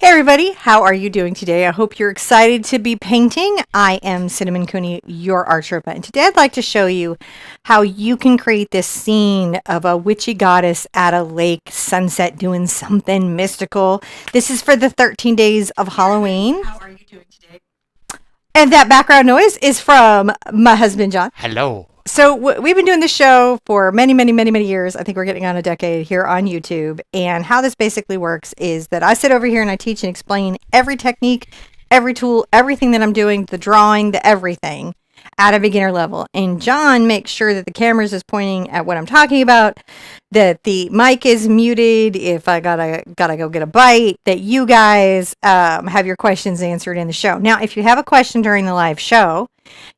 Hey everybody, how are you doing today? I hope you're excited to be painting. I am Cinnamon Cooney, your Art Sherpa, and today I'd like to show you how you can create this scene of a witchy goddess at a lake, sunset, doing something mystical. This is for the 13 days of Halloween. How are you doing today? And that background noise is from my husband, John. Hello. So we've been doing this show for many years. I think we're getting on a decade here on YouTube. And how this basically works is that I sit over here and I teach and explain every technique, every tool, everything that I'm doing, the drawing, the everything at a beginner level. And John makes sure that the cameras is pointing at what I'm talking about, that the mic is muted if I gotta go get a bite, that you guys have your questions answered in the show. Now, if you have a question during the live show,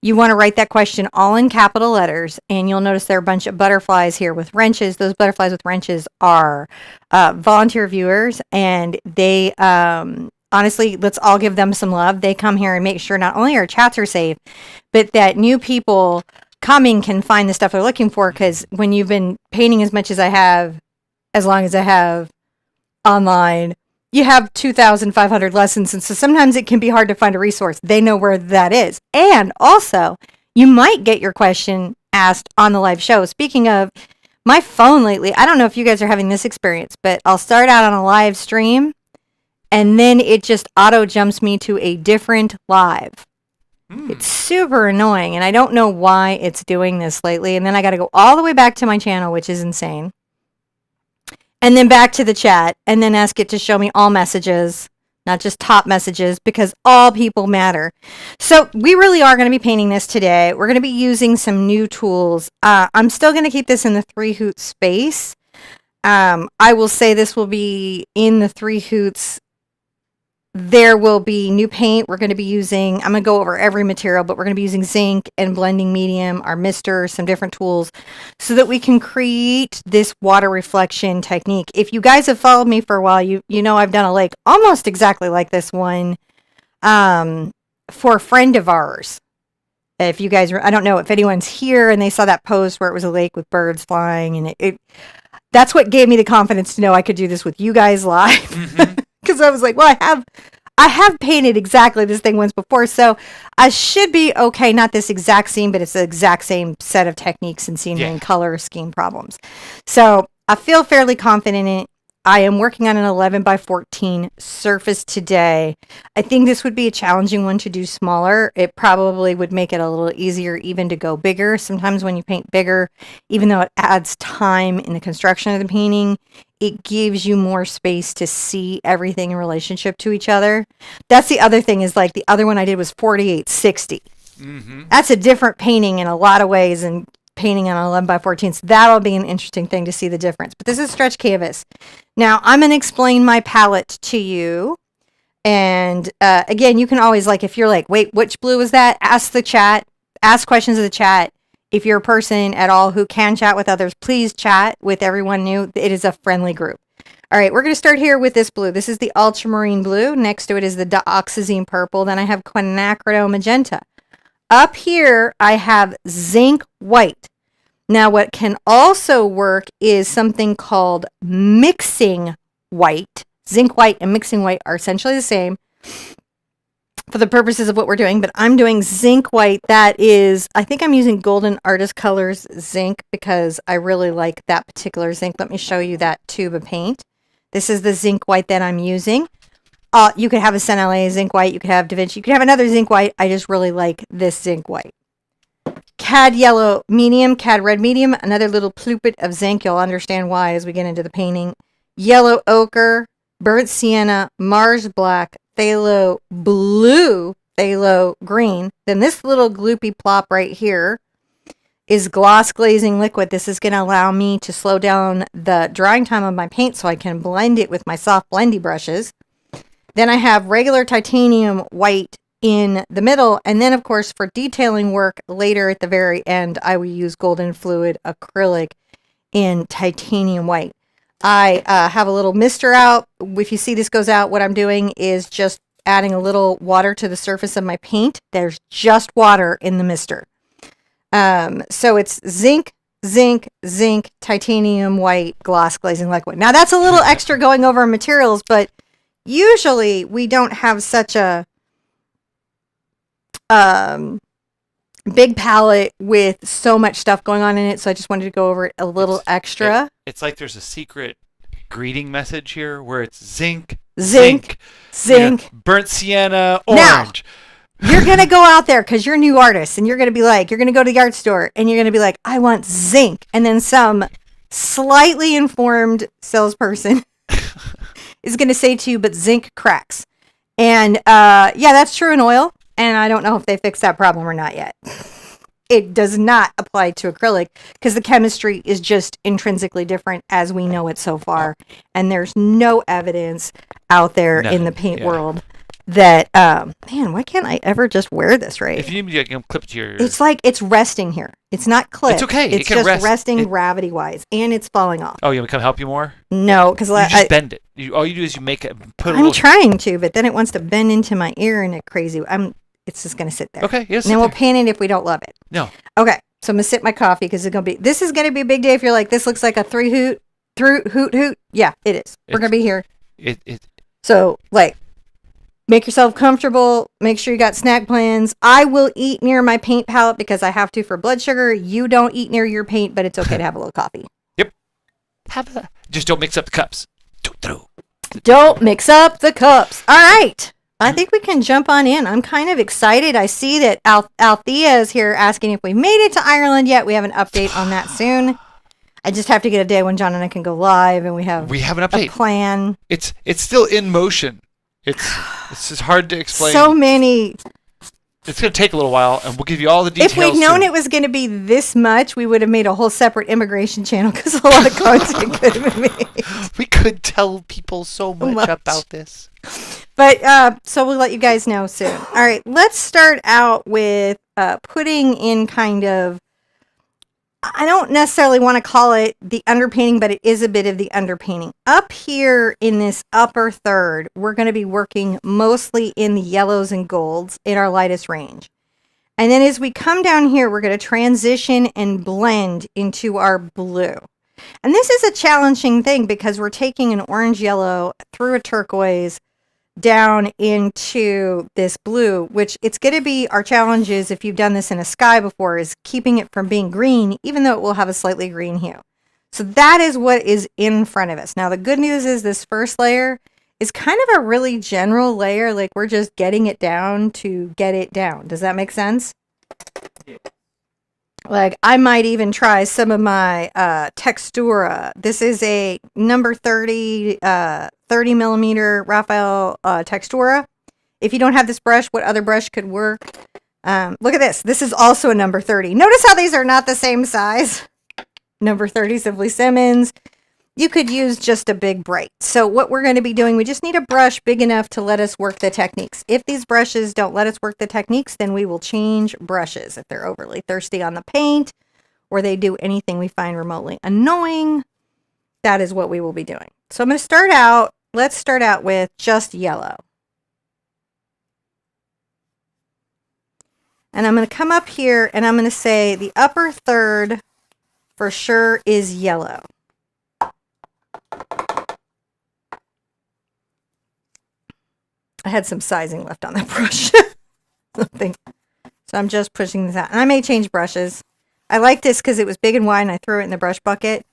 you want to write that question all in capital letters, and you'll notice there are a bunch of butterflies here with wrenches. Those butterflies with wrenches are volunteer viewers, and they honestly, let's all give them some love. They come here and make sure not only our chats are safe, but that new people coming can find the stuff they're looking for, because when you've been painting as much as I have, as long as I have online, you have 2,500 lessons, and so sometimes it can be hard to find a resource. They know where that is. And also, you might get your question asked on the live show. Speaking of, my phone lately, I don't know if you guys are having this experience, but I'll start out on a live stream, and then it just auto jumps me to a different live. It's super annoying, and I don't know why it's doing this lately. And then I got to go all the way back to my channel, which is insane. And then back to the chat, and then ask it to show me all messages, not just top messages, because all people matter. So we really are going to be painting this today. We're going to be using some new tools. I'm still going to keep this in the 3 Hoots space. I will say this will be in the 3 Hoots. There will be new paint. We're going to be using, I'm going to go over every material, but we're going to be using zinc and blending medium, our mister, some different tools, so that we can create this water reflection technique. If you guys have followed me for a while, you know I've done a lake almost exactly like this one for a friend of ours. If you guys, I don't know if anyone's here and they saw that post where it was a lake with birds flying, and that's what gave me the confidence to know I could do this with you guys live. Mm-hmm. Because I was like, well, I have painted exactly this thing once before, so I should be okay. Not this exact scene, but it's the exact same set of techniques and scenery and color scheme problems. So I feel fairly confident in it. I am working on an 11 by 14 surface today. I think this would be a challenging one to do smaller. It probably would make it a little easier even to go bigger. Sometimes when you paint bigger, even though it adds time in the construction of the painting, it gives you more space to see everything in relationship to each other. That's the other thing, is like the other one I did was 4860. That's a different painting in a lot of ways, and painting on 11 by 14. So that'll be an interesting thing to see the difference. But this is stretch canvas. Now I'm going to explain my palette to you. And again, you can always, like, if you're like, wait, which blue is that? Ask the chat. Ask questions of the chat. If you're a person at all who can chat with others, please chat with everyone new. It is a friendly group. All right, we're going to start here with this blue. This is the ultramarine blue. Next to it is the dioxazine purple. Then I have quinacridone magenta. Up here, I have zinc white. Now, what can also work is something called mixing white. Zinc white and mixing white are essentially the same for the purposes of what we're doing, but I'm doing zinc white. That is, I think I'm using Golden Artist Colors zinc because I really like that particular zinc. Let me show you that tube of paint. This is the zinc white that I'm using. You could have a Senile zinc white, you could have Da Vinci, you could have another zinc white. I just really like this zinc white. Cad yellow medium, cad red medium, another little plupet of zinc. You'll understand why as we get into the painting. Yellow ochre, burnt sienna, Mars black, phthalo blue, phthalo green. Then this little gloopy plop right here is gloss glazing liquid. This is going to allow me to slow down the drying time of my paint so I can blend it with my soft blendy brushes. Then I have regular titanium white in the middle. And then, of course, for detailing work later at the very end, I will use golden fluid acrylic in titanium white. I have a little mister out. If you see this goes out, what I'm doing is just adding a little water to the surface of my paint. There's just water in the mister. So it's zinc, zinc, titanium white, gloss glazing liquid. Now that's a little extra going over materials, but usually we don't have such a big palette with so much stuff going on in it, so I just wanted to go over it a little extra. It's like there's a secret greeting message here where it's zinc, zinc, burnt sienna, orange. Now, you're going to go out there because you're a new artist, and you're going to be like, you're going to go to the art store, and you're going to be like, I want zinc. And then some slightly informed salesperson is going to say to you, but zinc cracks. And yeah, that's true in oil. And I don't know if they fixed that problem or not yet. It does not apply to acrylic because the chemistry is just intrinsically different as we know it so far. And there's no evidence out there in the paint world that, man, why can't I ever just wear this right? If you need me to clip it to your... It's like it's resting here. It's not clipped. It's okay. It's just resting gravity-wise. And it's falling off. Oh, you want me to come help you more? No, because you just bend it. All you do is you make it... I'm trying to, but then it wants to bend into my ear and it's crazy. It's just going to sit there. Okay, yes. And then we'll paint it if we don't love it. No. Okay, so I'm going to sip my coffee because this is going to be a big day if you're like, this looks like a hoot. Yeah, it is. We're going to be here. So, like, make yourself comfortable. Make sure you got snack plans. I will eat near my paint palette because I have to for blood sugar. You don't eat near your paint, but it's okay to have a little coffee. Yep. Just don't mix up the cups. Don't mix up the cups. All right. I think we can jump on in. I'm kind of excited. I see that Althea is here asking if we made it to Ireland yet. We have an update on that soon. I just have to get a day when John and I can go live, and we have an update. A plan. It's still in motion. It's just hard to explain. So many. It's going to take a little while, and we'll give you all the details. If we'd known it was going to be this much, we would have made a whole separate immigration channel because a lot of content could have been made. We could tell people so much about this. But, so we'll let you guys know soon. All right, let's start out with putting in kind of, I don't necessarily want to call it the underpainting, but it is a bit of the underpainting. Up here in this upper third, we're going to be working mostly in the yellows and golds in our lightest range. And then as we come down here, we're going to transition and blend into our blue. And this is a challenging thing because we're taking an orange yellow through a turquoise down into this blue, which it's going to be our challenge is, if you've done this in a sky before, is keeping it from being green, even though it will have a slightly green hue. So that is what is in front of us. Now, the good news is this first layer is kind of a really general layer. Like, we're just getting it down to get it down. Does that make sense? Yeah. Like, I might even try some of my Textura. This is a number 30 millimeter Raphael Textura. If you don't have this brush, what other brush could work? Look at this. This is also a number 30. Notice how these are not the same size. Number 30 Simply Simmons. You could use just a big bright. So what we're going to be doing, we just need a brush big enough to let us work the techniques. If these brushes don't let us work the techniques, then we will change brushes if they're overly thirsty on the paint or they do anything we find remotely annoying. That is what we will be doing. So I'm going to start out, let's start out with just yellow. And I'm going to come up here and I'm going to say the upper third for sure is yellow. I had some sizing left on that brush. Something. So I'm just pushing this out. And I may change brushes. I like this because it was big and wide and I threw it in the brush bucket.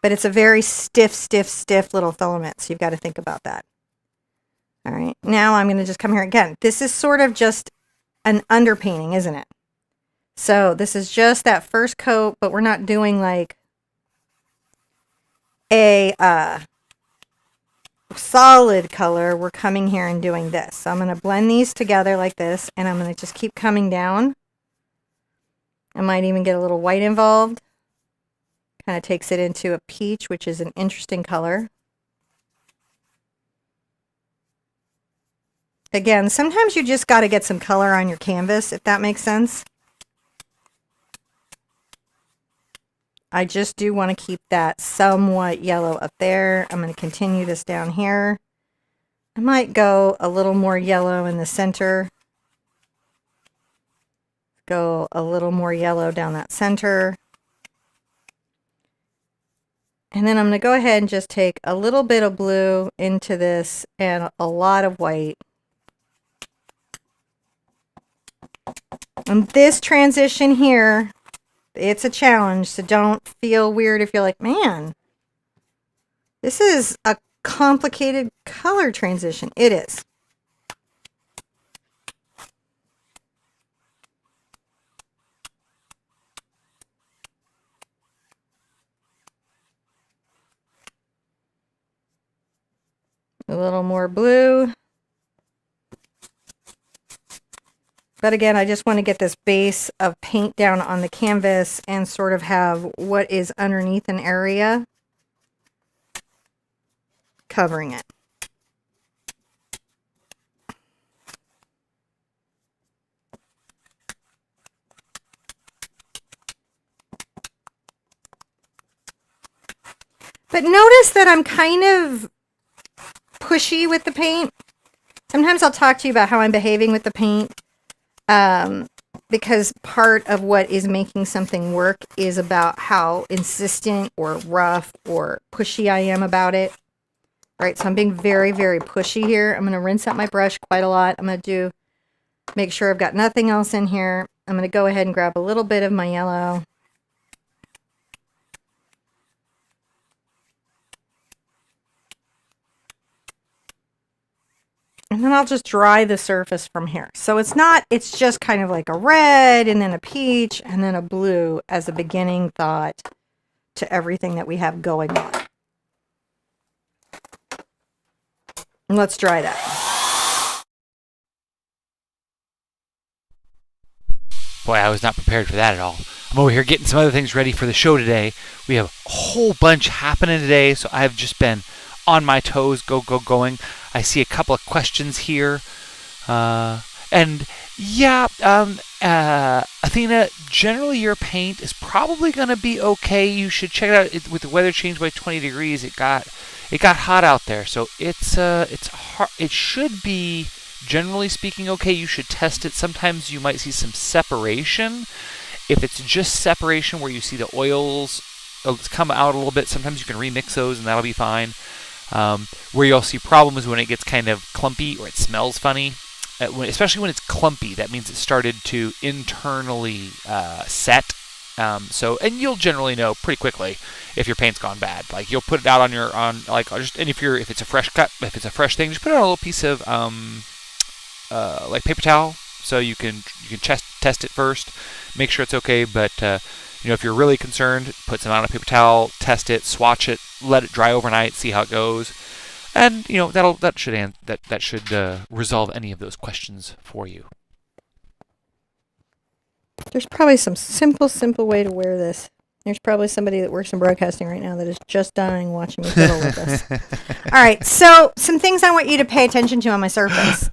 But it's a very stiff little filament. So you've got to think about that. All right. Now I'm going to just come here again. This is sort of just an underpainting, isn't it? So this is just that first coat, but we're not doing like a solid color. We're coming here and doing this. So I'm going to blend these together like this, and I'm going to just keep coming down. I might even get a little white involved. Kind of takes it into a peach, which is an interesting color. Again, sometimes you just got to get some color on your canvas, if that makes sense. I just do want to keep that somewhat yellow up there. I'm going to continue this down here. I might go a little more yellow in the center. Go a little more yellow down that center. And then I'm going to go ahead and just take a little bit of blue into this and a lot of white. And this transition here, it's a challenge, so don't feel weird if you're like, man, this is a complicated color transition. It is. A little more blue. But again, I just want to get this base of paint down on the canvas and sort of have what is underneath an area covering it. But notice that I'm kind of pushy with the paint. Sometimes I'll talk to you about how I'm behaving with the paint. Because part of what is making something work is about how insistent or rough or pushy I am about it. All right, so I'm being very, very pushy here. I'm going to rinse out my brush quite a lot. I'm going to make sure I've got nothing else in here. I'm going to go ahead and grab a little bit of my yellow. And then I'll just dry the surface from here. So it's just kind of like a red and then a peach and then a blue as a beginning thought to everything that we have going on. And let's dry that. Boy, I was not prepared for that at all. I'm over here getting some other things ready for the show today. We have a whole bunch happening today, so I've just been on my toes, going. I see a couple of questions here. And yeah, Athena, generally your paint is probably going to be okay. You should check it out. With the weather changed by 20 degrees, it got hot out there. So it's hard. It should be, generally speaking, okay. You should test it. Sometimes you might see some separation. If it's just separation where you see the oils come out a little bit, sometimes you can remix those and that'll be fine. Where you'll see problems when it gets kind of clumpy or it smells funny, especially when it's clumpy. That means it started to internally set. And you'll generally know pretty quickly if your paint's gone bad. Like you'll put it out and if it's a fresh cut, if it's a fresh thing, just put it on a little piece of like paper towel so you can test it first, make sure it's okay. But if you're really concerned, put some on a paper towel, test it, swatch it, let it dry overnight, see how it goes, and that should resolve any of those questions for you. There's probably some simple way to wear this. There's probably somebody that works in broadcasting right now that is just dying watching me fiddle with this. All right, so some things I want you to pay attention to on my surface.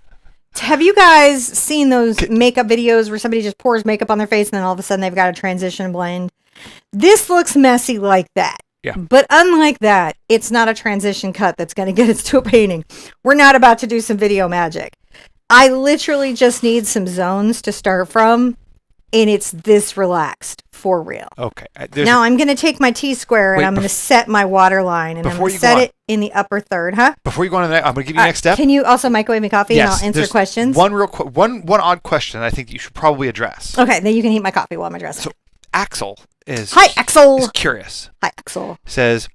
Have you guys seen those makeup videos where somebody just pours makeup on their face and then all of a sudden they've got a transition blend? This looks messy like that. Yeah. But unlike that, it's not a transition cut that's going to get us to a painting. We're not about to do some video magic. I literally just need some zones to start from, and it's this relaxed for real. Okay. Now I'm going to take my T-square and I'm going to set my water line, and I'm going to set it in the upper third, huh? Before you go on to that, I'm going to give you the next step. Can you also microwave me coffee Yes, and I'll answer questions? One odd question I think you should probably address. Okay, then you can heat my coffee while I'm addressing. So Axel is curious. Hi, Axel. Says,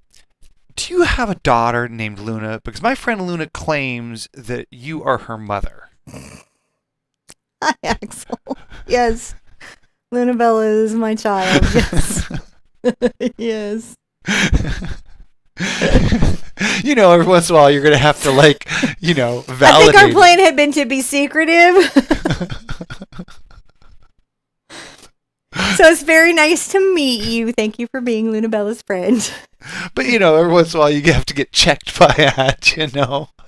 do you have a daughter named Luna? Because my friend Luna claims that you are her mother. Hi, Axel. Yes. Luna Bella is my child. Yes. Yes. Every once in a while you're going to have to validate. I think our plan had been to be secretive. So it's very nice to meet you. Thank you for being Luna Bella's friend. But, every once in a while you have to get checked by that,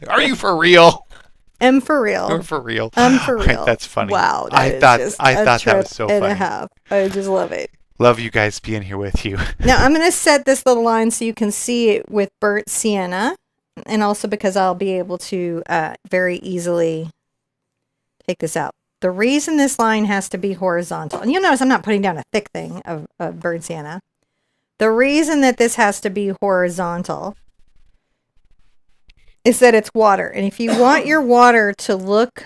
Are you for real? I'm for real. You're for real. I'm for real. Right, that's funny. Wow. I thought that was so funny. And a half. I just love it. Love you guys being here with you. Now I'm going to set this little line so you can see it with burnt sienna. And also because I'll be able to very easily take this out. The reason this line has to be horizontal, and you'll notice I'm not putting down a thick thing of burnt sienna. The reason that this has to be horizontal is that it's water. And if you want your water to look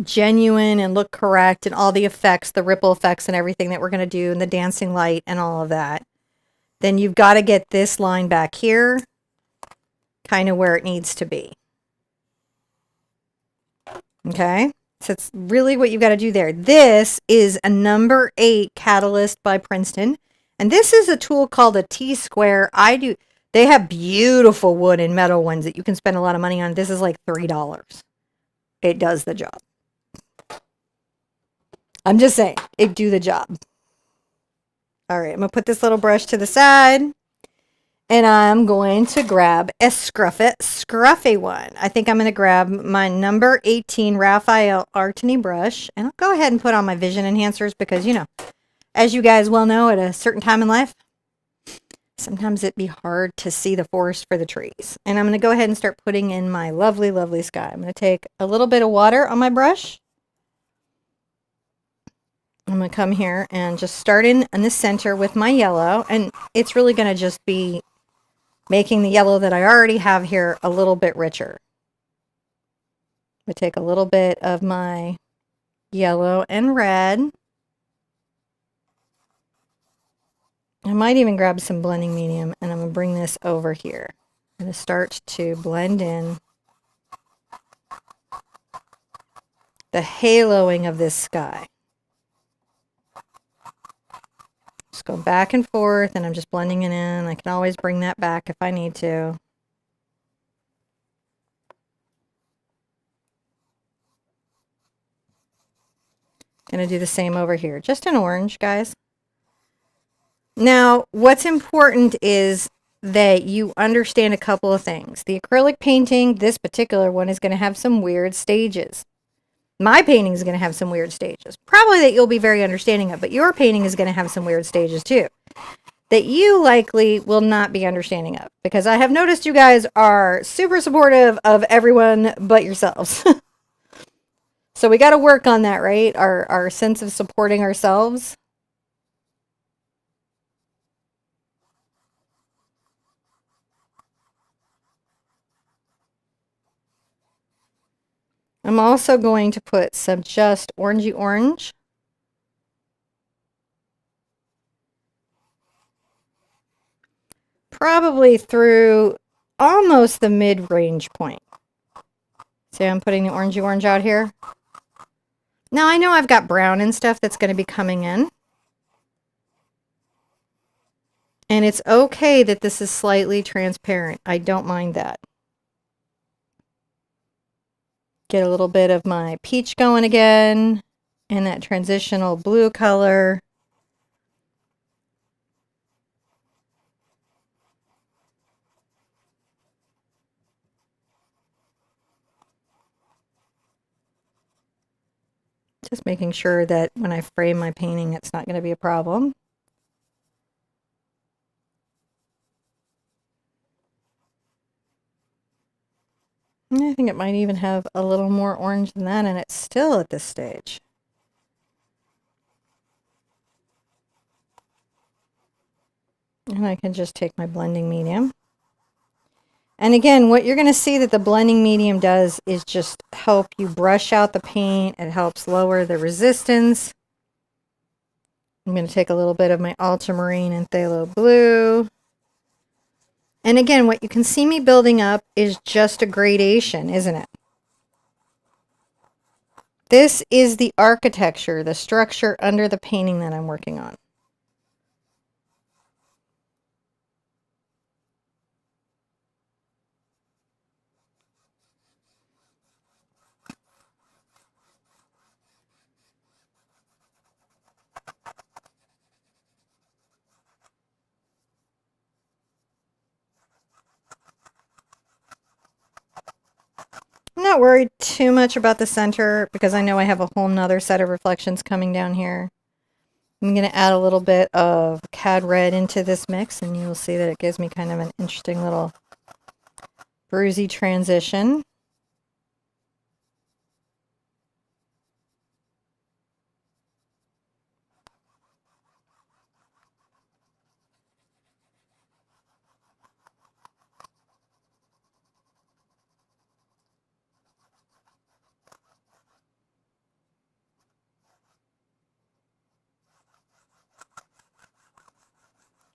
genuine and look correct and all the effects, the ripple effects and everything that we're going to do and the dancing light and all of that, then you've got to get this line back here kind of where it needs to be. Okay? So it's really what you've got to do there. This is a number 8 Catalyst by Princeton. And this is a tool called a T-square. They have beautiful wood and metal ones that you can spend a lot of money on. This is like $3. It does the job. I'm just saying, it do the job. All right, I'm going to put this little brush to the side. And I'm going to grab a scruffy one. I think I'm going to grab my number 18 Raphael Artany brush. And I'll go ahead and put on my vision enhancers because, you know, as you guys well know, at a certain time in life, sometimes it'd be hard to see the forest for the trees. And I'm going to go ahead and start putting in my lovely, lovely sky. I'm going to take a little bit of water on my brush. I'm going to come here and just start in the center with my yellow. And it's really going to just be making the yellow that I already have here a little bit richer. I take a little bit of my yellow and red. I might even grab some blending medium and I'm going to bring this over here. I'm going to start to blend in the haloing of this sky. Just go back and forth and I'm just blending it in. I can always bring that back if I need to. Gonna do the same over here. Just an orange, guys. Now, what's important is that you understand a couple of things. The acrylic painting, this particular one, is going to have some weird stages. My painting is going to have some weird stages. Probably that you'll be very understanding of, but your painting is going to have some weird stages too. That you likely will not be understanding of. Because I have noticed you guys are super supportive of everyone but yourselves. So we got to work on that, right? Our sense of supporting ourselves. I'm also going to put some just orangey orange. Probably through almost the mid-range point. See, I'm putting the orangey orange out here. Now I know I've got brown and stuff that's going to be coming in. And it's okay that this is slightly transparent. I don't mind that. Get a little bit of my peach going again. And that transitional blue color. Just making sure that when I frame my painting, it's not going to be a problem. And I think it might even have a little more orange than that, and it's still at this stage. And I can just take my blending medium. And again, what you're going to see that the blending medium does is just help you brush out the paint. It helps lower the resistance. I'm going to take a little bit of my ultramarine and phthalo blue. And again, what you can see me building up is just a gradation, isn't it? This is the architecture, the structure under the painting that I'm working on. I'm not worried too much about the center because I know I have a whole nother set of reflections coming down here. I'm going to add a little bit of Cad Red into this mix and you'll see that it gives me kind of an interesting little bruisey transition.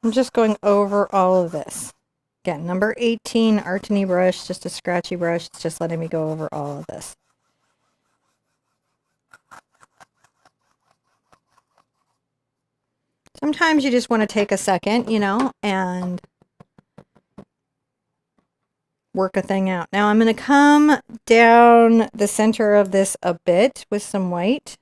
I'm just going over all of this. Again, number 18 Artini brush, just a scratchy brush. It's just letting me go over all of this. Sometimes you just want to take a second, you know, and work a thing out. Now I'm going to come down the center of this a bit with some white.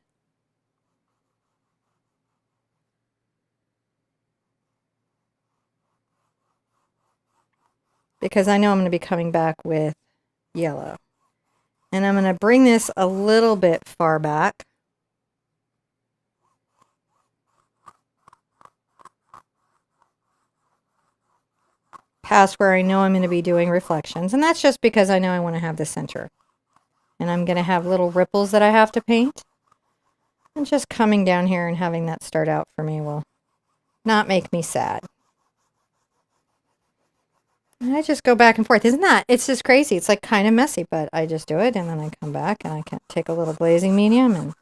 Because I know I'm going to be coming back with yellow. And I'm going to bring this a little bit far back. Past where I know I'm going to be doing reflections. And that's just because I know I want to have the center. And I'm going to have little ripples that I have to paint. And just coming down here and having that start out for me will not make me sad. And I just go back and forth. Isn't that? It's just crazy. It's like kind of messy, but I just do it and then I come back and I can take a little glazing medium and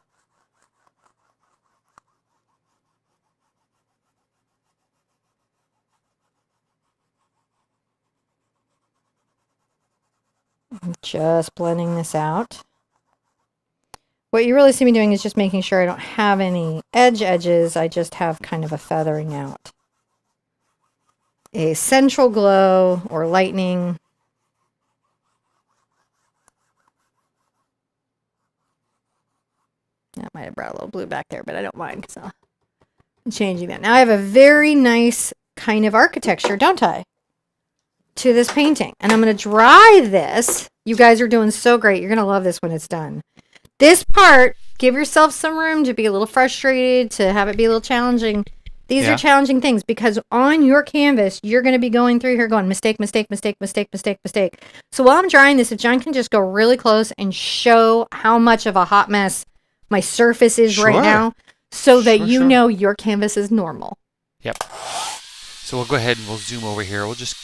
just blending this out. What you really see me doing is just making sure I don't have any edges. I just have kind of a feathering out. A central glow or lightning. That might have brought a little blue back there, but I don't mind, so I'm changing that. Now I have a very nice kind of architecture, don't I, to this painting. And I'm going to dry this. You guys are doing so great. You're going to love this when it's done. This part, give yourself some room to be a little frustrated, to have it be a little challenging. These are challenging things because on your canvas, you're going to be going through here going mistake, mistake, mistake, mistake, mistake, mistake. So while I'm drying this, if John can just go really close and show how much of a hot mess my surface is right now so that you know your canvas is normal. Yep. So we'll go ahead and we'll zoom over here. We'll just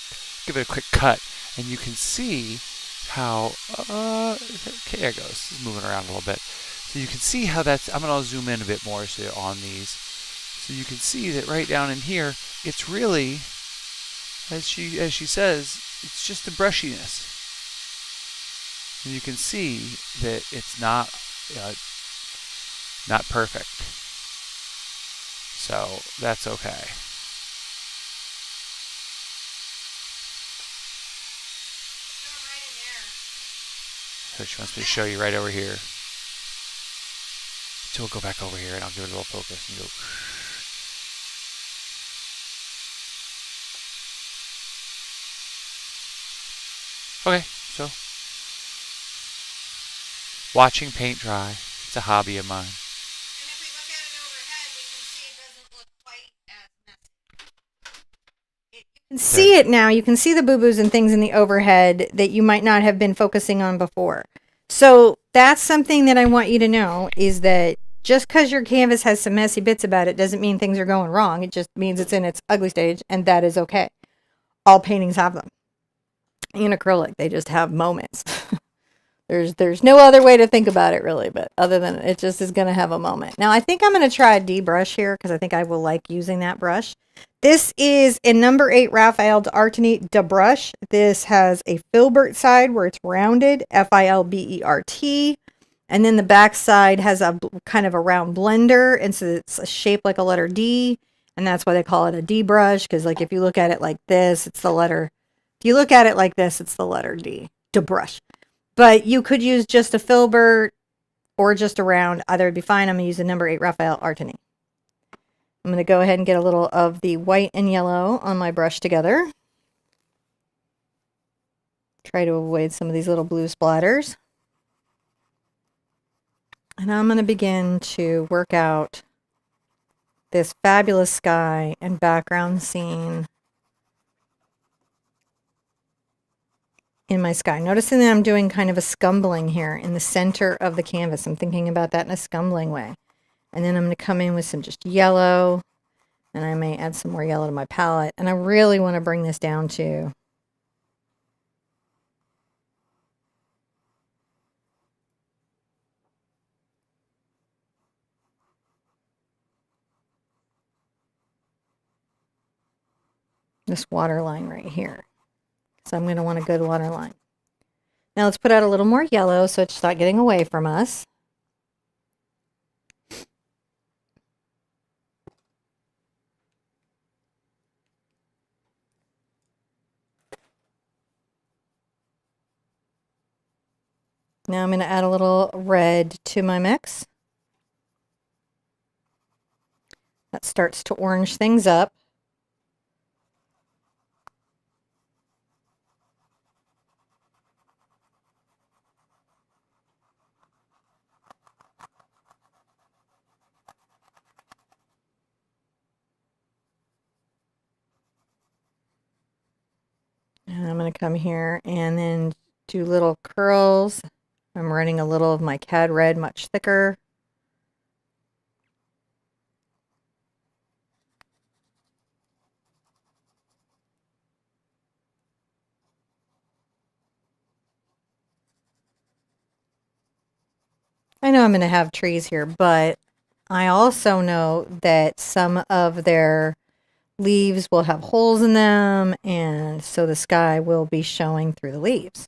give it a quick cut and you can see how, okay, there it goes. It's moving around a little bit. So you can see how that's, I'm going to zoom in a bit more so on these. So you can see that right down in here, it's really, as she says, it's just the brushiness. And you can see that it's not perfect. So that's okay. So she wants me to show you right over here. So we'll go back over here and I'll give it a little focus and go. Okay, so watching paint dry, it's a hobby of mine. And if we look at it overhead, we can see it doesn't look quite as messy. You can see it now. You can see the boo-boos and things in the overhead that you might not have been focusing on before. So that's something that I want you to know is that just because your canvas has some messy bits about it doesn't mean things are going wrong. It just means it's in its ugly stage, and that is okay. All paintings have them. In acrylic, they just have moments. There's no other way to think about it really, but other than it just is going to have a moment. Now I think I'm going to try a D brush here because I think I will like using that brush. This is a number 8 Raphael d'Artini de brush. This has a filbert side where it's rounded, Filbert, and then the back side has a kind of a round blender, and so it's shaped like a letter D, and that's why they call it a D brush because like if you look at it like this, it's the letter. If you look at it like this, it's the letter D, de brush. But you could use just a filbert or just a round. Either would be fine. I'm going to use the number 8 Raphael d'Artini. I'm going to go ahead and get a little of the white and yellow on my brush together. Try to avoid some of these little blue splatters. And I'm going to begin to work out this fabulous sky and background scene in my sky. Noticing that I'm doing kind of a scumbling here in the center of the canvas. I'm thinking about that in a scumbling way. And then I'm going to come in with some just yellow, and I may add some more yellow to my palette. And I really want to bring this down to this water line right here. So I'm going to want a good water line. Now let's put out a little more yellow so it's not getting away from us. Now I'm going to add a little red to my mix. That starts to orange things up. And I'm going to come here and then do little curls. I'm running a little of my Cad Red much thicker. I know I'm going to have trees here, but I also know that some of their leaves will have holes in them, and so the sky will be showing through the leaves.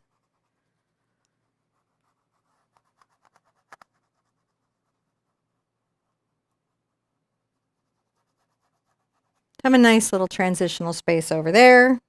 Have a nice little transitional space over there.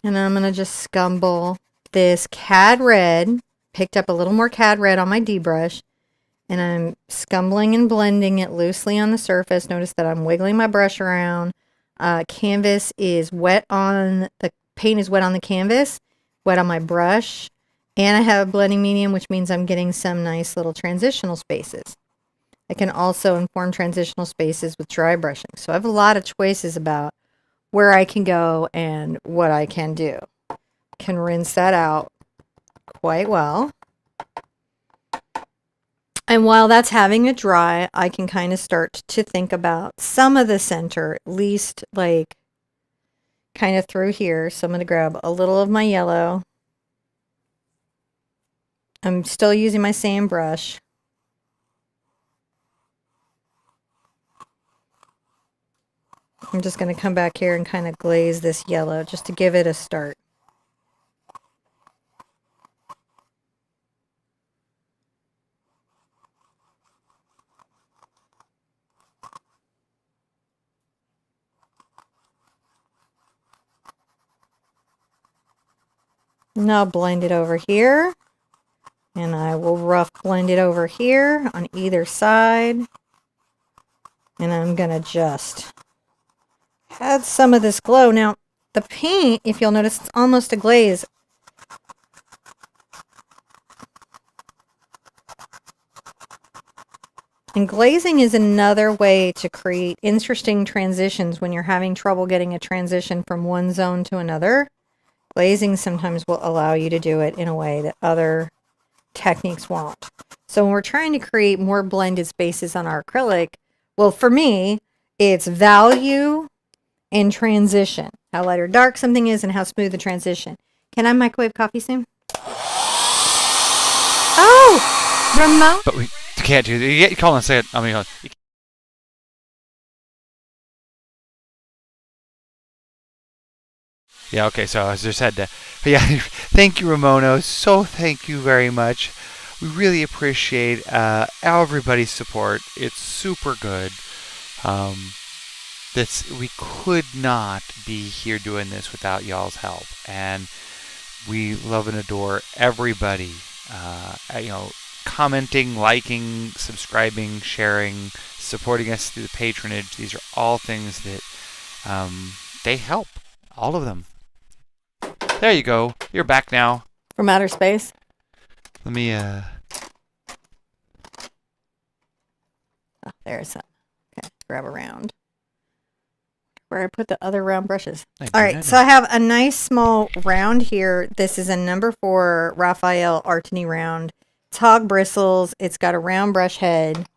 And I'm going to just scumble this Cad Red. Picked up a little more Cad Red on my D-brush. And I'm scumbling and blending it loosely on the surface. Notice that I'm wiggling my brush around. Canvas is wet on, the paint is wet on the canvas, wet on my brush. And I have a blending medium, which means I'm getting some nice little transitional spaces. I can also inform transitional spaces with dry brushing. So I have a lot of choices about where I can go and what I can do. Can rinse that out quite well. And while that's having it dry, I can kind of start to think about some of the center, at least like kind of through here. So I'm going to grab a little of my yellow. I'm still using my same brush. I'm just going to come back here and kind of glaze this yellow just to give it a start. Now blend it over here. And I will rough blend it over here on either side. And I'm going to just add some of this glow. Now, the paint, if you'll notice, it's almost a glaze. And glazing is another way to create interesting transitions when you're having trouble getting a transition from one zone to another. Glazing sometimes will allow you to do it in a way that other techniques won't. So when we're trying to create more blended spaces on our acrylic, well, for me, it's value and transition. How light or dark something is and how smooth the transition. Can I microwave coffee soon? Oh, Ramon. But we can't do that. You call and say it. I mean, yeah, okay, so I just had to. But yeah, thank you, Ramono. So thank you very much. We really appreciate everybody's support. It's super good. We could not be here doing this without y'all's help, and we love and adore everybody. Commenting, liking, subscribing, sharing, supporting us through the patronage. These are all things that they help. All of them. There you go. You're back now. From outer space. Let me Oh, there's some. Okay, grab around. where I put the other round brushes. I All do right, not so know. I have a nice small round here. This is a number 4 Raphael Artini round. It's hog bristles. It's got a round brush head.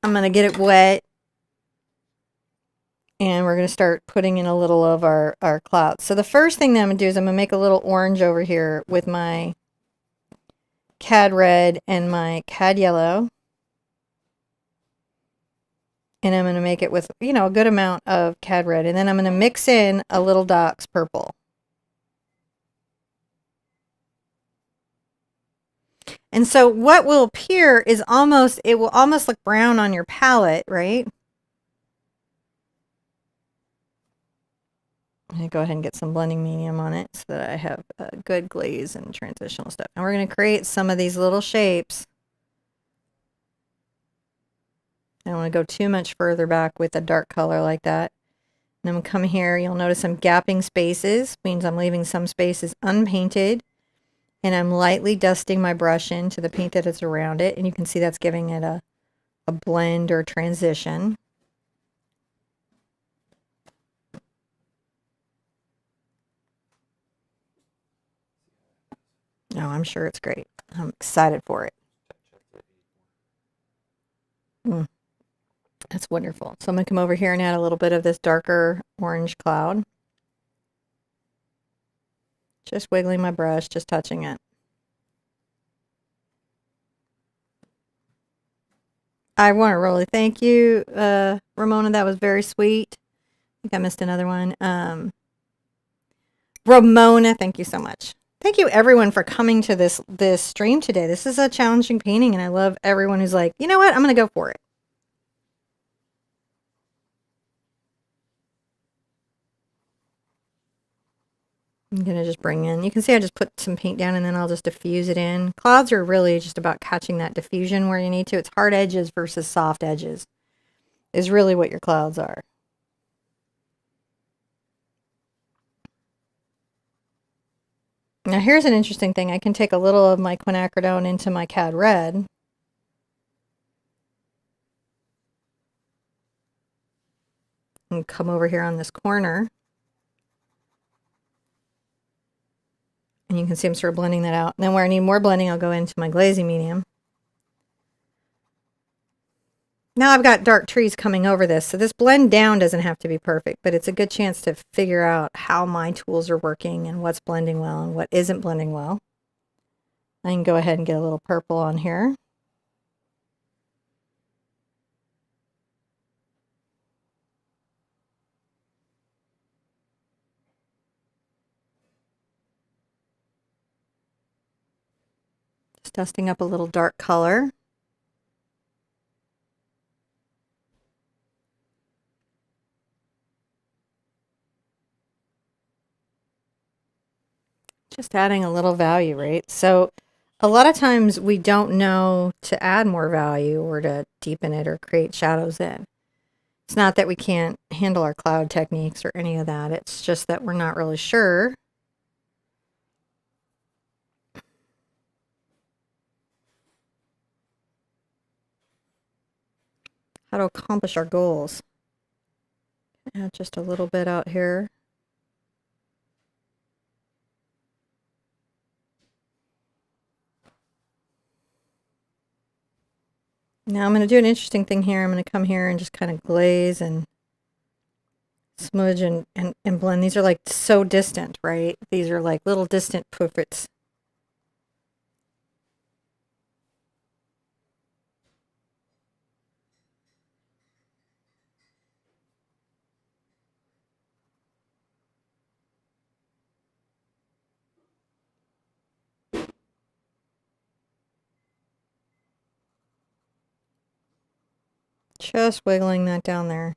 I'm going to get it wet. And we're going to start putting in a little of our clouds. So the first thing that I'm going to do is I'm going to make a little orange over here with my cad red and my cad yellow. And I'm going to make it with, you know, a good amount of cad red. And then I'm going to mix in a little Doc's purple. And so what will appear is it will almost look brown on your palette, right? I'm going to go ahead and get some blending medium on it so that I have a good glaze and transitional stuff. And we're going to create some of these little shapes. I don't want to go too much further back with a dark color like that. And I'm going to come here. You'll notice I'm gapping spaces, means I'm leaving some spaces unpainted. And I'm lightly dusting my brush into the paint that is around it. And you can see that's giving it a blend or transition. Oh, I'm sure it's great. I'm excited for it. That's wonderful. So I'm going to come over here and add a little bit of this darker orange cloud. Just wiggling my brush, just touching it. I want to really thank you, Ramona. That was very sweet. I think I missed another one. Ramona, thank you so much. Thank you everyone for coming to this stream today. This is a challenging painting, and I love everyone who's like, you know what, I'm going to go for it. I'm going to just bring in, you can see I just put some paint down and then I'll just diffuse it in. Clouds are really just about catching that diffusion where you need to. It's hard edges versus soft edges is really what your clouds are. Now here's an interesting thing. I can take a little of my quinacridone into my cad red. And come over here on this corner. And you can see I'm sort of blending that out. And then where I need more blending, I'll go into my glazing medium. Now I've got dark trees coming over this, so this blend down doesn't have to be perfect, but it's a good chance to figure out how my tools are working and what's blending well and what isn't blending well. I can go ahead and get a little purple on here. Just dusting up a little dark color. Just adding a little value, right? So a lot of times we don't know to add more value or to deepen it or create shadows in. It's not that we can't handle our cloud techniques or any of that. It's just that we're not really sure how to accomplish our goals. Add just a little bit out here. Now I'm going to do an interesting thing here. I'm going to come here and just kind of glaze and smudge and blend. These are like so distant, right? These are like little distant poofits. Just wiggling that down there.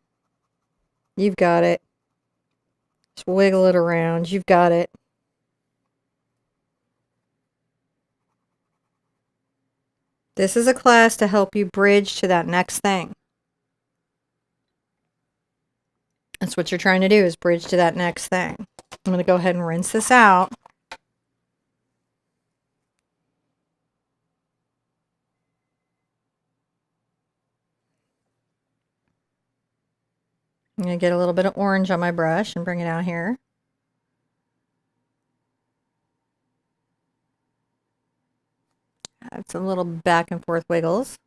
You've got it. Just wiggle it around. You've got it. This is a class to help you bridge to that next thing. That's what you're trying to do, is bridge to that next thing. I'm going to go ahead and rinse this out. I'm going to get a little bit of orange on my brush and bring it out here. Add some little back and forth wiggles.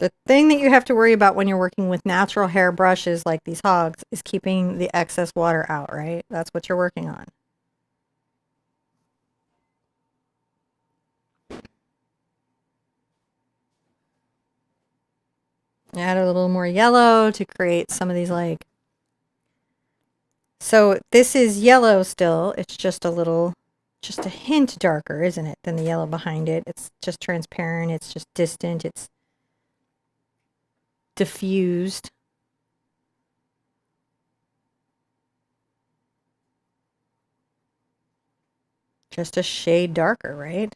The thing that you have to worry about when you're working with natural hair brushes like these hogs is keeping the excess water out, right? That's what you're working on. Add a little more yellow to create some of these like... So this is yellow still. It's just a hint darker, isn't it, than the yellow behind it. It's just transparent. It's just distant. It's diffused. Just a shade darker, right?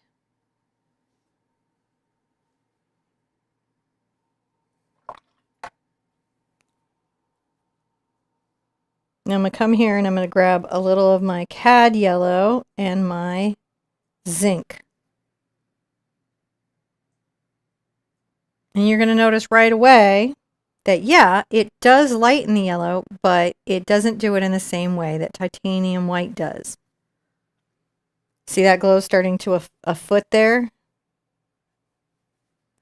Now I'm going to come here and I'm going to grab a little of my cad yellow and my zinc. And you're going to notice right away that, yeah, it does lighten the yellow, but it doesn't do it in the same way that titanium white does. See that glow starting to a foot there?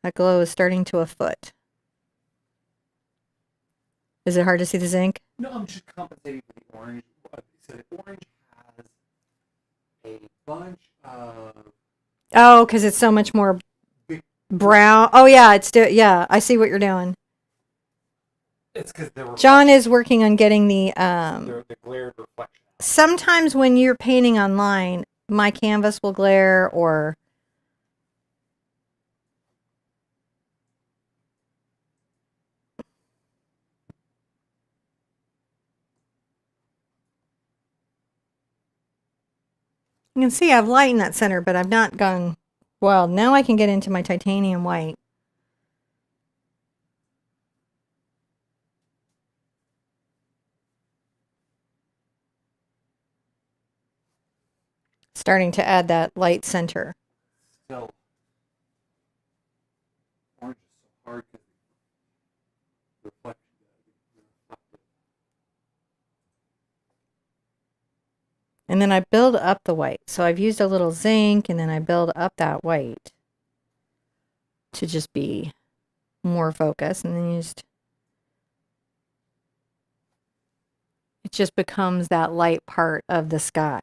That glow is starting to a foot. Is it hard to see the zinc? No, I'm just compensating for the orange. So the orange has a bunch of... Oh, because it's so much more brown. Oh, yeah, yeah, I see what you're doing. It's because John is working on getting the glared reflection. Sometimes when you're painting online, my canvas will glare, or you can see I've lightened that center, but I've not gone... Well, now I can get into my titanium white. Starting to add that light center. Still, orange is so hard because the reflection. And then I build up the white. So I've used a little zinc, and then I build up that white to just be more focused. And then it just becomes that light part of the sky.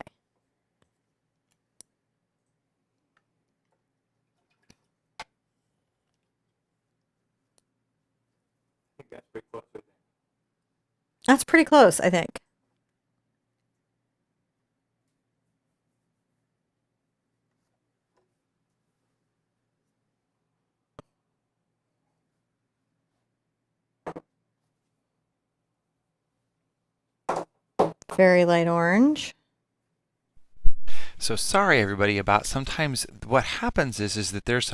That's pretty close, I think. Very light orange. So sorry everybody about sometimes what happens is that there's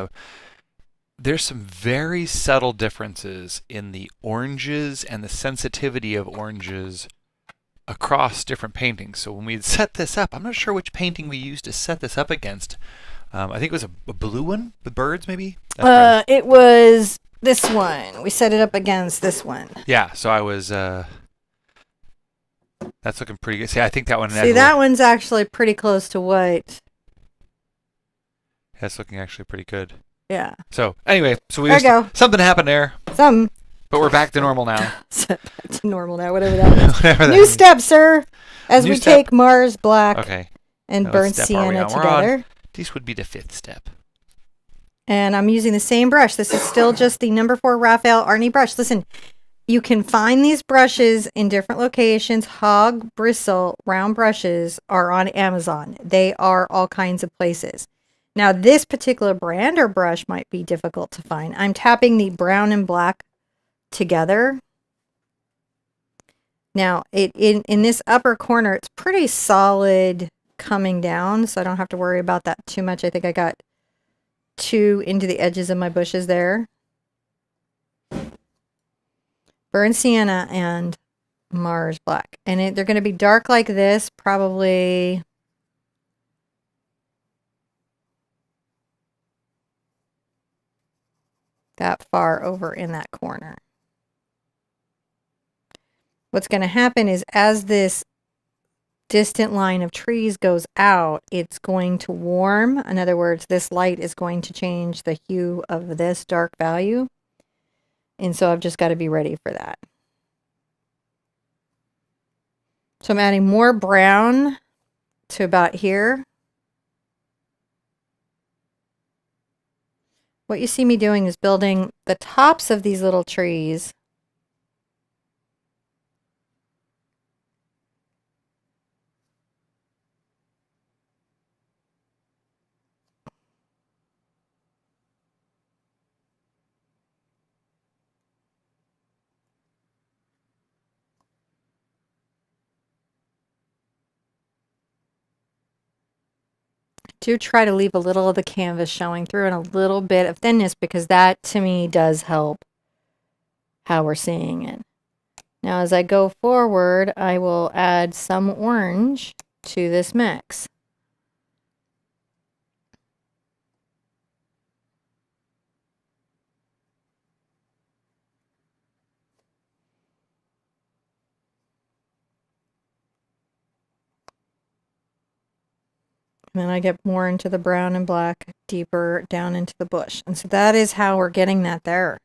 some very subtle differences in the oranges and the sensitivity of oranges across different paintings. So when we set this up, I'm not sure which painting we used to set this up against. I think it was a blue one with birds, maybe? It was this one. We set it up against this one. Yeah, so I was... that's looking pretty good. See, I think that one... See, that one's actually pretty close to what... That's looking actually pretty good. Yeah. So, anyway, so there we go. Something happened there. But we're back to normal now. Back to normal now, whatever that means. Whatever that New means. step, sir. As New we step. take Mars Black and Now, burnt what step are we sienna on? We're together. This would be the 5th step. And I'm using the same brush. This is still just the number 4 Raphael Arnie brush. Listen, you can find these brushes in different locations. Hog bristle round brushes are on Amazon. They are all kinds of places. Now, this particular brand or brush might be difficult to find. I'm tapping the brown and black together. Now, in this upper corner, it's pretty solid coming down, so I don't have to worry about that too much. I think I got 2 into the edges of my bushes there. Burnt sienna and Mars Black. And they're going to be dark like this, probably... that far over in that corner. What's going to happen is as this distant line of trees goes out, it's going to warm. In other words, this light is going to change the hue of this dark value. And so I've just got to be ready for that. So I'm adding more brown to about here. What you see me doing is building the tops of these little trees. Do try to leave a little of the canvas showing through and a little bit of thinness, because that to me does help how we're seeing it. Now as I go forward, I will add some orange to this mix. And then I get more into the brown and black, deeper down into the bush. And so that is how we're getting that there.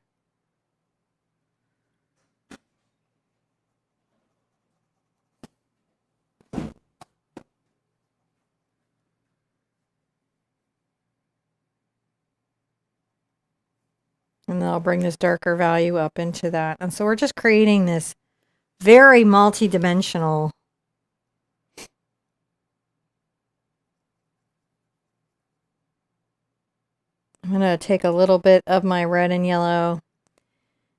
And then I'll bring this darker value up into that. And so we're just creating this very multi-dimensional I'm going to take a little bit of my red and yellow,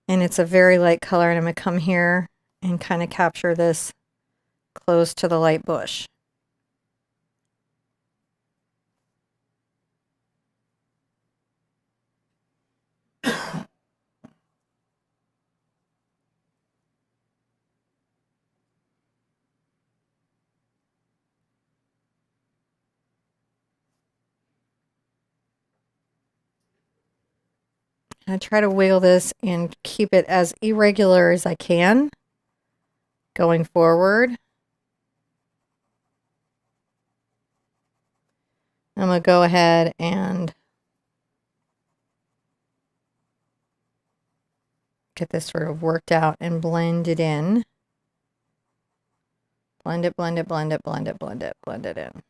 and it's a very light color, and I'm going to come here and kind of capture this close to the light bush. I try to wiggle this and keep it as irregular as I can going forward. I'm going to go ahead and get this sort of worked out and blend it in. Blend it, blend it, blend it, blend it, blend it, blend it in.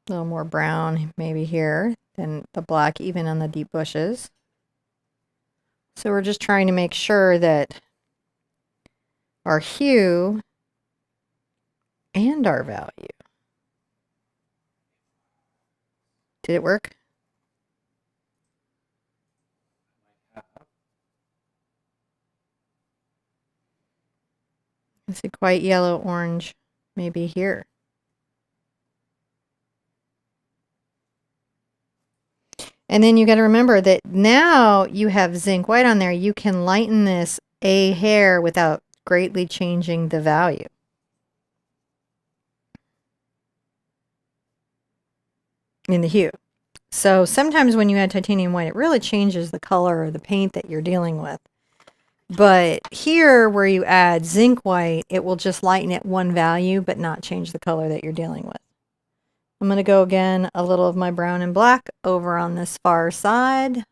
A little more brown maybe here than the black, even on the deep bushes. So we're just trying to make sure that our hue and our value. Did it work? I see quite yellow orange maybe here. And then you got to remember that now you have zinc white on there. You can lighten this a hair without greatly changing the value. In the hue. So sometimes when you add titanium white, it really changes the color of the paint that you're dealing with. But here where you add zinc white, it will just lighten it one value, but not change the color that you're dealing with. I'm going to go again, a little of my brown and black over on this far side.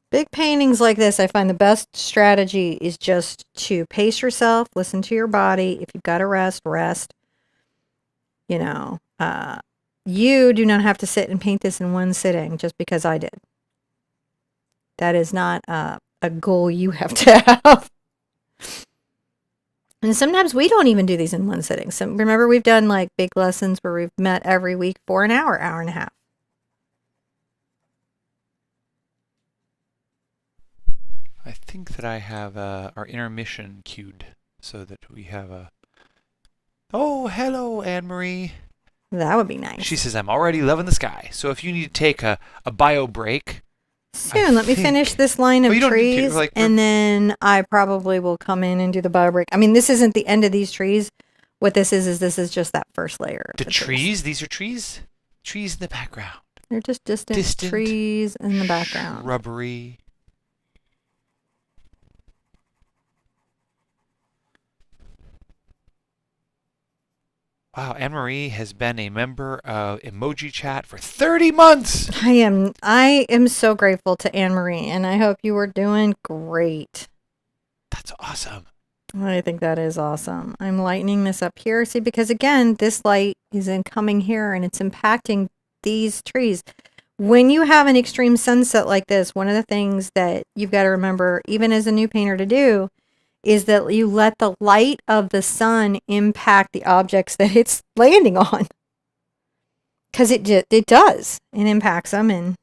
Big paintings like this, I find the best strategy is just to pace yourself, listen to your body. If you've got to rest, rest. You know, you do not have to sit and paint this in one sitting just because I did. That is not a goal you have to have. And sometimes we don't even do these in one sitting. So remember, we've done like big lessons where we've met every week for an hour, hour and a half. I think that I have our intermission queued so that we have a... Oh, hello, Anne-Marie. That would be nice. She says, I'm already loving the sky. So if you need to take a bio break. Soon. Let me finish this line of trees, like, and then I probably will come in and do the bio break. I mean, this isn't the end of these trees. What this is this is just that first layer. The trees? These are trees? Trees in the background. They're just distant trees in the background. Shrubbery. Wow, Anne-Marie has been a member of Emoji Chat for 30 months. I am so grateful to Anne-Marie, and I hope you are doing great. That's awesome. I think that is awesome. I'm lightening this up here. See, because again, this light is coming here and it's impacting these trees. When you have an extreme sunset like this, one of the things that you've got to remember, even as a new painter, to do is that you let the light of the sun impact the objects that it's landing on. Because it does. It impacts them. And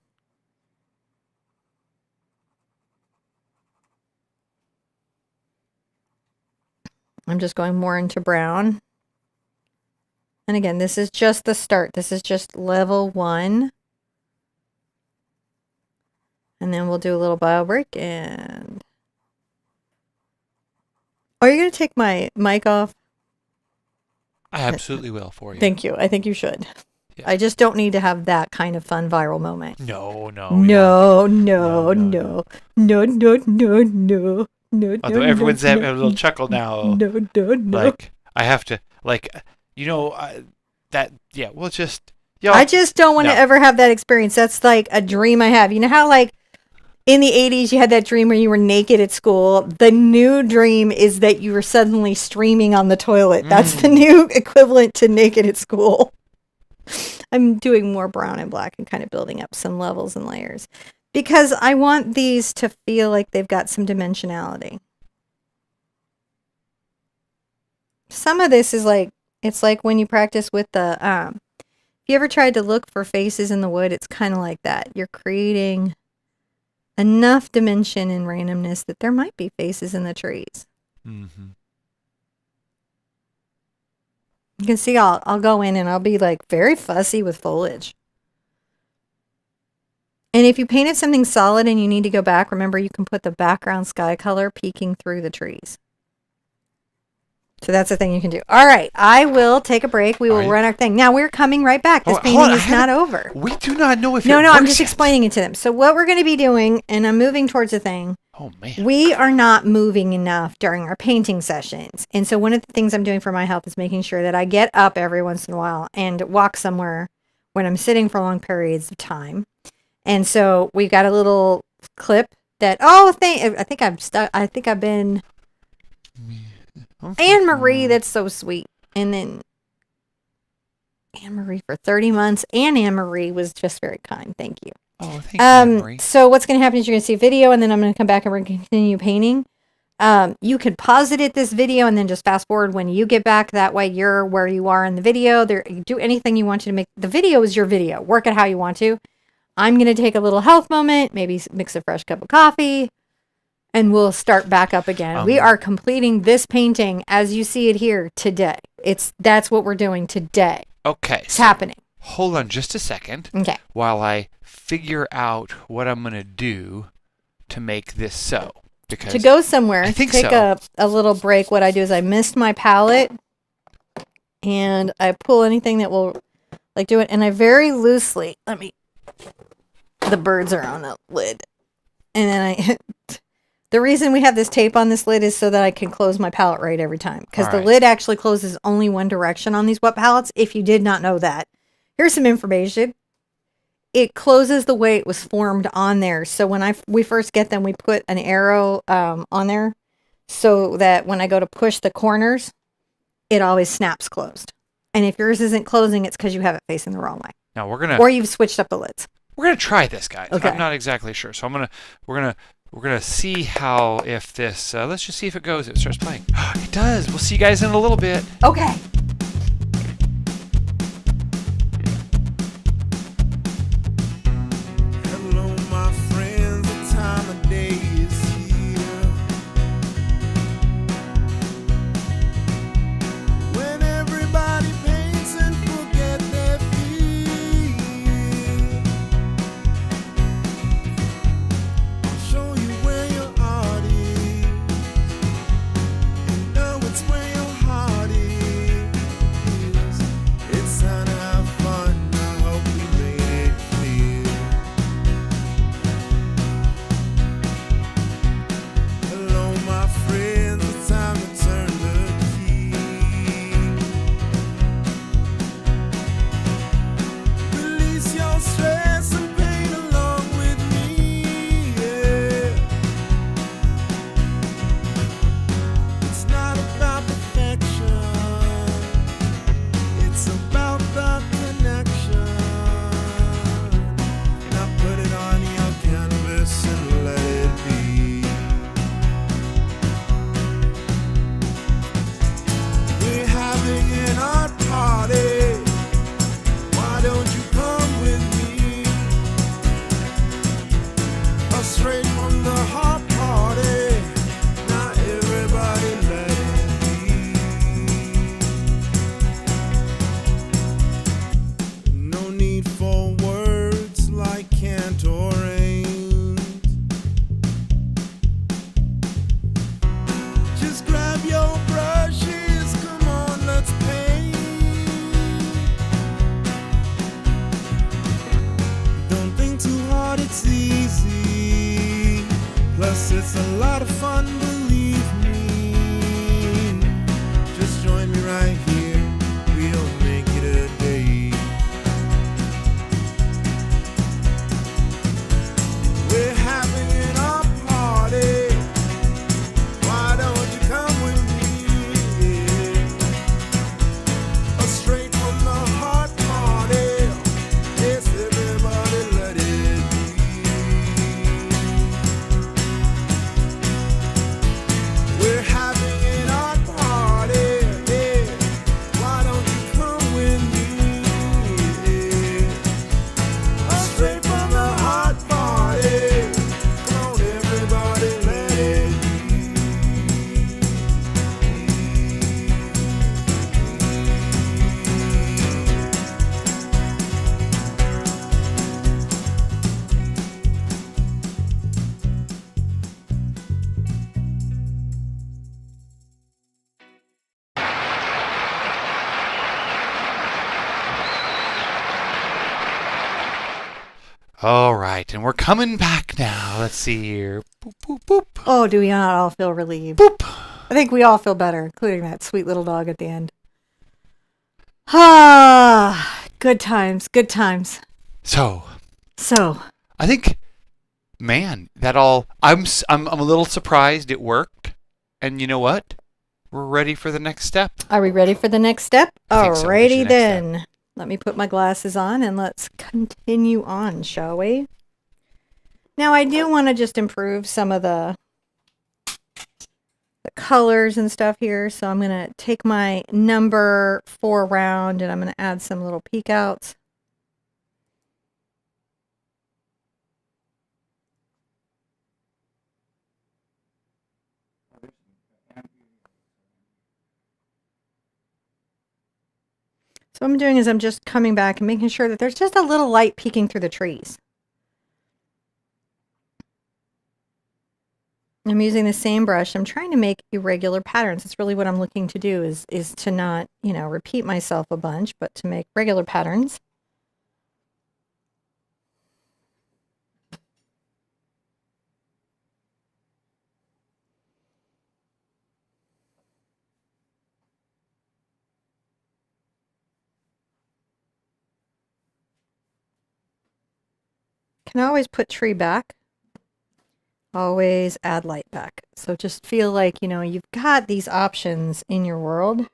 I'm just going more into brown. And again, this is just the start. This is just level 1. And then we'll do a little bio break. And are you going to take my mic off? I absolutely will for you. Thank you. I think you should. Yeah. I just don't need to have that kind of fun viral moment. No. Although everyone's having a little chuckle now. No. Like, I have to, like, that, yeah, we'll just. I just don't want to ever have that experience. That's like a dream I have. You know how, like, in the 80s, you had that dream where you were naked at school. The new dream is that you were suddenly streaming on the toilet. That's the new equivalent to naked at school. I'm doing more brown and black and kind of building up some levels and layers because I want these to feel like they've got some dimensionality. Some of this is like, it's like when you practice with the, if you ever tried to look for faces in the wood, it's kind of like that. You're creating enough dimension and randomness that there might be faces in the trees. Mm-hmm. You can see I'll go in and I'll be like very fussy with foliage. And if you painted something solid and you need to go back, remember you can put the background sky color peeking through the trees. So that's the thing you can do. All right, I will take a break. We will run our thing. Now we're coming right back. This painting is not over. We do not know if No, I'm just explaining it to them. So what we're going to be doing, and I'm moving towards the thing. Oh, man. We are not moving enough during our painting sessions. And so one of the things I'm doing for my health is making sure that I get up every once in a while and walk somewhere when I'm sitting for long periods of time. And so we've got a little clip that, I think I'm stuck. I think I've been... Anne-Marie, that's so sweet. And then Anne-Marie for 30 months. And Anne-Marie was just very kind. Thank you. Oh, thank you, Anne-Marie. So what's going to happen is you're going to see a video, and then I'm going to come back and we're going to continue painting. You could pause it at this video and then just fast forward when you get back. That way you're where you are in the video. You do anything you want to make. The video is your video. Work it how you want to. I'm going to take a little health moment, maybe mix a fresh cup of coffee, and we'll start back up again. We are completing this painting as you see it here today. That's what we're doing today. Okay. It's happening. Hold on just a second. Okay. While I figure out what I'm going to do to make this so. Because to go somewhere, take a little break, what I do is I mist my palette and I pull anything that will like do it. And I very loosely, the birds are on the lid. And then the reason we have this tape on this lid is so that I can close my palette right every time. Because the lid actually closes only one direction on these wet palettes. If you did not know that. Here's some information. It closes the way it was formed on there. So when we first get them, we put an arrow on there so that when I go to push the corners, it always snaps closed. And if yours isn't closing, it's because you have it facing the wrong way. Now or you've switched up the lids. We're gonna try this, guys. Okay. I'm not exactly sure, so we're gonna see how if this. Let's just see if it goes. If it starts playing. It does. We'll see you guys in a little bit. Okay. When everybody paints and forget It's a lot of fun, believe me. Just join me right here, we'll make it a day. We're having a party, why don't you come with me? A straight from the heart party, yes, everybody let it be. We're having an art party, yeah, why don't you come with me? A straight from the heart party, come on everybody let it be. All right, and we're coming back now. Let's see here. Boop, boop, boop. Oh, do we not all feel relieved? Boop. I think we all feel better, including that sweet little dog at the end. Ah, good times, good times. So, So, I think, man, I'm a little surprised it worked. And you know what? We're ready for the next step. are we ready for the next step? I think so. What's your Alrighty next step? then. Let me put my glasses on and let's continue on, shall we? Now, I do want to just improve some of the colors and stuff here. So I'm going to take my number 4 round and I'm going to add some little peek outs. So what I'm doing is I'm just coming back and making sure that there's just a little light peeking through the trees. I'm using the same brush. I'm trying to make irregular patterns. That's really what I'm looking to do is to not, repeat myself a bunch, but to make regular patterns. Can always put tree back. Always add light back. So just feel like, you've got these options in your world.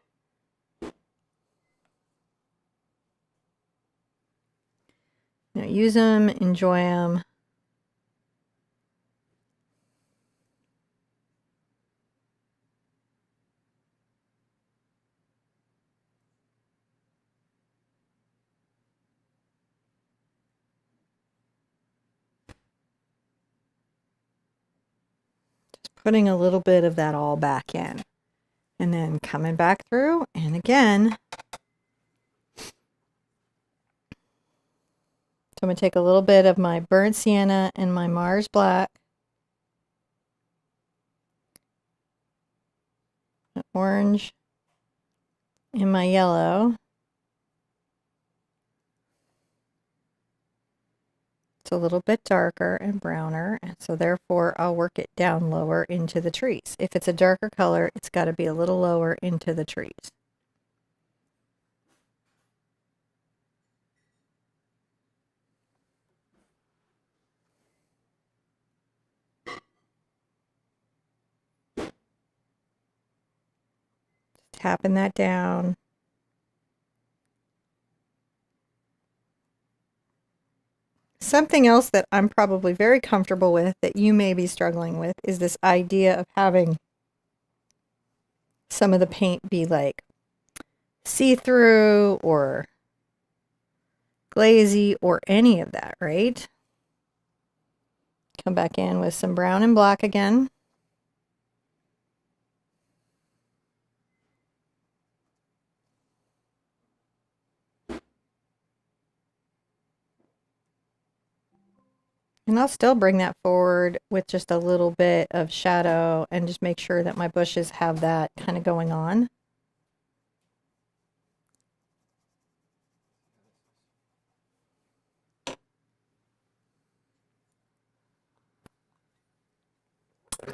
Use them, enjoy them. Just putting a little bit of that all back in. And then coming back through, and again. So I'm going to take a little bit of my burnt sienna and my Mars black. An orange and my yellow. It's a little bit darker and browner, and so therefore I'll work it down lower into the trees. If it's a darker color, it's got to be a little lower into the trees. Tapping that down. Something else that I'm probably very comfortable with that you may be struggling with is this idea of having some of the paint be like see-through or glazy or any of that, right? Come back in with some brown and black again. And I'll still bring that forward with just a little bit of shadow and just make sure that my bushes have that kind of going on.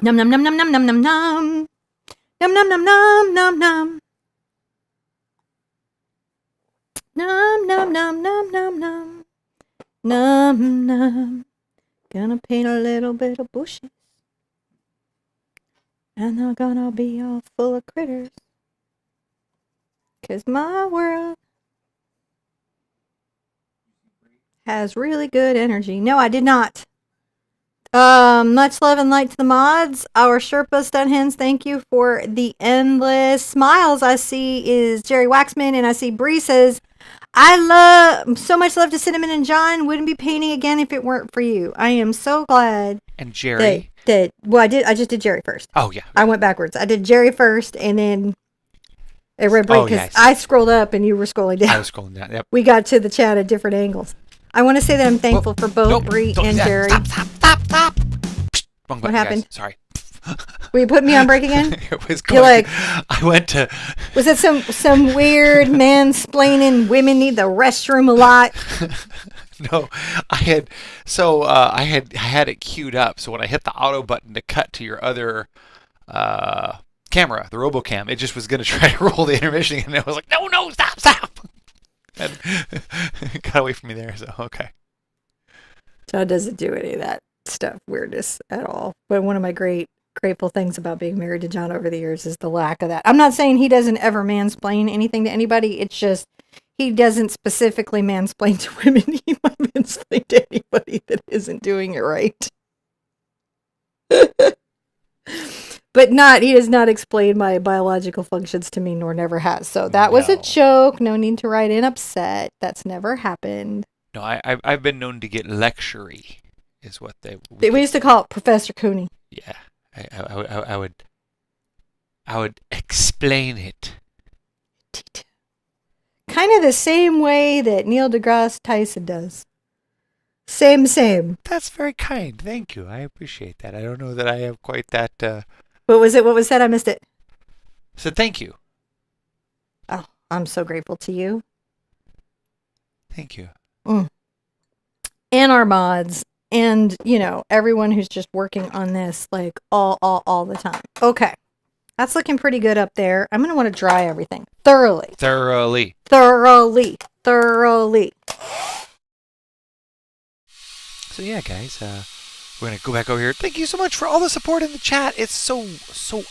Num num num num num num num num. Num num num num num num. Num num num num num num. Num num. Gonna paint a little bit of bushes. And they're gonna be all full of critters. 'Cause my world has really good energy. No, I did not. Much love and light to the mods. Our Sherpa Stun Hens, thank you for the endless smiles. I see is Jerry Waxman, and I see Bree says, I love so much love to Cinnamon and John. Wouldn't be painting again if it weren't for you. I am so glad. And Jerry. Well, I just did Jerry first. Oh yeah. I went backwards. I did Jerry first, and then it read Bree because I scrolled up and you were scrolling down. I was scrolling down. Yep. We got to the chat at different angles. I want to say that I'm thankful for both Bree and Jerry. Stop. Wrong button, what happened? Guys. Sorry. Will you put me on break again? It was You're like, I went to. Was it some weird mansplaining? Women need the restroom a lot. No, I had it queued up. So when I hit the auto button to cut to your other camera, the RoboCam, it just was going to try to roll the intermission, and I was like, no, stop. And got away from me there. So okay. John doesn't do any of that stuff, weirdness at all. But one of my grateful things about being married to John over the years is the lack of that. I'm not saying he doesn't ever mansplain anything to anybody. It's just he doesn't specifically mansplain to women. He might mansplain to anybody that isn't doing it right. But he does not explain my biological functions to me, nor never has. So that was a joke. No need to write in upset. That's never happened. No, I've been known to get lectury, is what we used to call it Professor Cooney. Yeah, I would explain it. Kind of the same way that Neil deGrasse Tyson does. Same. That's very kind. Thank you. I appreciate that. I don't know that I have quite that. What was it? What was that? I missed it. So thank you. Oh, I'm so grateful to you. Thank you. And our mods, and everyone who's just working on this like all the time. Okay, that's looking pretty good up there. I'm gonna want to dry everything thoroughly. So yeah, guys, we're gonna go back over here. Thank you so much for all the support in the chat. It's so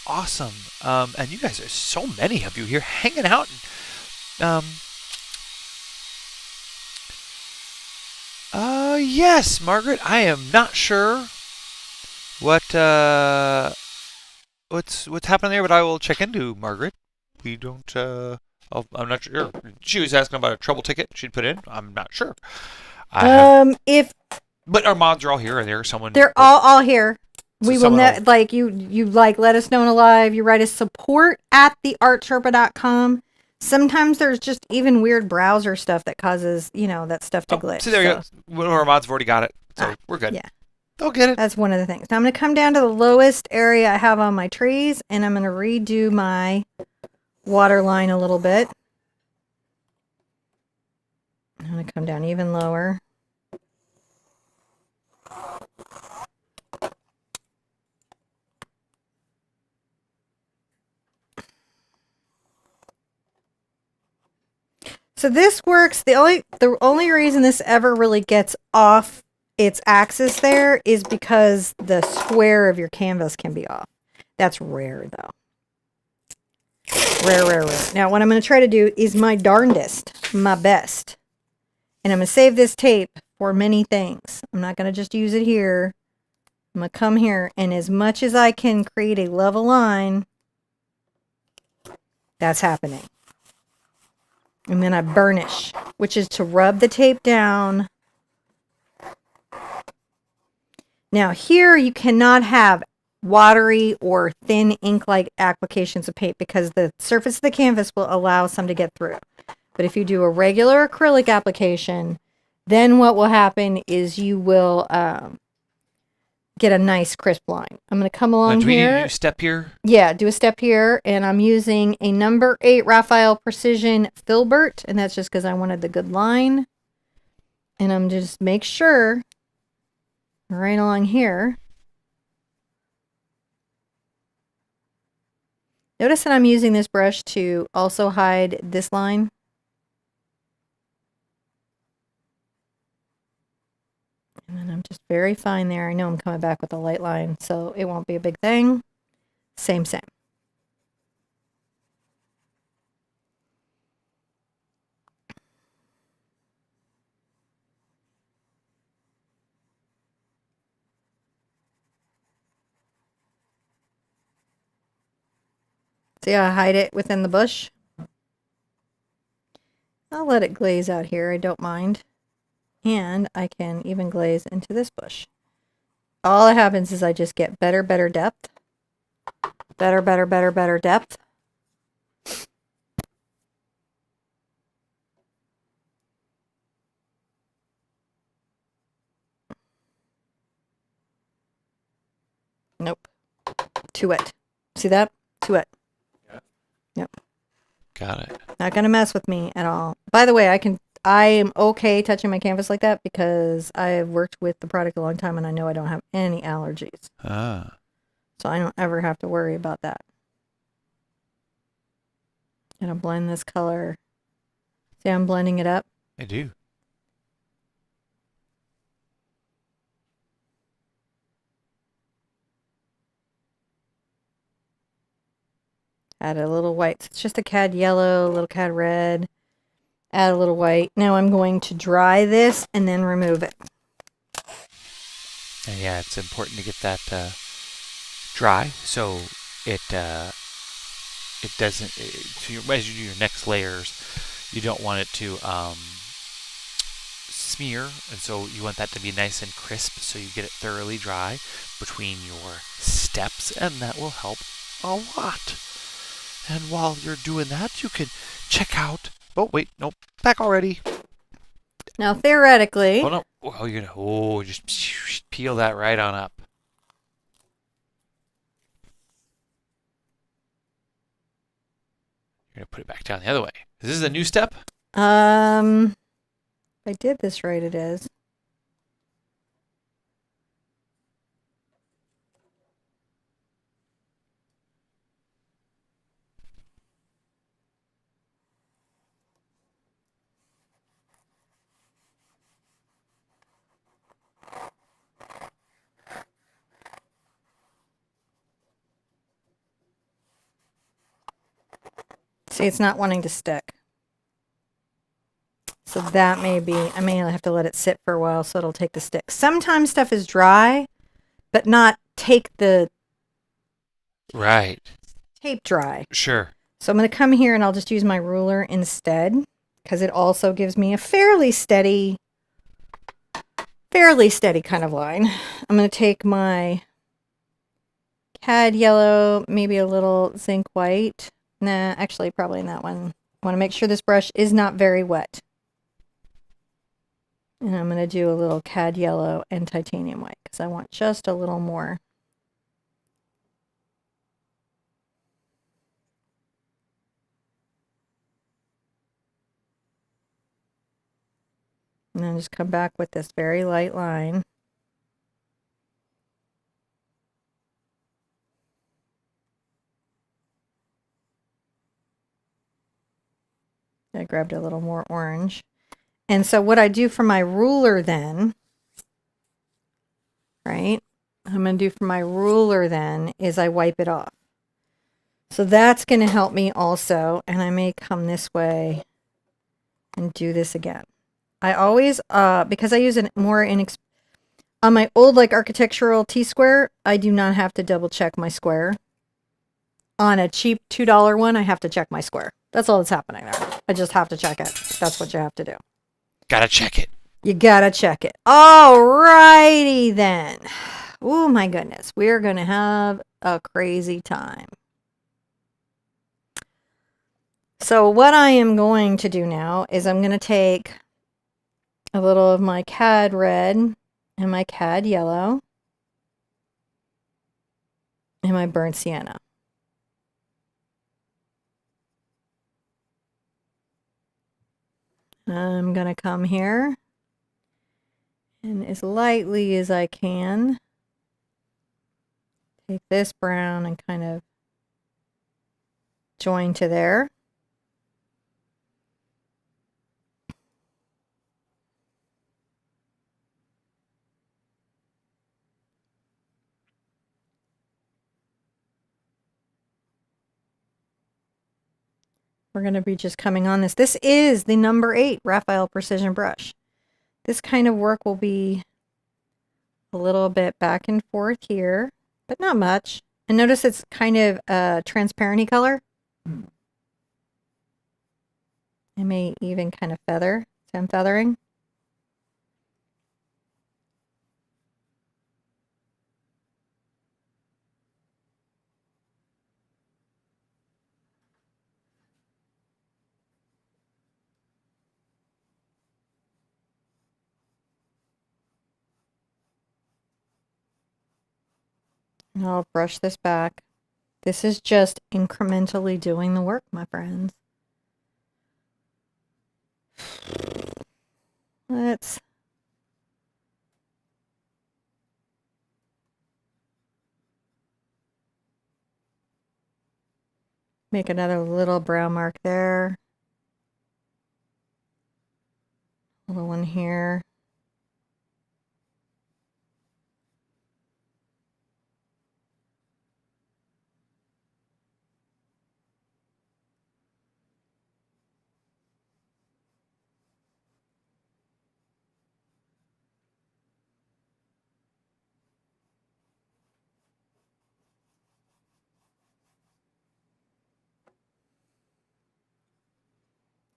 awesome. And you guys, there's so many of you here hanging out. Yes, Margaret. I am not sure what's happening there, but I will check into Margaret. We don't. I'm not sure. She was asking about a trouble ticket she'd put in. I'm not sure. But our mods are all here. Are there someone? They're all here. So we will let us know in a live. You write us support at theartsherpa.com. Sometimes there's just even weird browser stuff that causes, that stuff to glitch. So there you go. One of our mods have already got it. So we're good. Yeah. They'll get it. That's one of the things. Now I'm going to come down to the lowest area I have on my trees, and I'm going to redo my water line a little bit. I'm going to come down even lower. So this works. The only reason this ever really gets off its axis there is because the square of your canvas can be off. That's rare though. Rare. Now what I'm going to try to do is my darndest, my best. And I'm going to save this tape for many things. I'm not going to just use it here. I'm going to come here, and as much as I can create a level line, that's happening. And then I burnish, which is to rub the tape down. Now here you cannot have watery or thin ink-like applications of paint because the surface of the canvas will allow some to get through. But if you do a regular acrylic application, then what will happen is you will get a nice crisp line. I'm going to come along do we here. Need to do a step here? Yeah, do a step here. And I'm using a number 8 Raphael Precision Filbert. And that's just because I wanted the good line. And I'm just make sure right along here Notice that I'm using this brush to also hide this line. And then I'm just very fine there. I know I'm coming back with a light line, so it won't be a big thing. Same. See how I hide it within the bush? I'll let it glaze out here. I don't mind. And I can even glaze into this bush. All that happens is I just get better depth. Better depth. Nope. Too wet. See that? Too wet. Yeah. Yep. Got it. Not gonna mess with me at all. By the way, I am okay touching my canvas like that because I've worked with the product a long time and I know I don't have any allergies. Ah. So I don't ever have to worry about that. Gonna blend this color. See, I'm blending it up. I do. Add a little white. So it's just a cad yellow, a little cad red. Add a little white. Now I'm going to dry this and then remove it. And yeah, it's important to get that dry so it doesn't. So as you do your next layers, you don't want it to smear, and so you want that to be nice and crisp so you get it thoroughly dry between your steps, and that will help a lot. And while you're doing that, you can check out. Oh wait, nope, back already. Now theoretically, Oh no! Oh, you're gonna just peel that right on up. You're gonna put it back down the other way. Is this a new step? if I did this right, it is. See, it's not wanting to stick. So that may be, I may have to let it sit for a while so it'll take the stick. Sometimes stuff is dry, but not take the Right. tape dry. Sure. So I'm going to come here and I'll just use my ruler instead because it also gives me a fairly steady kind of line. I'm going to take my cad yellow, maybe a little zinc white. Nah, actually probably in that one. I want to make sure this brush is not very wet. And I'm going to do a little cad yellow and titanium white because I want just a little more. And then just come back with this very light line. I grabbed a little more orange. And so what I do for my ruler then, right? I'm going to do for my ruler then is I wipe it off. So that's going to help me also. And I may come this way and do this again. I always, because I use a more on my old like architectural T-square, I do not have to double check my square. On a cheap $2 one, I have to check my square. That's all that's happening there. I just have to check it. That's what you have to do. Gotta check it. You gotta check it. Alrighty then. Oh my goodness. We're gonna have a crazy time. So what I am going to do now is I'm going to take a little of my cad red and my cad yellow and my burnt sienna. I'm going to come here and as lightly as I can take this brown and kind of join to there. We're going to be just coming on this. This is the number 8 Raphael Precision Brush. This kind of work will be a little bit back and forth here, but not much. And notice it's kind of a transparent-y color. I may even kind of feather. So I'm feathering. I'll brush this back. This is just incrementally doing the work, my friends. Let's make another little brow mark there. Little one here.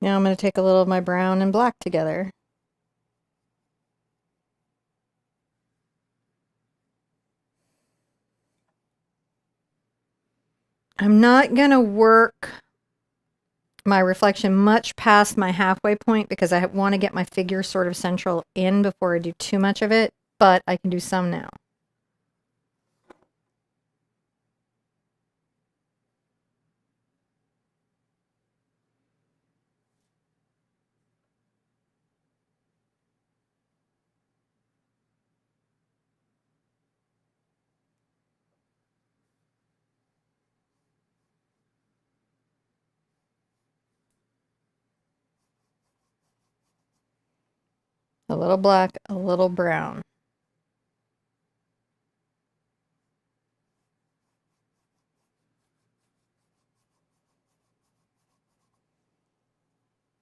Now I'm going to take a little of my brown and black together. I'm not going to work my reflection much past my halfway point because I want to get my figure sort of central in before I do too much of it, but I can do some now. A little black, a little brown.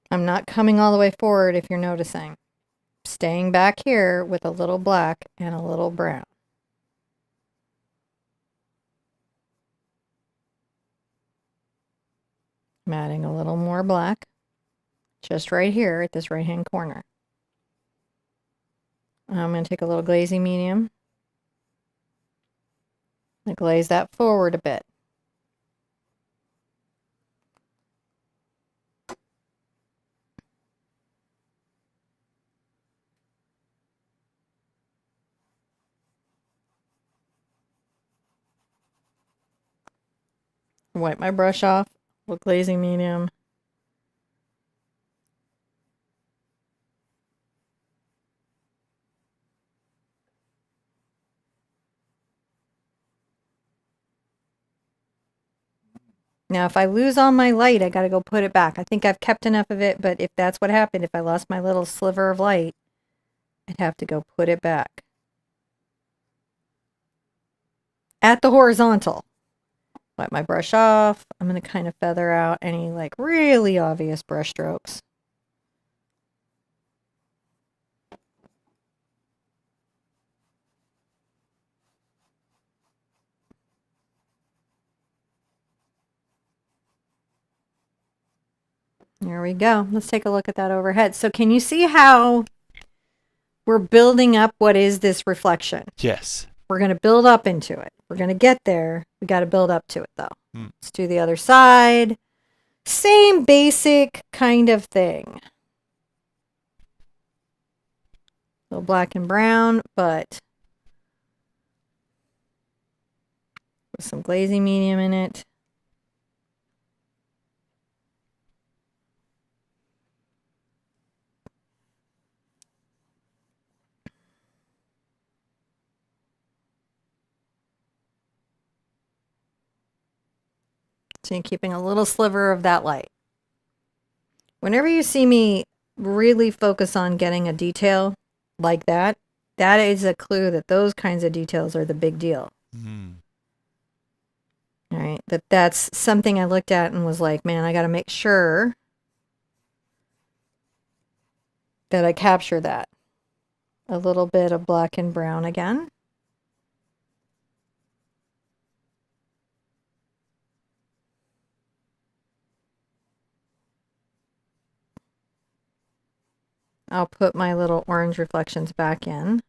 I'm not coming all the way forward if you're noticing. Staying back here with a little black and a little brown. I'm adding a little more black just right here at this right hand corner. I'm going to take a little glazy medium and glaze that forward a bit. Wipe my brush off with glazing medium. Now, if I lose all my light, I got to go put it back. I think I've kept enough of it, but if that's what happened, if I lost my little sliver of light, I'd have to go put it back. At the horizontal. Wipe my brush off. I'm going to kind of feather out any like really obvious brush strokes. There we go. Let's take a look at that overhead. So can you see how we're building up what is this reflection? Yes. We're going to build up into it. We're going to get there. We got to build up to it though. Let's do the other side. Same basic kind of thing. A little black and brown, but with some glazy medium in it. So you're keeping a little sliver of that light. Whenever you see me really focus on getting a detail like that, that is a clue that those kinds of details are the big deal. All right, that's something I looked at and was like, man, I got to make sure that I capture that. A little bit of black and brown again. I'll put my little orange reflections back in.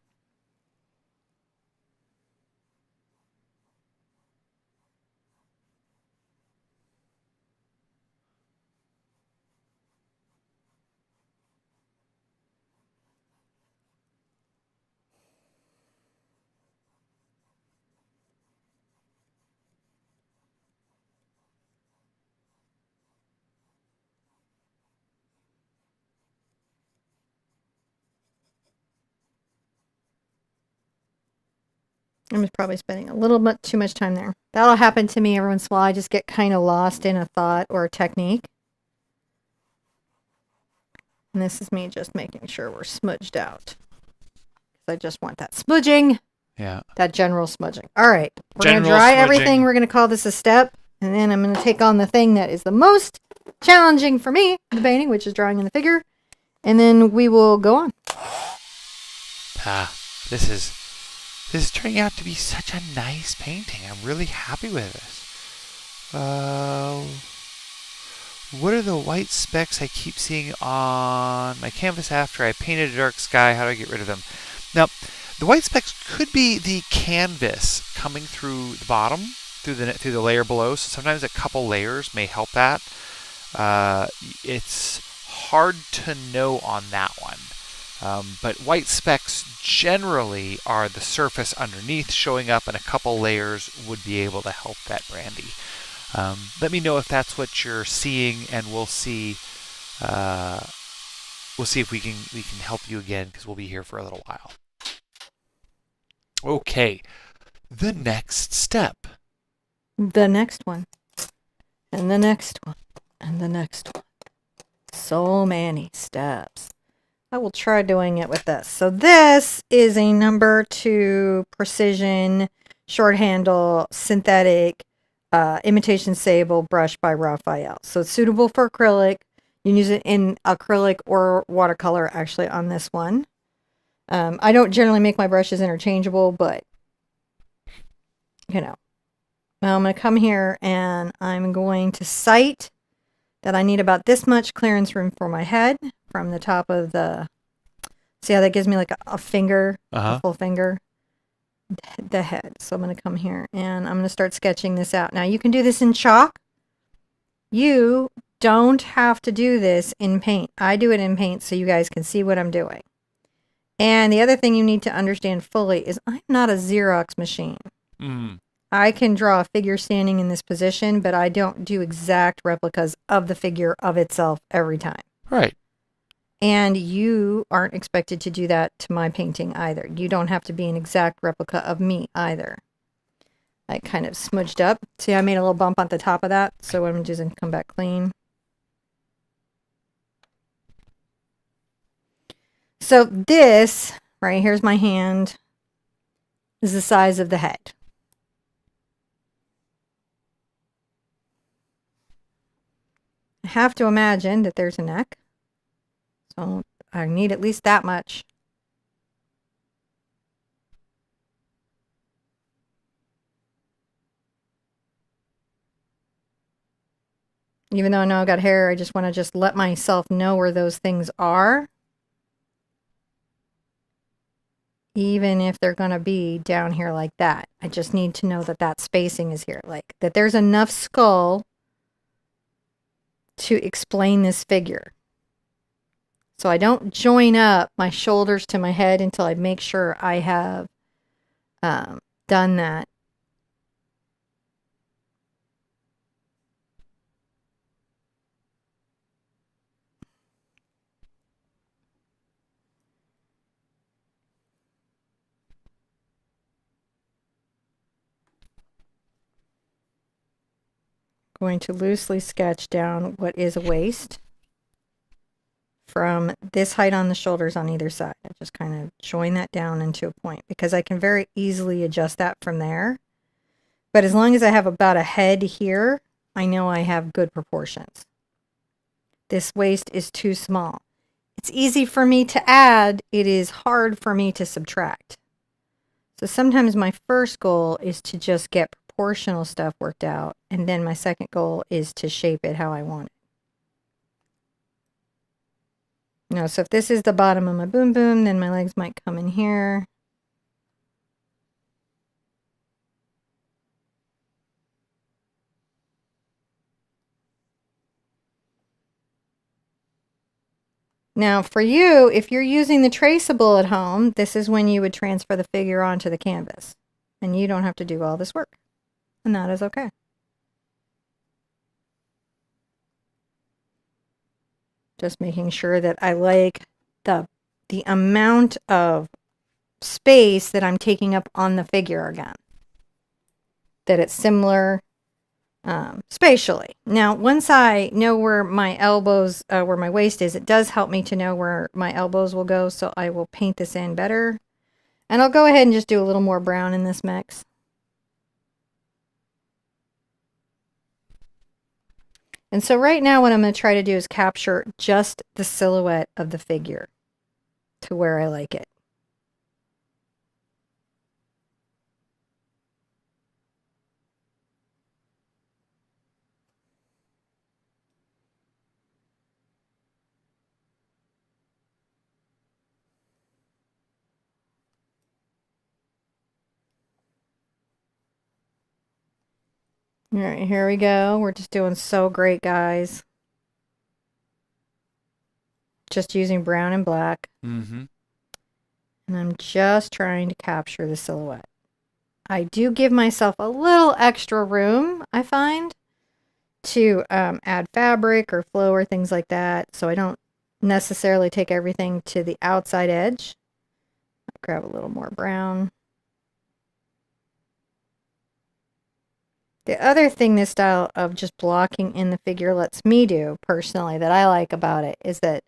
I'm probably spending a little bit too much time there. That'll happen to me every once in a while. I just get kind of lost in a thought or a technique. And this is me just making sure we're smudged out. I just want that smudging. Yeah. That general smudging. All right. We're going to dry everything. We're going to call this a step. And then I'm going to take on the thing that is the most challenging for me, the painting, which is drawing in the figure. And then we will go on. This is turning out to be such a nice painting. I'm really happy with this. What are the white specks I keep seeing on my canvas after I painted a dark sky? How do I get rid of them? Now, the white specks could be the canvas coming through the bottom, through the layer below. So sometimes a couple layers may help that. It's hard to know on that one. But white specks generally are the surface underneath showing up, and a couple layers would be able to help that, Brandy. Let me know if that's what you're seeing, and we'll see. We'll see if we can help you again, because we'll be here for a little while. Okay, the next step. The next one, and the next one, and the next one. So many steps. I will try doing it with this. So this is a number 2 precision short handle synthetic imitation sable brush by Raphael. So it's suitable for acrylic. You can use it in acrylic or watercolor actually on this one. I don't generally make my brushes interchangeable, but you know. Now I'm going to come here and I'm going to cite that I need about this much clearance room for my head from the top of the, see how that gives me like a finger, a full finger, the head. So I'm going to come here and I'm going to start sketching this out. Now you can do this in chalk. You don't have to do this in paint. I do it in paint so you guys can see what I'm doing. And the other thing you need to understand fully is I'm not a Xerox machine. I can draw a figure standing in this position, but I don't do exact replicas of the figure of itself every time. Right. And you aren't expected to do that to my painting either. You don't have to be an exact replica of me either. I kind of smudged up. See, I made a little bump on the top of that. So what I'm going to do is come back clean. So this, right, here's my hand, is the size of the head. I have to imagine that there's a neck. So I need at least that much. Even though I know I got hair, I just want to just let myself know where those things are. Even if they're going to be down here like that. I just need to know that that spacing is here. Like that there's enough skull to explain this figure. So I don't join up my shoulders to my head until I make sure I have done that. going to loosely sketch down what is a waist from this height on the shoulders on either side. I just kind of join that down into a point because I can very easily adjust that from there. But as long as I have about a head here, I know I have good proportions. This waist is too small. It's easy for me to add. It is hard for me to subtract. So sometimes my first goal is to just get proportional stuff worked out. And then my second goal is to shape it how I want it. No, so if this is the bottom of my boom boom, then my legs might come in here. Now for you, if you're using the traceable at home, this is when you would transfer the figure onto the canvas. And you don't have to do all this work. And that is okay. Just making sure that I like the amount of space that I'm taking up on the figure again. That it's similar spatially. Now, once I know where my elbows, where my waist is, it does help me to know where my elbows will go, so I will paint this in better. And I'll go ahead and just do a little more brown in this mix. And so right now what I'm going to try to do is capture just the silhouette of the figure to where I like it. All right, here we go. We're just doing so great, guys. Just using brown and black. Mm-hmm. And I'm just trying to capture the silhouette. I do give myself a little extra room, I find, to add fabric or flow or things like that. So I don't necessarily take everything to the outside edge. I'll grab a little more brown. The other thing this style of just blocking in the figure lets me do, personally, that I like about it, is that,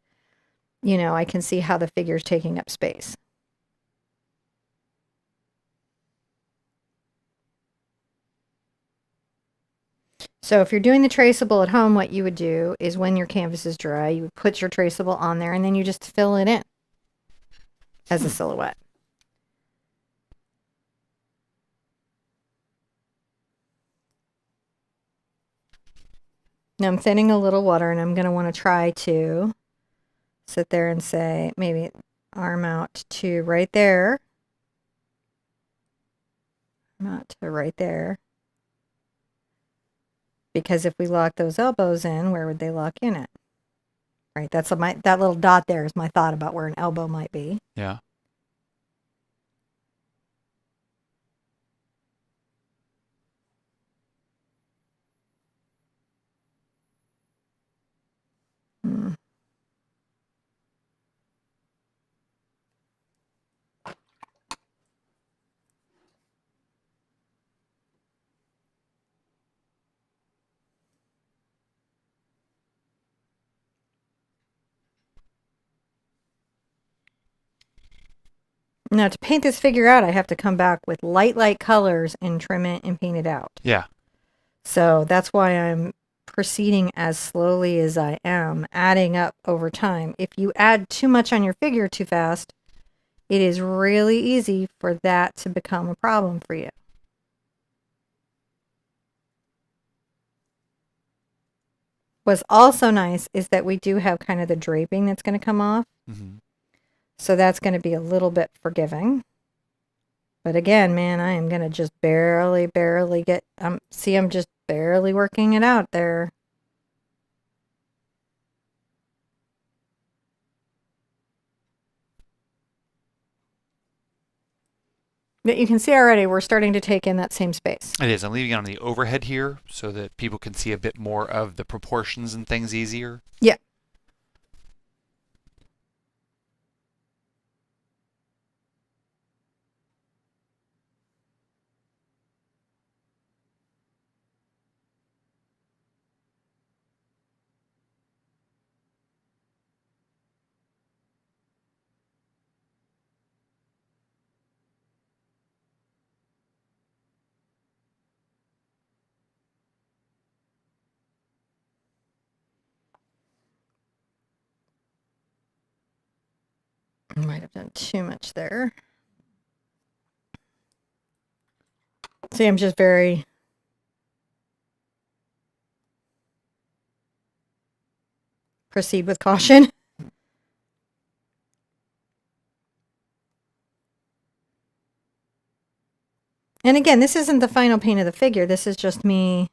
you know, I can see how the figure is taking up space. So if you're doing the traceable at home, what you would do is when your canvas is dry, you would put your traceable on there and then you just fill it in as a silhouette. Now I'm thinning a little water and I'm going to want to try to sit there and say maybe arm out to right there. Not to right there. Because if we lock those elbows in, where would they lock in at? Right, that's that little dot there is my thought about where an elbow might be. Yeah. Hmm. Now to paint this figure out, I have to come back with light colors and trim it and paint it out. Yeah. So that's why I'm proceeding as slowly as I am, adding up over time. If you add too much on your figure too fast, it is really easy for that to become a problem for you. What's also nice is that we do have kind of the draping that's going to come off. Mm-hmm. So that's going to be a little bit forgiving. But again, man, I am going to just barely get, see, I'm just barely working it out there. But you can see already we're starting to take in that same space. It is. I'm leaving it on the overhead here so that people can see a bit more of the proportions and things easier. Yeah. I might have done too much there. See, I'm just very... Proceed with caution. And again, this isn't the final paint of the figure. This is just me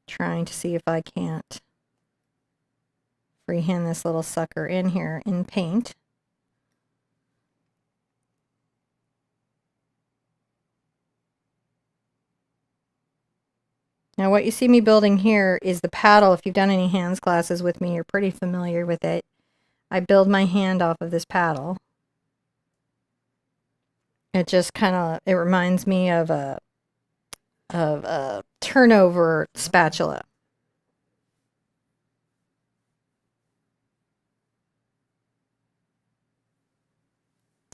trying to see if I can't freehand this little sucker in here in paint. Now what you see me building here is the paddle. If you've done any hands classes with me, you're pretty familiar with it. I build my hand off of this paddle. It just kind of, it reminds me of a turnover spatula.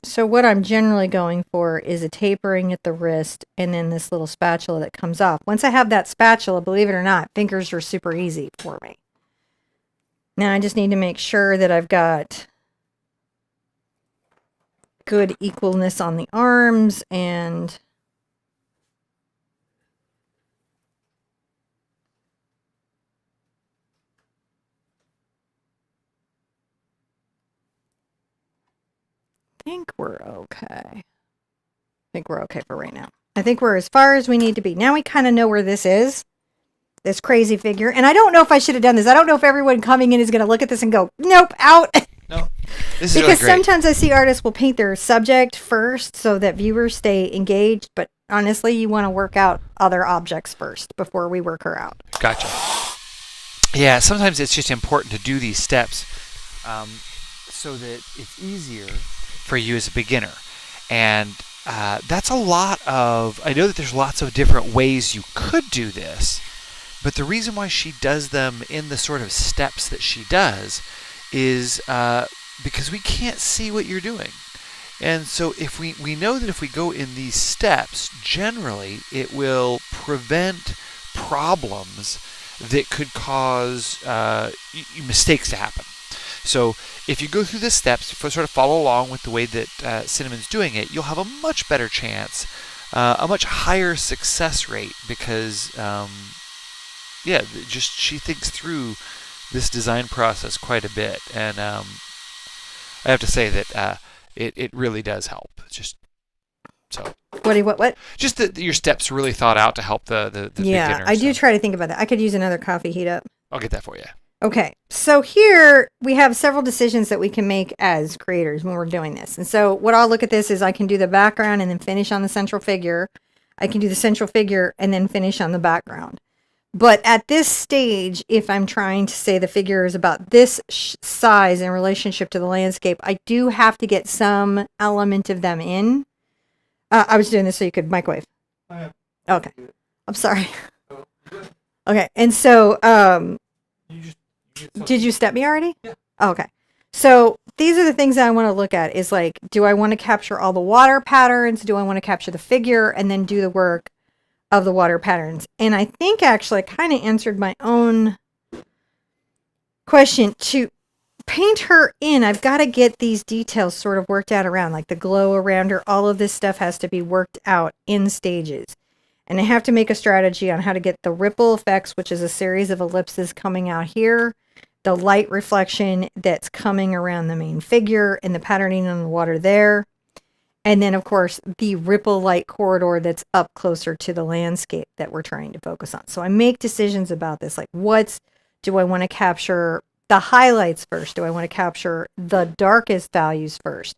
So what I'm generally going for is a tapering at the wrist and then this little spatula that comes off. Once I have that spatula, believe it or not, fingers are super easy for me. Now I just need to make sure that I've got good equalness on the arms and I think we're okay. I think we're okay for right now. I think we're as far as we need to be. Now we kind of know where this is, this crazy figure. And I don't know if I should have done this. I don't know if everyone coming in is going to look at this and go, nope, out. No, this is because really great. sometimes I see artists will paint their subject first so that viewers stay engaged. But honestly, you want to work out other objects first before we work her out. Gotcha. Yeah, sometimes it's just important to do these steps so that it's easier for you as a beginner. And that's a lot of, I know that there's lots of different ways you could do this, but the reason why she does them in the sort of steps that she does is because we can't see what you're doing. And so if we know that if we go in these steps, generally it will prevent problems that could cause mistakes to happen. So if you go through the steps, sort of follow along with the way that Cinnamon's doing it, you'll have a much better chance, a much higher success rate because, yeah, just she thinks through this design process quite a bit. And I have to say that it really does help. Just so. What? Just that your steps are really thought out to help the yeah, beginner. I do try to think about that. I could use another coffee heat up. I'll get that for you. Okay, so here we have several decisions that we can make as creators when we're doing this. And so what I'll look at this is I can do the background and then finish on the central figure. I can do the central figure and then finish on the background. But at this stage, if I'm trying to say the figure is about this size in relationship to the landscape, I do have to get some element of them in. I was doing this so you could microwave. Okay, I'm sorry. Okay, and so... Did you step me already? Yeah. Okay. So these are the things that I want to look at is like, do I want to capture all the water patterns? Do I want to capture the figure and then do the work of the water patterns? And I think actually I kind of answered my own question. To paint her in, I've got to get these details sort of worked out around, like the glow around her. All of this stuff has to be worked out in stages. And I have to make a strategy on how to get the ripple effects, which is a series of ellipses coming out here, the light reflection that's coming around the main figure and the patterning on the water there. And then, of course, the ripple light corridor that's up closer to the landscape that we're trying to focus on. So I make decisions about this, like do I want to capture the highlights first? Do I want to capture the darkest values first?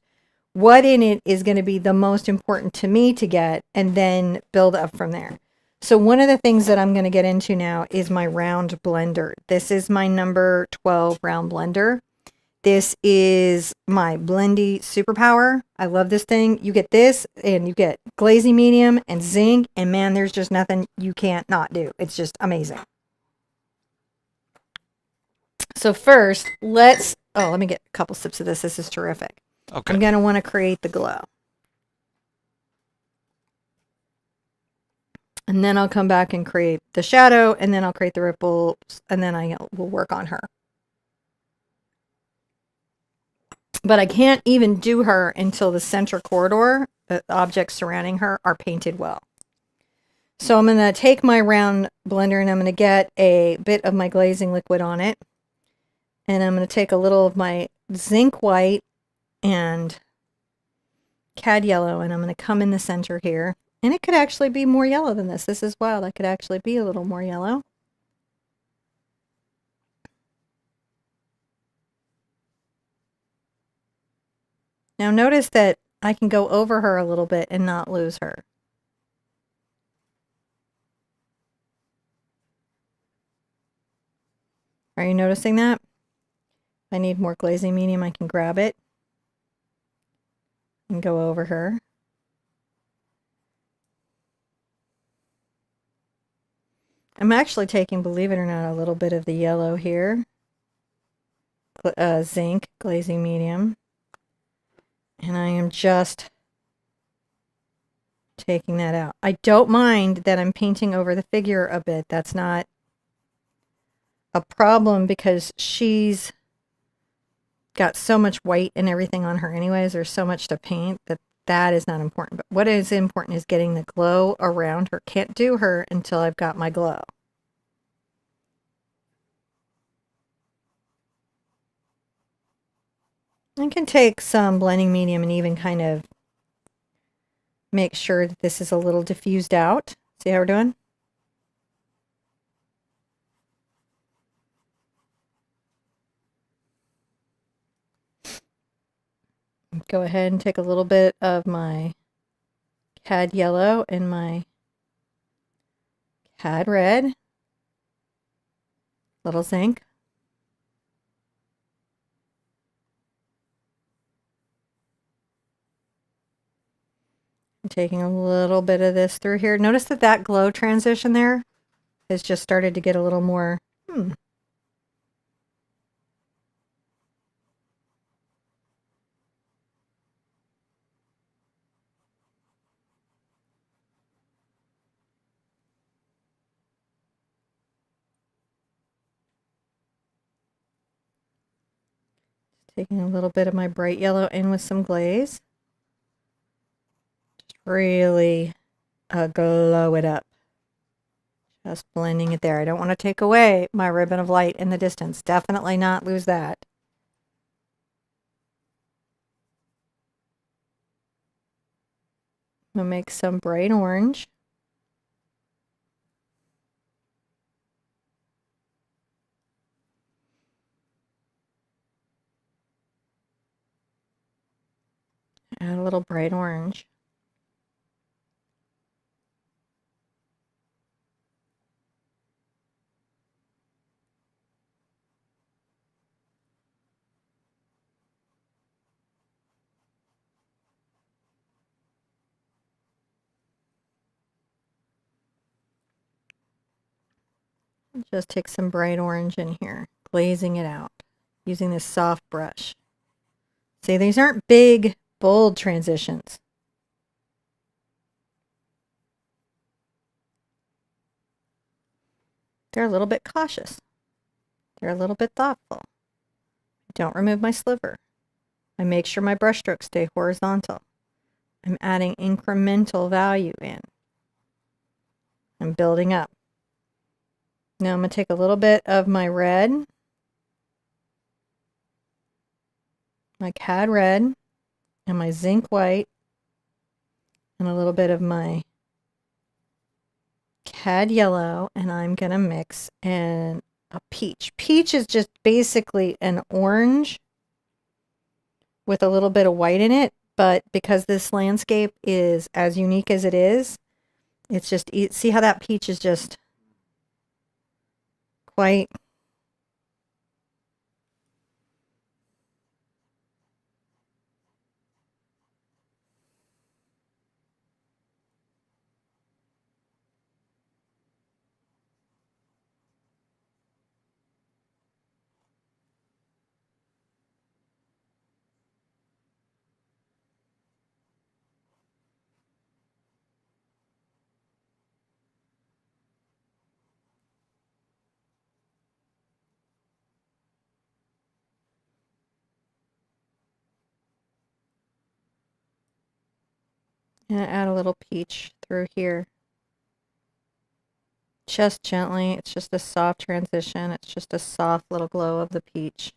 What in it is going to be the most important to me to get, and then build up from there. So one of the things that I'm going to get into now is my round blender. This is my number 12 round blender. This is my Blendy Superpower. I love this thing. You get this and you get glazy medium and zinc, and man, there's just nothing you can't not do. It's just amazing. So first, let me get a couple sips of this. This is terrific. Okay. I'm going to want to create the glow. And then I'll come back and create the shadow, and then I'll create the ripples, and then I will work on her. But I can't even do her until the center corridor, the objects surrounding her, are painted well. So I'm going to take my round blender and I'm going to get a bit of my glazing liquid on it. And I'm going to take a little of my zinc white and cad yellow, and I'm going to come in the center here. And it could actually be more yellow than this. This is wild. That could actually be a little more yellow. Now notice that I can go over her a little bit and not lose her. Are you noticing that? If I need more glazing medium, I can grab it and go over her. I'm actually taking, believe it or not, a little bit of the yellow here. Zinc glazing medium. And I am just taking that out. I don't mind that I'm painting over the figure a bit. That's not a problem because she's got so much white and everything on her anyways. There's so much to paint that is not important. But what is important is getting the glow around her. Can't do her until I've got my glow. I can take some blending medium and even kind of make sure that this is a little diffused out. See how we're doing? Go ahead and take a little bit of my cad yellow and my cad red, little zinc. I'm taking a little bit of this through here. Notice that that glow transition there has just started to get a little more, Taking a little bit of my bright yellow in with some glaze. Just really glow it up. Just blending it there. I don't want to take away my ribbon of light in the distance. Definitely not lose that. I'm going to make some bright orange. Add a little bright orange. Just take some bright orange in here, glazing it out, using this soft brush. See, these aren't big, bold transitions. They're a little bit cautious. They're a little bit thoughtful. Don't remove my sliver. I make sure my brush strokes stay horizontal. I'm adding incremental value in. I'm building up. Now I'm going to take a little bit of my red, my cad red, and my zinc white, and a little bit of my cad yellow, and I'm going to mix in a peach. Peach is just basically an orange with a little bit of white in it, but because this landscape is as unique as it is, it's just, see how that peach is just quite And add a little peach through here. Just gently. It's just a soft transition. It's just a soft little glow of the peach.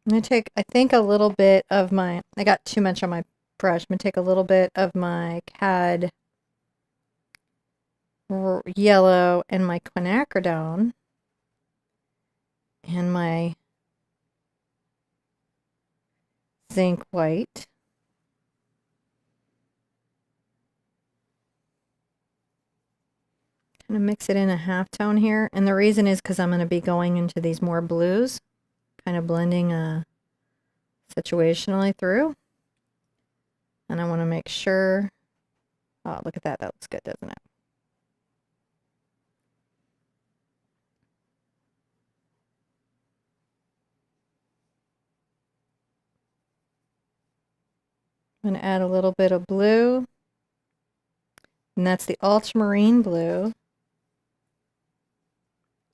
I'm going to take, I think, a little bit of my, I got too much on my brush. I'm going to take a little bit of my cad yellow and my quinacridone and my zinc white. Kind of mix it in a halftone here. And the reason is because I'm going to be going into these more blues. Kind of blending situationally through. And I want to make sure, oh, look at that. That looks good, doesn't it? I'm going to add a little bit of blue. And that's the ultramarine blue.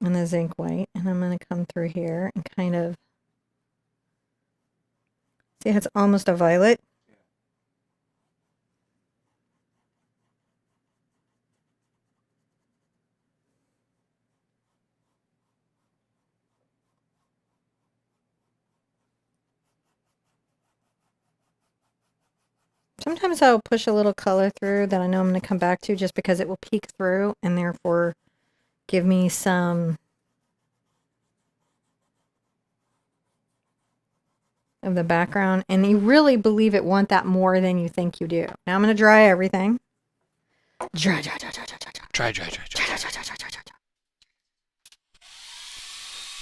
And the zinc white. And I'm going to come through here and kind of, see how it's almost a violet? Sometimes I'll push a little color through that I know I'm going to come back to just because it will peek through and therefore give me some of the background. And you really believe it want that more than you think you do. Now I'm going to dry everything. Dry.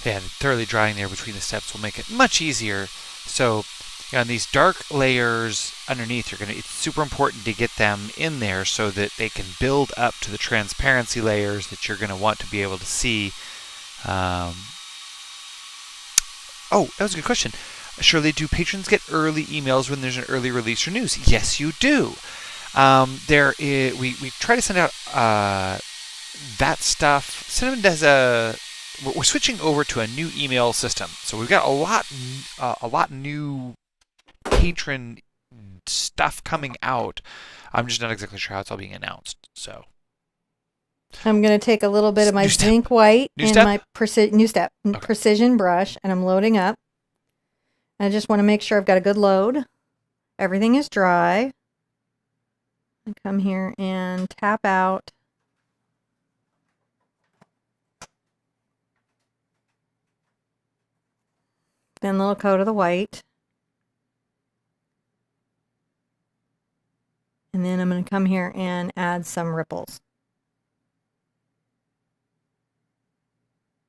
Yeah, thoroughly drying there between the steps will make it much easier. So on these dark layers underneath, it's super important to get them in there so that they can build up to the transparency layers that you're going to want to be able to see. Oh, that was a good question. Shirley, do patrons get early emails when there's an early release or news? Yes, you do. We try to send out that stuff. Cinnamon does we're switching over to a new email system, so we've got a lot new patron stuff coming out. I'm just not exactly sure how it's all being announced. So I'm going to take a little bit of my zinc white and my precision brush, and I'm loading up. I just want to make sure I've got a good load. Everything is dry. I come here and tap out. Then a little coat of the white. And then I'm going to come here and add some ripples.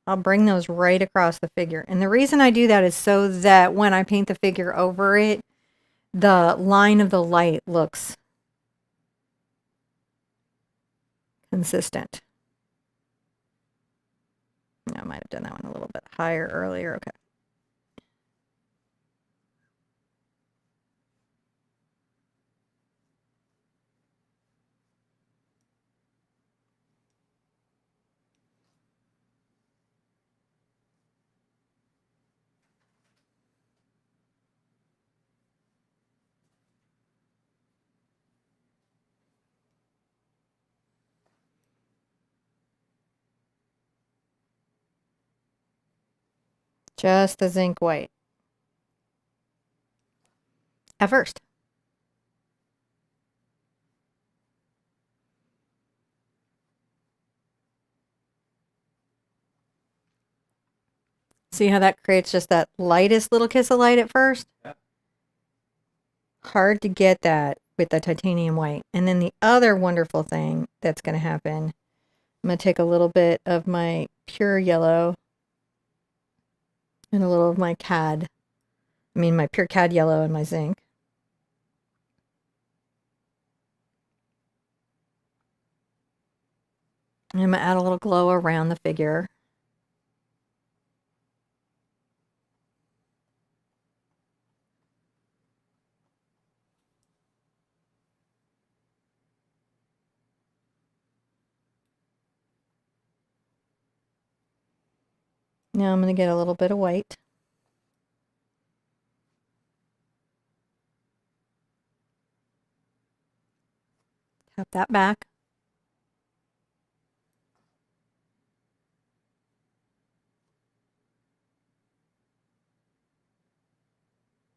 I'll bring those right across the figure. And the reason I do that is so that when I paint the figure over it, the line of the light looks consistent. I might have done that one a little bit higher earlier. Okay. Just the zinc white. At first. See how that creates just that lightest little kiss of light at first? Yeah. Hard to get that with the titanium white. And then the other wonderful thing that's going to happen, I'm going to take a little bit of my pure yellow and a little of my my pure cad yellow and my zinc. I'm going to add a little glow around the figure. Now I'm going to get a little bit of white. Tap that back.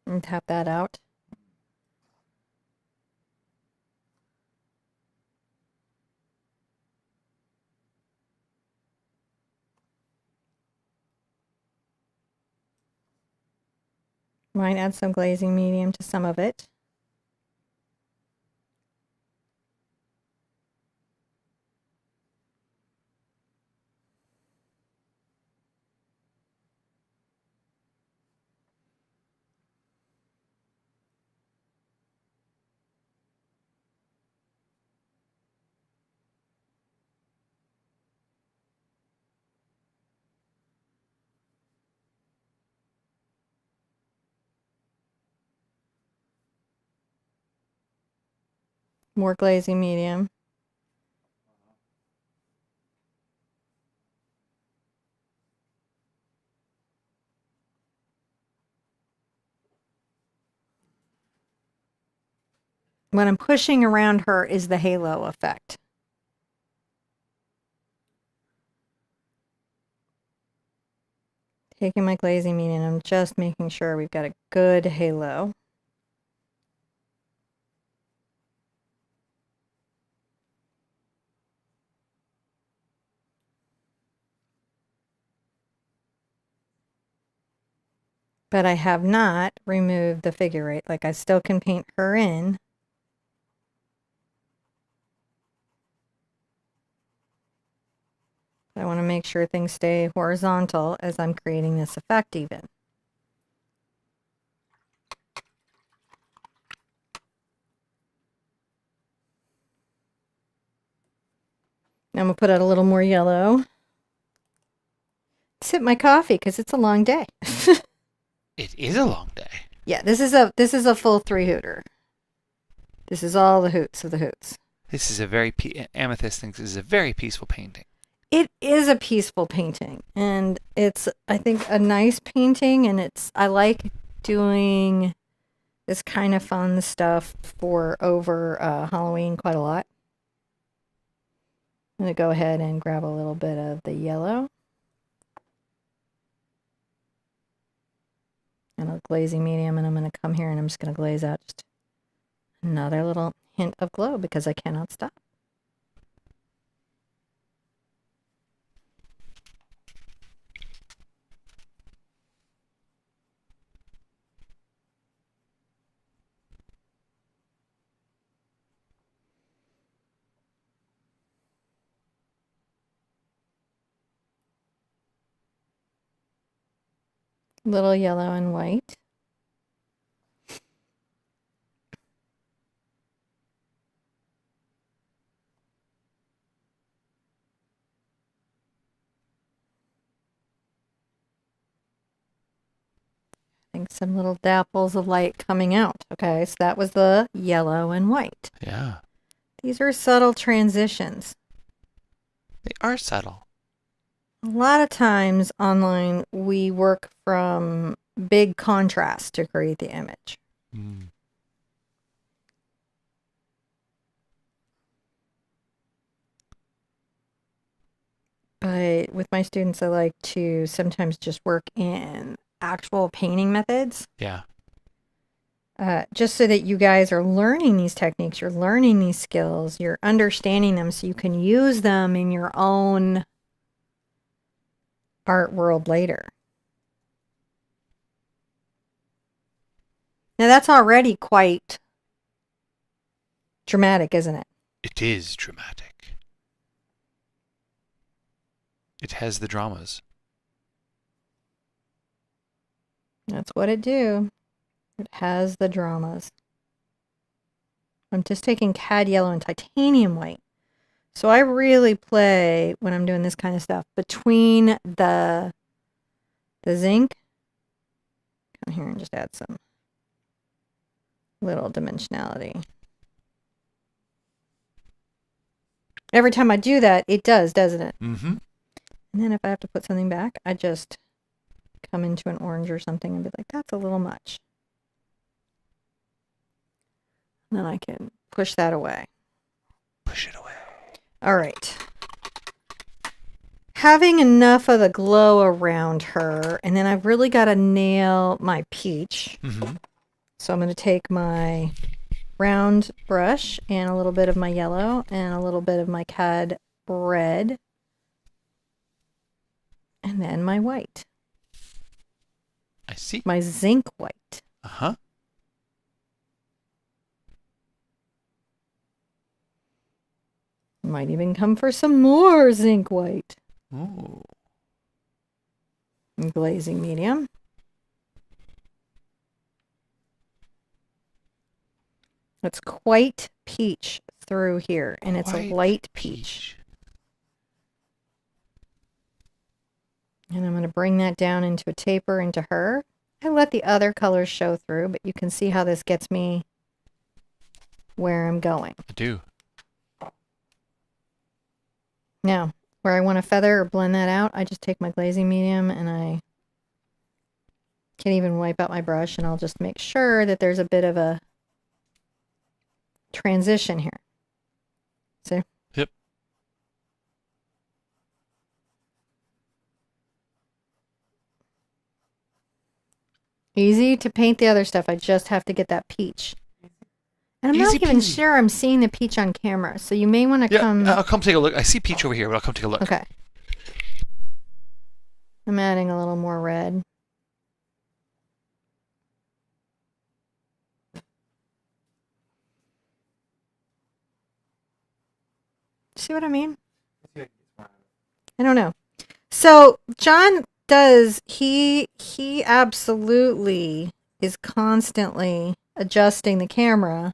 And tap that out. Might add some glazing medium to some of it. More glazing medium. What I'm pushing around her is the halo effect. Taking my glazing medium, I'm just making sure we've got a good halo. But I have not removed the figure eight. Like, I still can paint her in. I want to make sure things stay horizontal as I'm creating this effect even. Now I'm going to put out a little more yellow. Sip my coffee because it's a long day. It is a long day. Yeah, this is a full 3-hooter. This is all the hoots of the hoots. This is a very Amethyst thinks this is a very peaceful painting. It is a peaceful painting, and it's, I think, a nice painting, and I like doing this kind of fun stuff for over Halloween quite a lot. I'm going to go ahead and grab a little bit of the yellow. And a glazing medium, and I'm going to come here and I'm just going to glaze out just another little hint of glow because I cannot stop. Little yellow and white. I think some little dapples of light coming out. Okay, so that was the yellow and white. Yeah. These are subtle transitions. They are subtle. A lot of times online, we work from big contrast to create the image. Mm. But with my students, I like to sometimes just work in actual painting methods. Yeah. Just so that you guys are learning these techniques, you're learning these skills, you're understanding them so you can use them in your own art world later. Now that's already quite dramatic, isn't it? It is dramatic. It has the dramas. That's what it do. It has the dramas. I'm just taking cad yellow and titanium white So I really play when I'm doing this kind of stuff between the zinc. Come here and just add some little dimensionality. Every time I do that, it does, doesn't it? Mm-hmm. And then if I have to put something back, I just come into an orange or something and be like, that's a little much. And then I can push that away. Push it away. All right. Having enough of the glow around her, and then I've really got to nail my peach. Mm-hmm. So I'm going to take my round brush and a little bit of my yellow and a little bit of my cad red. And then my white. I see. My zinc white. Uh-huh. Might even come for some more zinc white. Ooh. And glazing medium. It's quite peach through here, and it's a White light peach. And I'm going to bring that down into a taper into her. I let the other colors show through, but you can see how this gets me where I'm going. I do. Now, where I want to feather or blend that out, I just take my glazing medium and I can even wipe out my brush, and I'll just make sure that there's a bit of a transition here. See? Yep. Easy to paint the other stuff. I just have to get that peach. And I'm Easy not even peasy. sure I'm seeing the peach on camera, so you may want to come... I'll come take a look. I see peach over here, but I'll come take a look. Okay. I'm adding a little more red. See what I mean? I don't know. So John does, he absolutely is constantly adjusting the camera.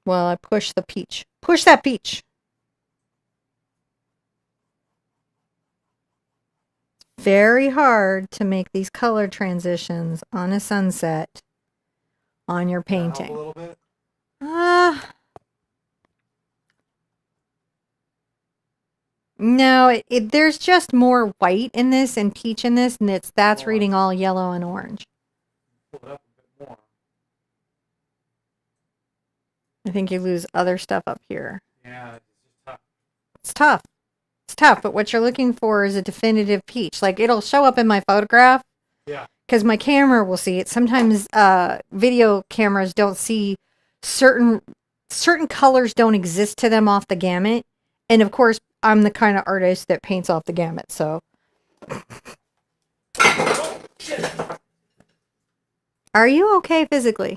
Well, I push the peach. Push that peach. Very hard to make these color transitions on a sunset on your painting. A little bit. No, there's just more white in this and peach in this, and that's reading all yellow and orange. Pull it up a bit more. I think you lose other stuff up here. Yeah, it's just tough. It's tough. It's tough, but what you're looking for is a definitive peach. Like, it'll show up in my photograph. Yeah. Because my camera will see it. Sometimes video cameras don't see certain colors don't exist to them off the gamut. And of course, I'm the kind of artist that paints off the gamut, so. Oh, shit. Are you okay physically?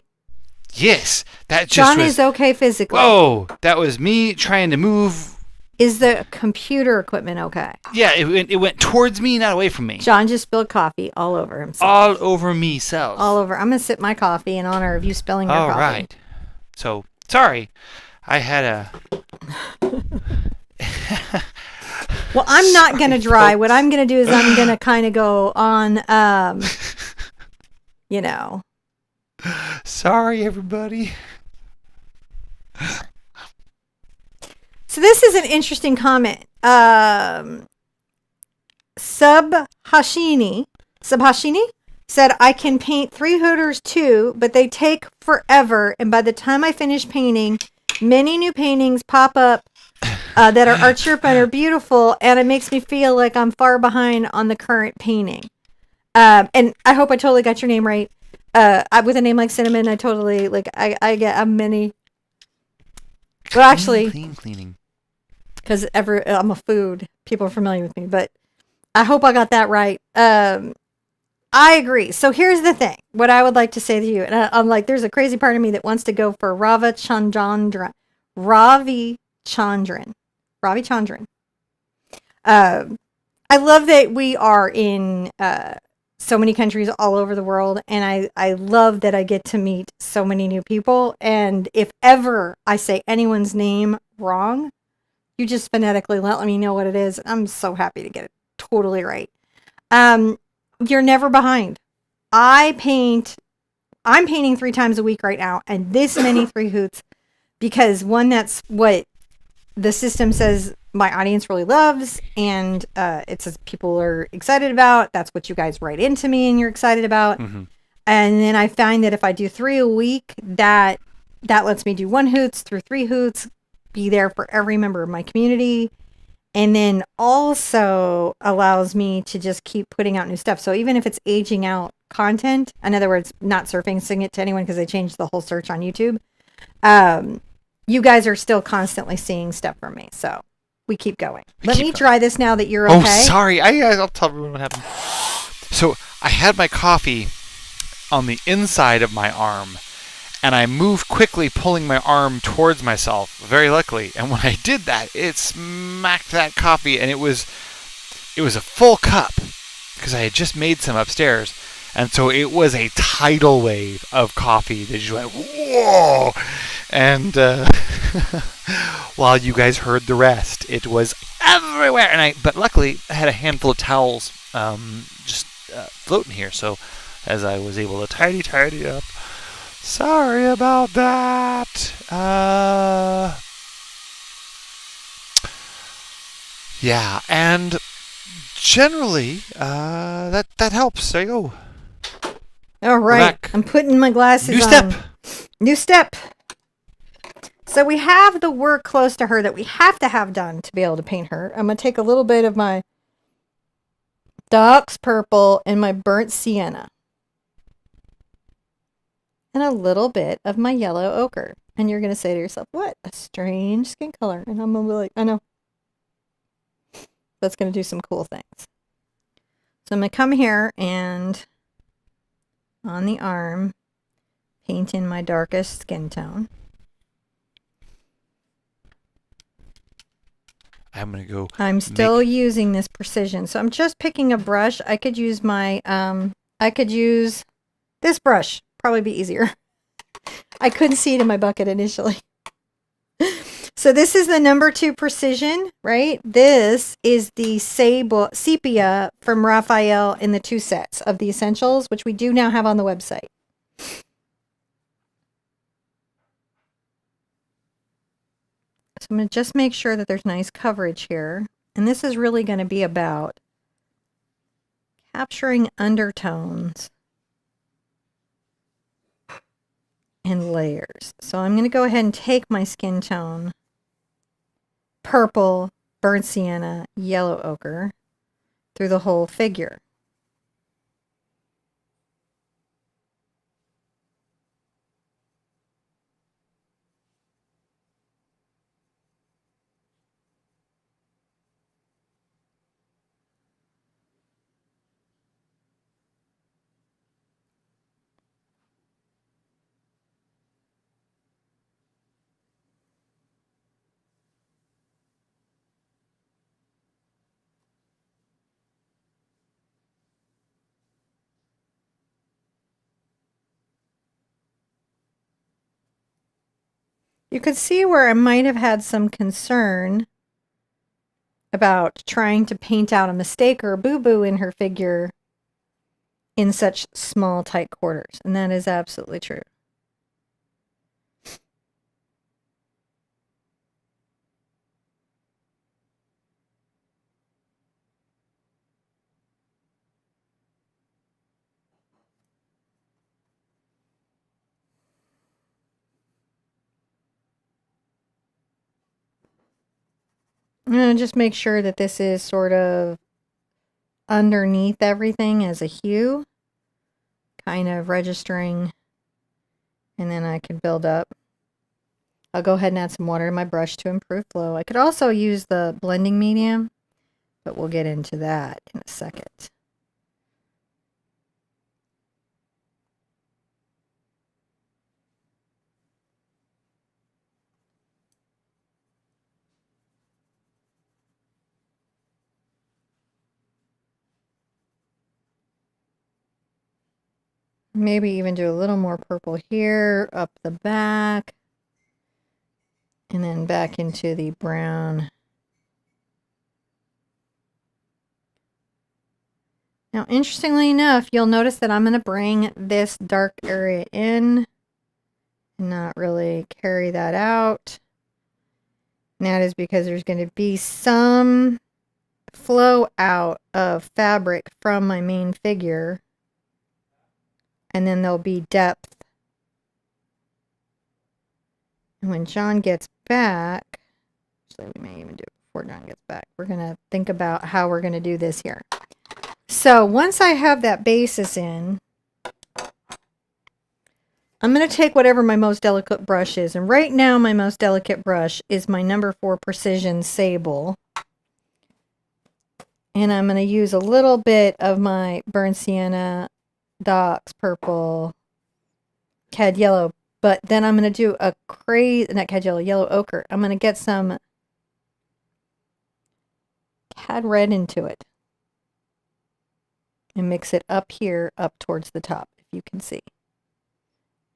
Yes, that just John was... is okay physically. Whoa, that was me trying to move. Is the computer equipment okay? Yeah, it went towards me, not away from me. John just spilled coffee all over himself. All over me self. All over. I'm going to sip my coffee in honor of you spilling your All coffee. right. So, sorry. I had a... Well, I'm not going to dry. folks. What I'm going to do is I'm going to kind of go on, you know. Sorry, everybody. So this is an interesting comment. Subhashini said, I can paint 3 Hooters too, but they take forever. And by the time I finish painting, many new paintings pop up that are Art Sherpa and are beautiful. And it makes me feel like I'm far behind on the current painting. And I hope I totally got your name right. With a name like Cinnamon, I totally, like, I get many. Well, actually, Cleaning. because I'm a food. People are familiar with me, but I hope I got that right. I agree. So here's the thing. What I would like to say to you, and I'm like, there's a crazy part of me that wants to go for Ravi Chandran. Ravi Chandran. I love that we are in so many countries all over the world, and I love that I get to meet so many new people. And if ever I say anyone's name wrong, you just phonetically let me know what it is. I'm so happy to get it totally right. You're never behind. I'm painting 3 times a week right now, and this many 3 hoots, because one, that's what the system says my audience really loves, and it says people are excited about. That's what you guys write into me and you're excited about. Mm-hmm. And then I find that if I do 3 a week, that lets me do 1 hoots through 3 hoots, be there for every member of my community, and then also allows me to just keep putting out new stuff. So even if it's aging out content, in other words, not surfacing it to anyone because they changed the whole search on YouTube, you guys are still constantly seeing stuff from me. So we keep going. Let me try this now that you're okay. Oh, sorry. I'll tell everyone what happened. So I had my coffee on the inside of my arm, and I moved quickly, pulling my arm towards myself, very luckily. And when I did that, it smacked that coffee, and it was a full cup because I had just made some upstairs. And so it was a tidal wave of coffee that just went, whoa! And while you guys heard the rest, it was everywhere. But luckily, I had a handful of towels just floating here. So as I was able to tidy up. Sorry about that. Yeah, and generally, that helps. There you go. All right. I'm putting my glasses on. New step. So we have the work close to her that we have to have done to be able to paint her. I'm going to take a little bit of my Dock's purple and my burnt sienna. And a little bit of my yellow ochre. And you're going to say to yourself, what a strange skin color. And I'm going to be like, I know. That's going to do some cool things. So I'm going to come here and on the arm, paint in my darkest skin tone. I'm still using this precision. So I'm just picking a brush. I could use my, I could use this brush. Probably be easier. I couldn't see it in my bucket initially. So this is the number 2 precision, right? This is the sepia from Raphael in the 2 sets of the essentials, which we do now have on the website. So I'm going to just make sure that there's nice coverage here. And this is really going to be about capturing undertones and layers. So I'm going to go ahead and take my skin tone, purple, burnt sienna, yellow ochre, through the whole figure. You could see where I might have had some concern about trying to paint out a mistake or a boo-boo in her figure in such small, tight quarters. And that is absolutely true. I'm going to just make sure that this is sort of underneath everything as a hue, kind of registering, and then I can build up. I'll go ahead and add some water to my brush to improve flow. I could also use the blending medium, but we'll get into that in a second. Maybe even do a little more purple here, up the back, and then back into the brown. Now, interestingly enough, you'll notice that I'm going to bring this dark area in and not really carry that out. And that is because there's going to be some flow out of fabric from my main figure. And then there'll be depth. And when John gets back, actually we may even do it before John gets back, we're going to think about how we're going to do this here. So once I have that basis in, I'm going to take whatever my most delicate brush is. And right now my most delicate brush is my number 4 Precision Sable. And I'm going to use a little bit of my Burnt Sienna, Docks Purple, Cad Yellow. But then I'm going to do a crazy, not Cad Yellow, Yellow Ochre. I'm going to get some Cad Red into it. And mix it up here, up towards the top, if you can see.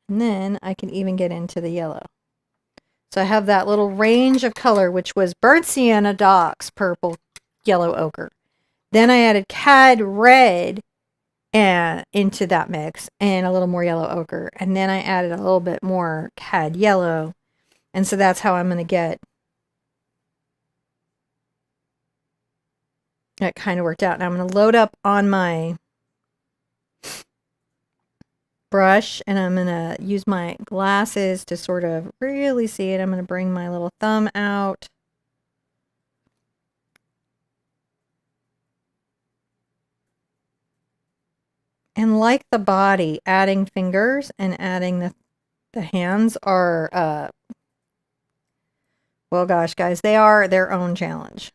And then I can even get into the yellow. So I have that little range of color, which was Burnt Sienna, Docks Purple, Yellow Ochre. Then I added Cad Red into that mix and a little more Yellow Ochre. And then I added a little bit more Cad Yellow. And so that's how I'm going to get that kind of worked out. Now I'm going to load up on my brush and I'm going to use my glasses to sort of really see it. I'm going to bring my little thumb out. And like the body, adding fingers and adding the hands are, well, gosh, guys, they are their own challenge.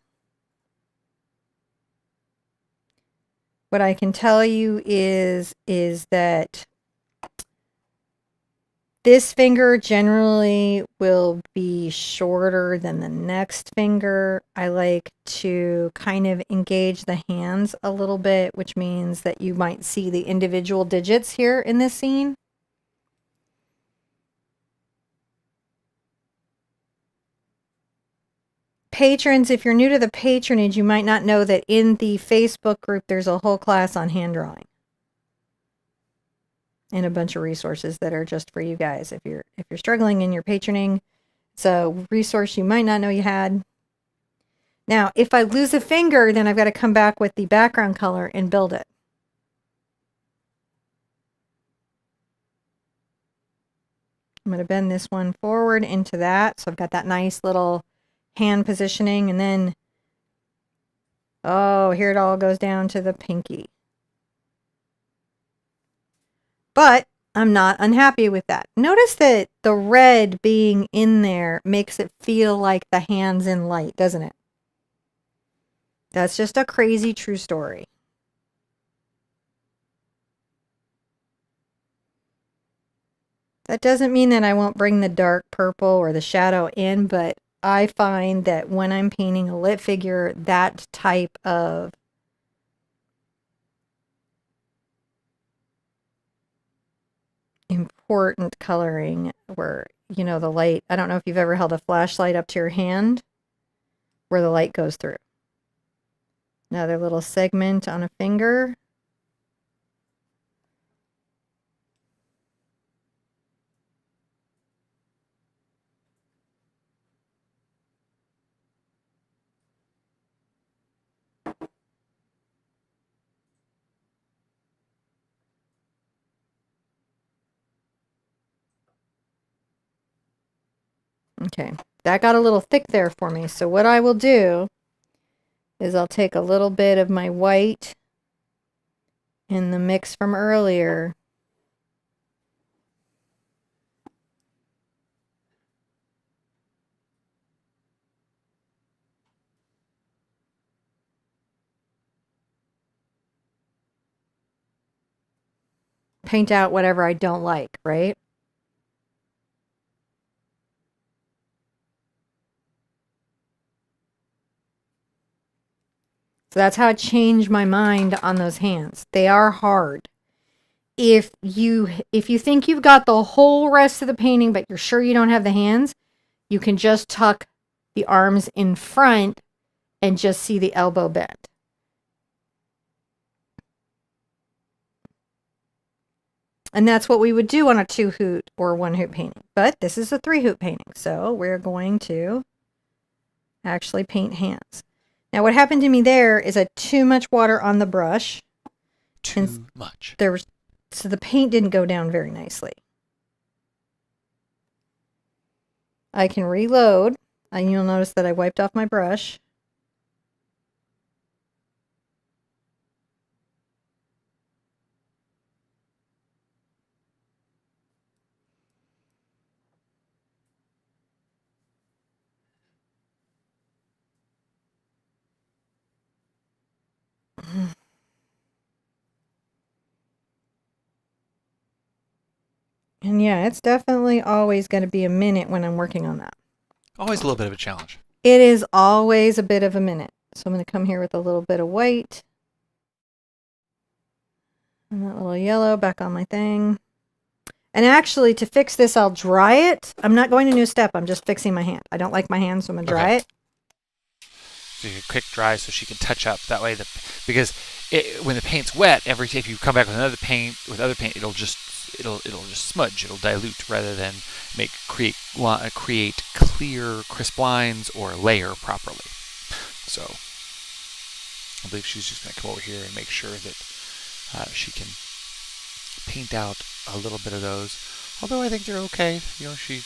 What I can tell you is that this finger generally will be shorter than the next finger. I like to kind of engage the hands a little bit, which means that you might see the individual digits here in this scene. Patrons, if you're new to the patronage, you might not know that in the Facebook group there's a whole class on hand drawing and a bunch of resources that are just for you guys. If you're struggling and you're patroning, it's a resource you might not know you had. Now, if I lose a finger, then I've got to come back with the background color and build it. I'm going to bend this one forward into that, so I've got that nice little hand positioning, and then, oh, here it all goes down to the pinky. But I'm not unhappy with that. Notice that the red being in there makes it feel like the hand's in light, doesn't it? That's just a crazy true story. That doesn't mean that I won't bring the dark purple or the shadow in, but I find that when I'm painting a lit figure, that type of important coloring where, you know, the light, I don't know if you've ever held a flashlight up to your hand where the light goes through. Another little segment on a finger. Okay, that got a little thick there for me. So what I will do is I'll take a little bit of my white in the mix from earlier. Paint out whatever I don't like, right? So that's how I changed my mind on those hands. They are hard. if you think you've got the whole rest of the painting, but you're sure you don't have the hands, you can just tuck the arms in front and just see the elbow bend. And that's what we would do on a 2-hoot or 1-hoot painting. But this is a 3-hoot painting, so we're going to actually paint hands. Now what happened to me there is I had too much water on the brush. Too much. So the paint didn't go down very nicely. I can reload, and you'll notice that I wiped off my brush. And yeah, it's definitely always going to be a minute when I'm working on that. Always a little bit of a challenge. It is always a bit of a minute. So I'm going to come here with a little bit of white. And that little yellow back on my thing. And actually, to fix this, I'll dry it. I'm not going to new step. I'm just fixing my hand. I don't like my hand, so I'm going to dry it. So you can quick dry so she can touch up. That way, because when the paint's wet, if you come back with other paint, it'll just smudge. It'll dilute rather than create clear, crisp lines or layer properly. So I believe she's just going to come over here and make sure that she can paint out a little bit of those. Although I think they're okay. She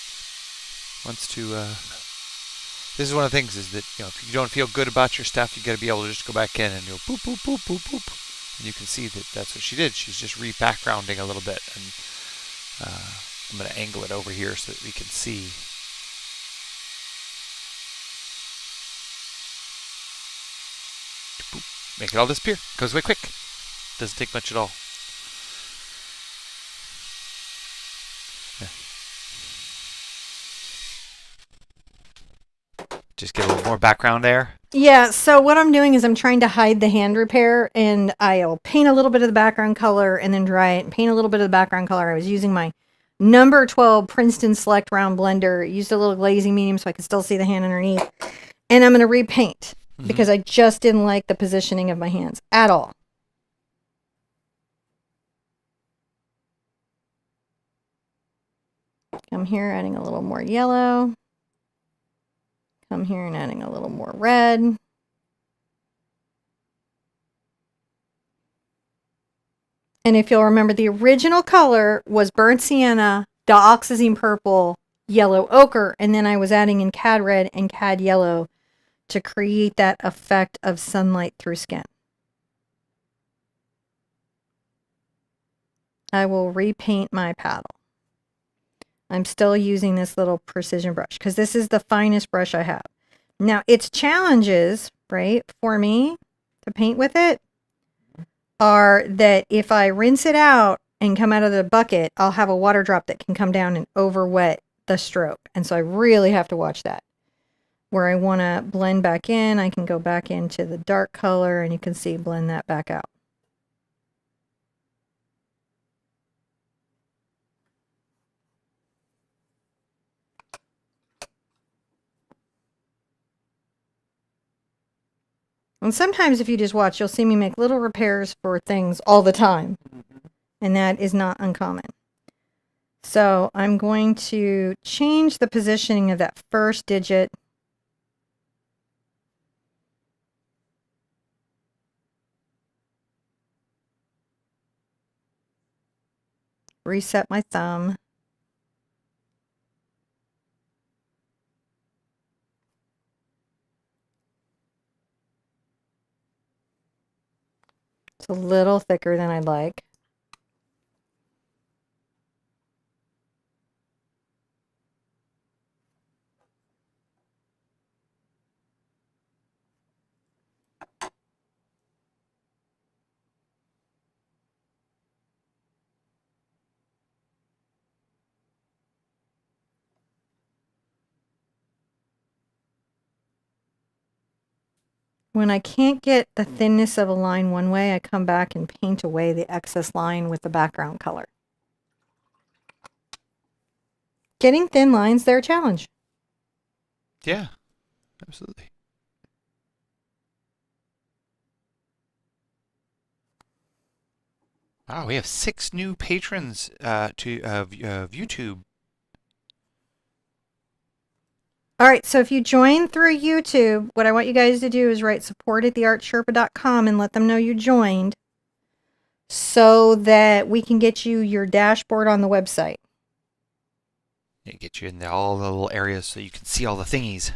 wants to. This is one of the things is that if you don't feel good about your stuff, you got to be able to just go back in and go boop boop boop boop boop, and you can see that that's what she did. She's just re-backgrounding a little bit, and I'm going to angle it over here so that we can see. Boop. Make it all disappear. Goes away quick. Doesn't take much at all. Just get a little more background there. Yeah, so what I'm doing is I'm trying to hide the hand repair, and I'll paint a little bit of the background color and then dry it and paint a little bit of the background color. I was using my number 12 Princeton Select Round Blender. Used a little glazing medium so I could still see the hand underneath. And I'm going to repaint because I just didn't like the positioning of my hands at all. Come here, adding a little more yellow. Come here and adding a little more red. And if you'll remember, the original color was burnt sienna, dioxazine purple, yellow ochre, and then I was adding in cad red and cad yellow to create that effect of sunlight through skin. I will repaint my paddle. I'm still using this little precision brush because this is the finest brush I have. Now, its challenges, right, for me to paint with it are that if I rinse it out and come out of the bucket, I'll have a water drop that can come down and over wet the stroke. And so I really have to watch that. Where I want to blend back in, I can go back into the dark color and you can see blend that back out. And sometimes if you just watch, you'll see me make little repairs for things all the time. And that is not uncommon. So I'm going to change the positioning of that first digit. Reset my thumb. It's a little thicker than I'd like. when I can't get the thinness of a line one way, I come back and paint away the excess line with the background color. Getting thin lines, they're a challenge. Yeah, absolutely. Wow, we have 6 new patrons to YouTube. All right, so if you join through YouTube, what I want you guys to do is write support@theartsherpa.com and let them know you joined so that we can get you your dashboard on the website. Yeah, get you in all the little areas so you can see all the thingies.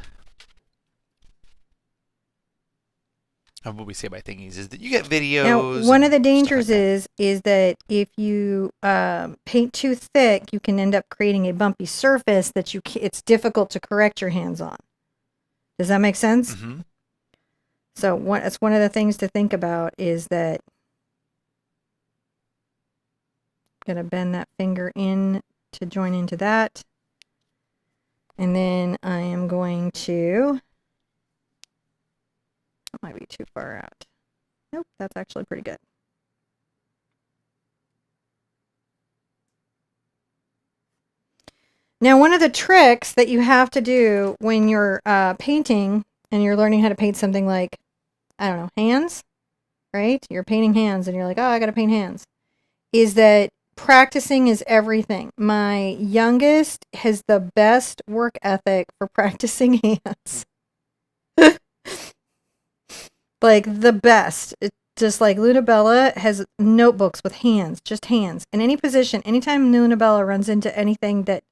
And what we say by thingies is that you get videos. Now, one of the and stuff like dangers that. is that if you paint too thick, you can end up creating a bumpy surface that it's difficult to correct your hands on. Does that make sense? Mm-hmm. So that's one of the things to think about is that I'm going to bend that finger in to join into that. And then I am going to, that might be too far out. Nope, that's actually pretty good. Now, one of the tricks that you have to do when you're painting and you're learning how to paint something like, I don't know, hands, right? You're painting hands and you're like, oh, I got to paint hands, is that practicing is everything. My youngest has the best work ethic for practicing hands. Like the best. It's just like Lunabella has notebooks with hands, just hands. In any position, anytime Lunabella runs into anything that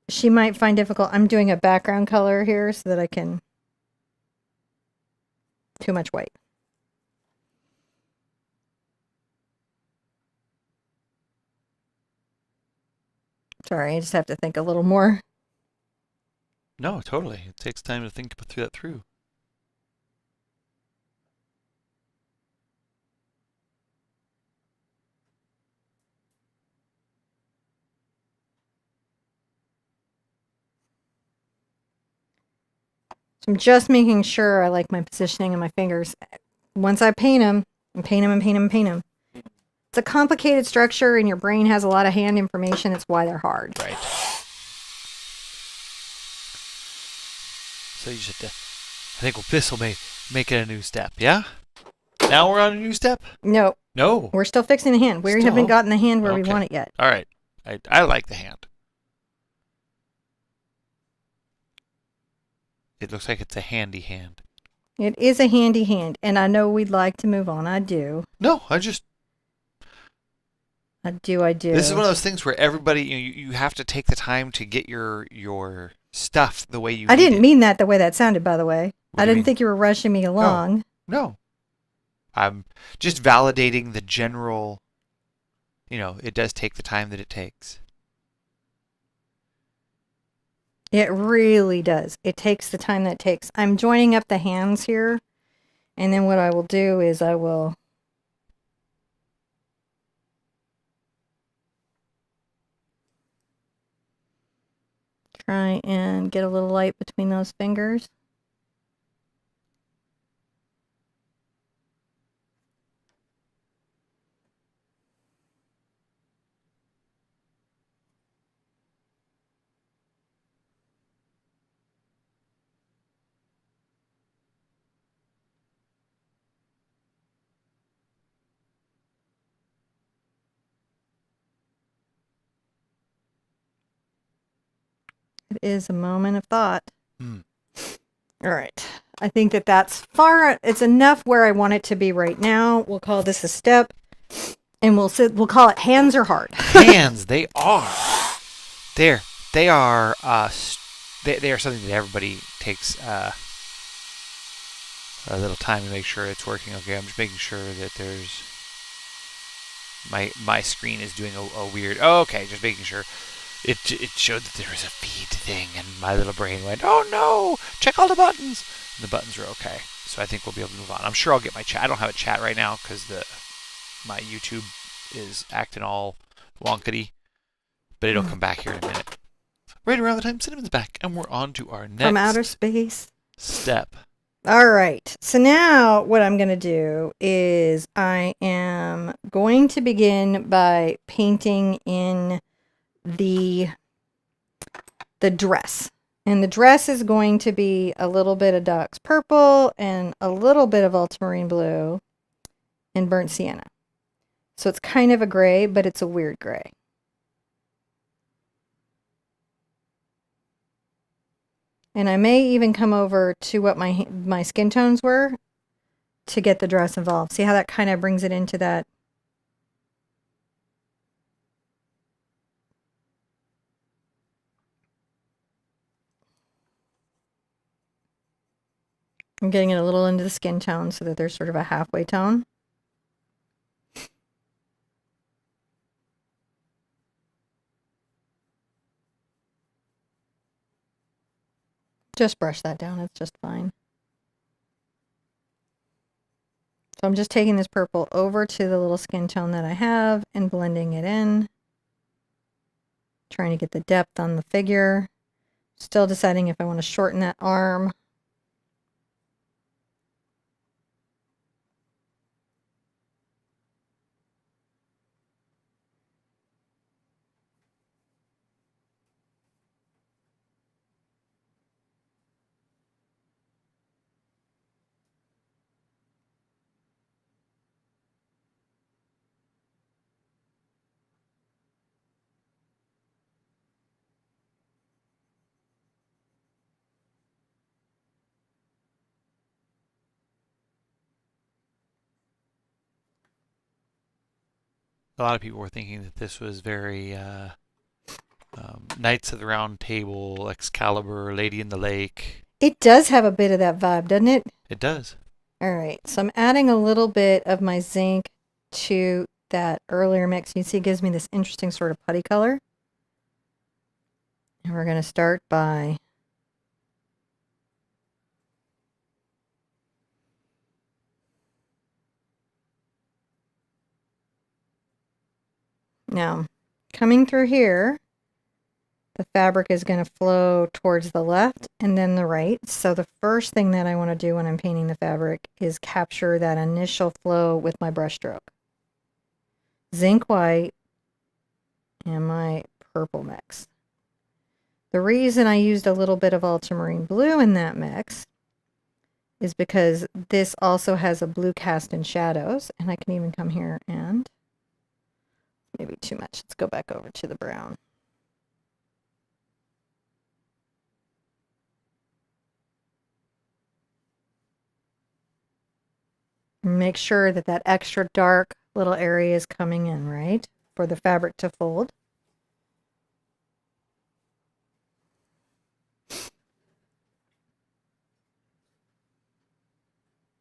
she might find difficult, I'm doing a background color here so that I can, too much white. Sorry, I just have to think a little more. No, totally. It takes time to think that through. So I'm just making sure I like my positioning of my fingers. Once I paint them, and paint them and paint them and paint them. It's a complicated structure and your brain has a lot of hand information. It's why they're hard. Right. So you should, I think this will make it a new step, yeah? Now we're on a new step? No. No. We're still fixing the hand. We haven't gotten the hand where we Okay. want it yet. All right. I like the hand. It looks like it's a handy hand. It is a handy hand, and I know we'd like to move on. I do. No, I do. This is one of those things where everybody, you have to take the time to get your stuff the way you I need didn't it. mean that the way that sounded, by the way. What I do you didn't mean? think you were rushing me along. No. I'm just validating the general, it does take the time that it takes. It really does. It takes the time that it takes. I'm joining up the hands here, and then what I will do is I will try and get a little light between those fingers. It is a moment of thought. Mm. All right. I think that's it's enough where I want it to be right now. We'll call this a step, and we'll call it hands are hard. Hands, they are. They are something that everybody takes a little time to make sure it's working okay. I'm just making sure that there's my screen is doing a weird. Oh, okay, just making sure. It showed that there was a feed thing, and my little brain went, "Oh no! Check all the buttons." And the buttons are okay, so I think we'll be able to move on. I'm sure I'll get my chat. I don't have a chat right now because my YouTube is acting all wonkety, but it'll come back here in a minute. Right around the time Cinnamon's back, and we're on to our next From outer space. step. All right. So now what I'm going to do is I am going to begin by painting in the dress. And the dress is going to be a little bit of Dock's purple and a little bit of ultramarine blue and burnt sienna. So it's kind of a gray, but it's a weird gray. And I may even come over to what my skin tones were to get the dress involved. See how that kind of brings it into that. I'm getting it a little into the skin tone so that there's sort of a halfway tone. Just brush that down, it's just fine. So I'm just taking this purple over to the little skin tone that I have and blending it in. Trying to get the depth on the figure. Still deciding if I want to shorten that arm. A lot of people were thinking that this was very Knights of the Round Table, Excalibur, Lady in the Lake. It does have a bit of that vibe, doesn't it? It does. All right, so I'm adding a little bit of my zinc to that earlier mix. You see it gives me this interesting sort of putty color. And we're going to start by now coming through here. The fabric is going to flow towards the left and then the right. So the first thing that I want to do when I'm painting the fabric is capture that initial flow with my brush stroke. Zinc white and my purple mix. The reason I used a little bit of ultramarine blue in that mix is because this also has a blue cast in shadows, and I can even come here and maybe too much. Let's go back over to the brown. Make sure that that extra dark little area is coming in, right? For the fabric to fold.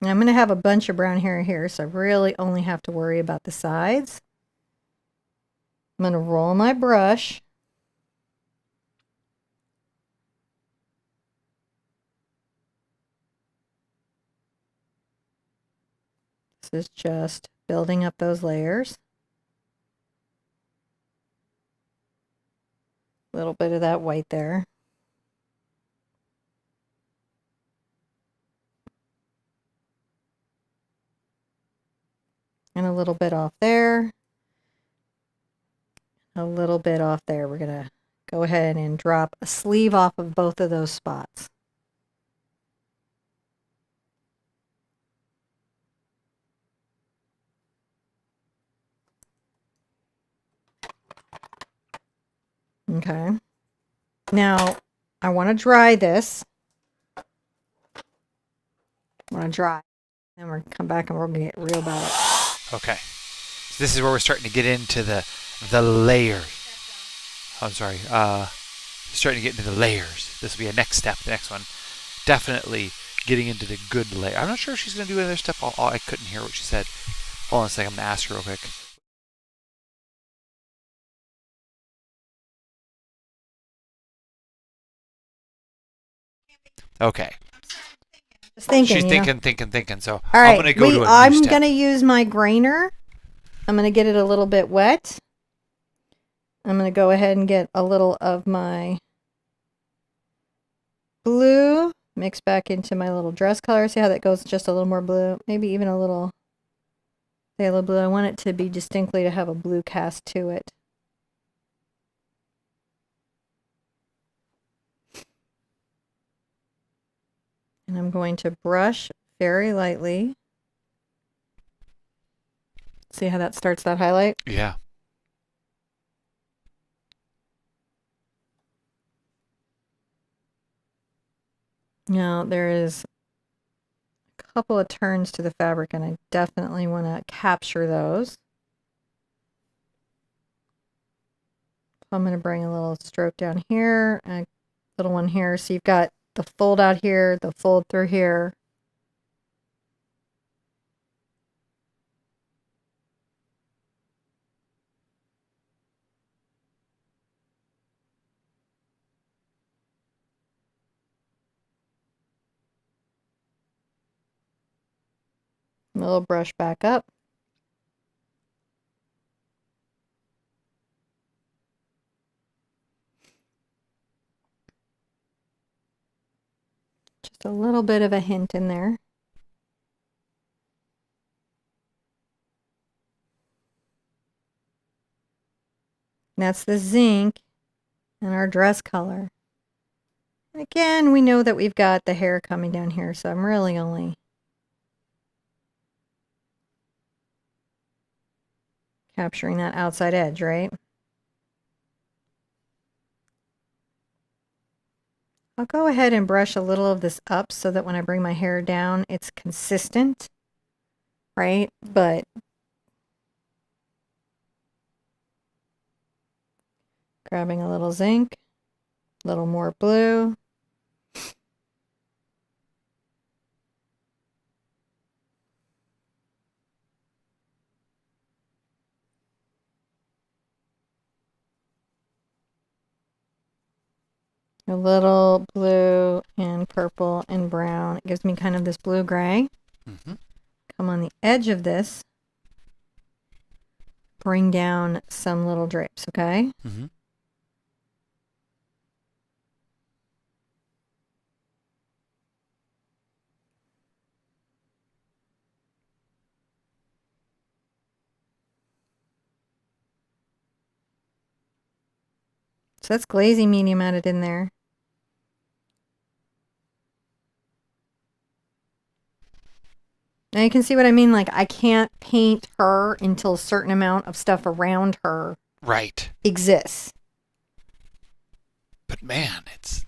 Now I'm going to have a bunch of brown hair here, so I really only have to worry about the sides. I'm going to roll my brush. This is just building up those layers. A little bit of that white there. And a little bit off there. A little bit off there. We're going to go ahead and drop a sleeve off of both of those spots. Okay. Now, I want to dry this. I want to dry. Then we're going to come back and we're going to get real about it. Okay. So this is where we're starting to get into the layers. I'm sorry. Starting to get into the layers. This will be a next step. The next one. Definitely getting into the good layer. I'm not sure if she's going to do any other stuff. I couldn't hear what she said. Hold on a second. I'm going to ask her real quick. Okay. Just thinking, She's you know? thinking. So All right, I'm going to go to a new I'm step. going to use my grainer. I'm going to get it a little bit wet. I'm going to go ahead and get a little of my blue mix back into my little dress color. See how that goes just a little more blue? Maybe even a little phthalo blue. I want it to be distinctly to have a blue cast to it. And I'm going to brush very lightly. See how that starts that highlight? Yeah. Now there is a couple of turns to the fabric and I definitely want to capture those. I'm going to bring a little stroke down here and a little one here. So you've got the fold out here, the fold through here. A little brush back up. Just a little bit of a hint in there. That's the zinc and our dress color. And again, we know that we've got the hair coming down here, so I'm really only capturing that outside edge, right? I'll go ahead and brush a little of this up so that when I bring my hair down, it's consistent, right? But grabbing a little zinc, a little more blue. A little blue and purple and brown. It gives me kind of this blue-gray. Come on the edge of this. Bring down some little drapes, okay? So that's glazing medium added in there. Now you can see what I mean, like I can't paint her until a certain amount of stuff around her exists. But man, it's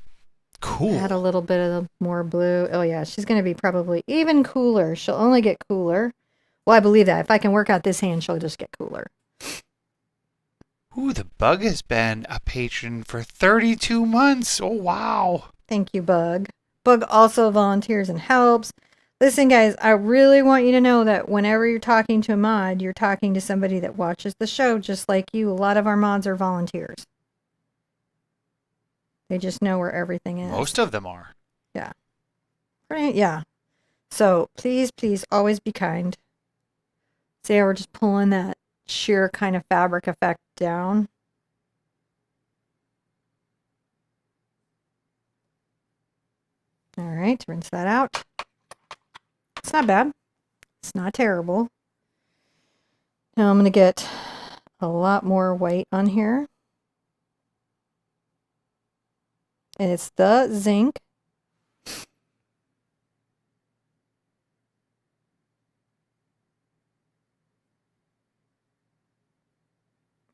cool. Add a little bit of the more blue. Oh yeah, she's going to be probably even cooler. She'll only get cooler. Well, I believe that. If I can work out this hand, she'll just get cooler. Ooh, the Bug has been a patron for 32 months. Oh, wow. Thank you, Bug. Bug also volunteers and helps. Listen, guys, I really want you to know that whenever you're talking to a mod, you're talking to somebody that watches the show just like you. A lot of our mods are volunteers. They just know where everything is. Most of them are. Yeah. Right? Yeah. So please, please always be kind. See how we're just pulling that sheer kind of fabric effect down. All right, rinse that out. It's not bad. It's not terrible. Now I'm going to get a lot more white on here. And it's the zinc.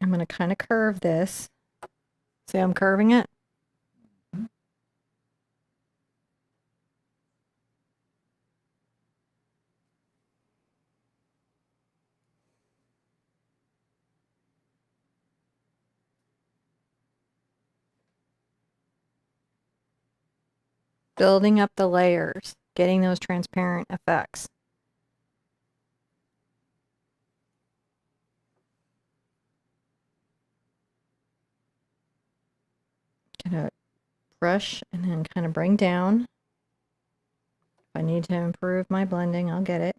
I'm going to kind of curve this. See how I'm curving it? Building up the layers, getting those transparent effects. Gonna brush and then kind of bring down. If I need to improve my blending, I'll get it.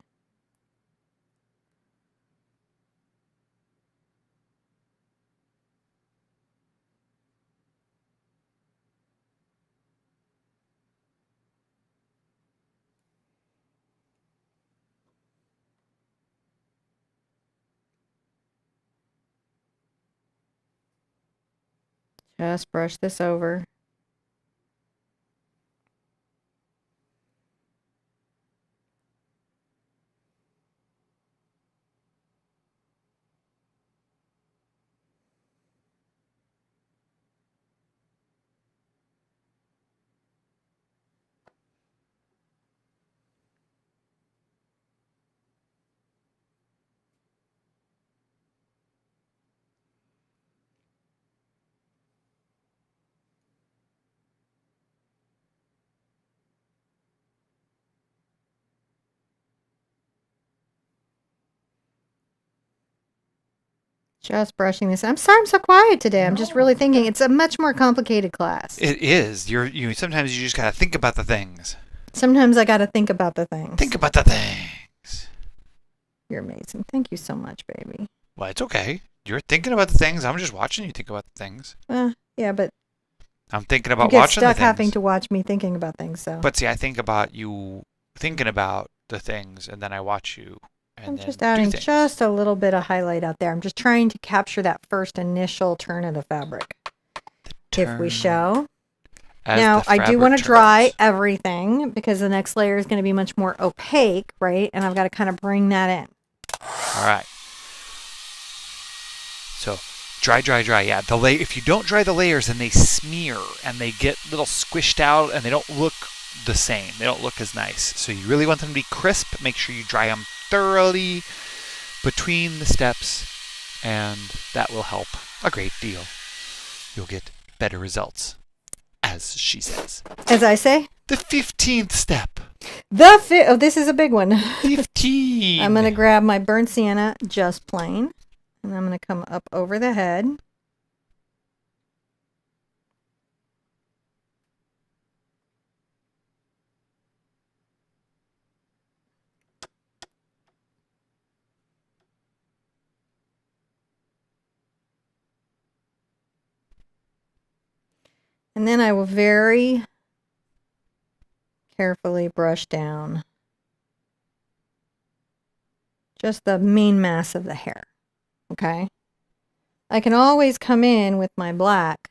Just brush this over. Just brushing this. I'm sorry I'm so quiet today. I'm just really thinking it's a much more complicated class. It is. Sometimes you just gotta think about the things. Sometimes I got to think about the things. Think about the things. You're amazing. Thank you so much, baby. Well, it's okay. You're thinking about the things. I'm just watching you think about the things. Yeah, but I'm thinking you about get watching the stuck things. having to watch me thinking about things. So. But see, I think about you thinking about the things, and then I watch you. And I'm then just do adding things. just a little bit of highlight out there. I'm just trying to capture that first initial turn of the fabric. If we show. Now, I do want to dry everything because the next layer is going to be much more opaque, right? And I've got to kind of bring that in. All right. So dry. Yeah, if you don't dry the layers, then they smear and they get a little squished out and they don't look the same. They don't look as nice. So you really want them to be crisp. Make sure you dry them thoroughly between the steps, and that will help a great deal. You'll get better results, as she says. As I say? The 15th step. This is a big one. 15. I'm going to grab my burnt sienna, just plain, and I'm going to come up over the head. And then I will very carefully brush down just the main mass of the hair. Okay? I can always come in with my black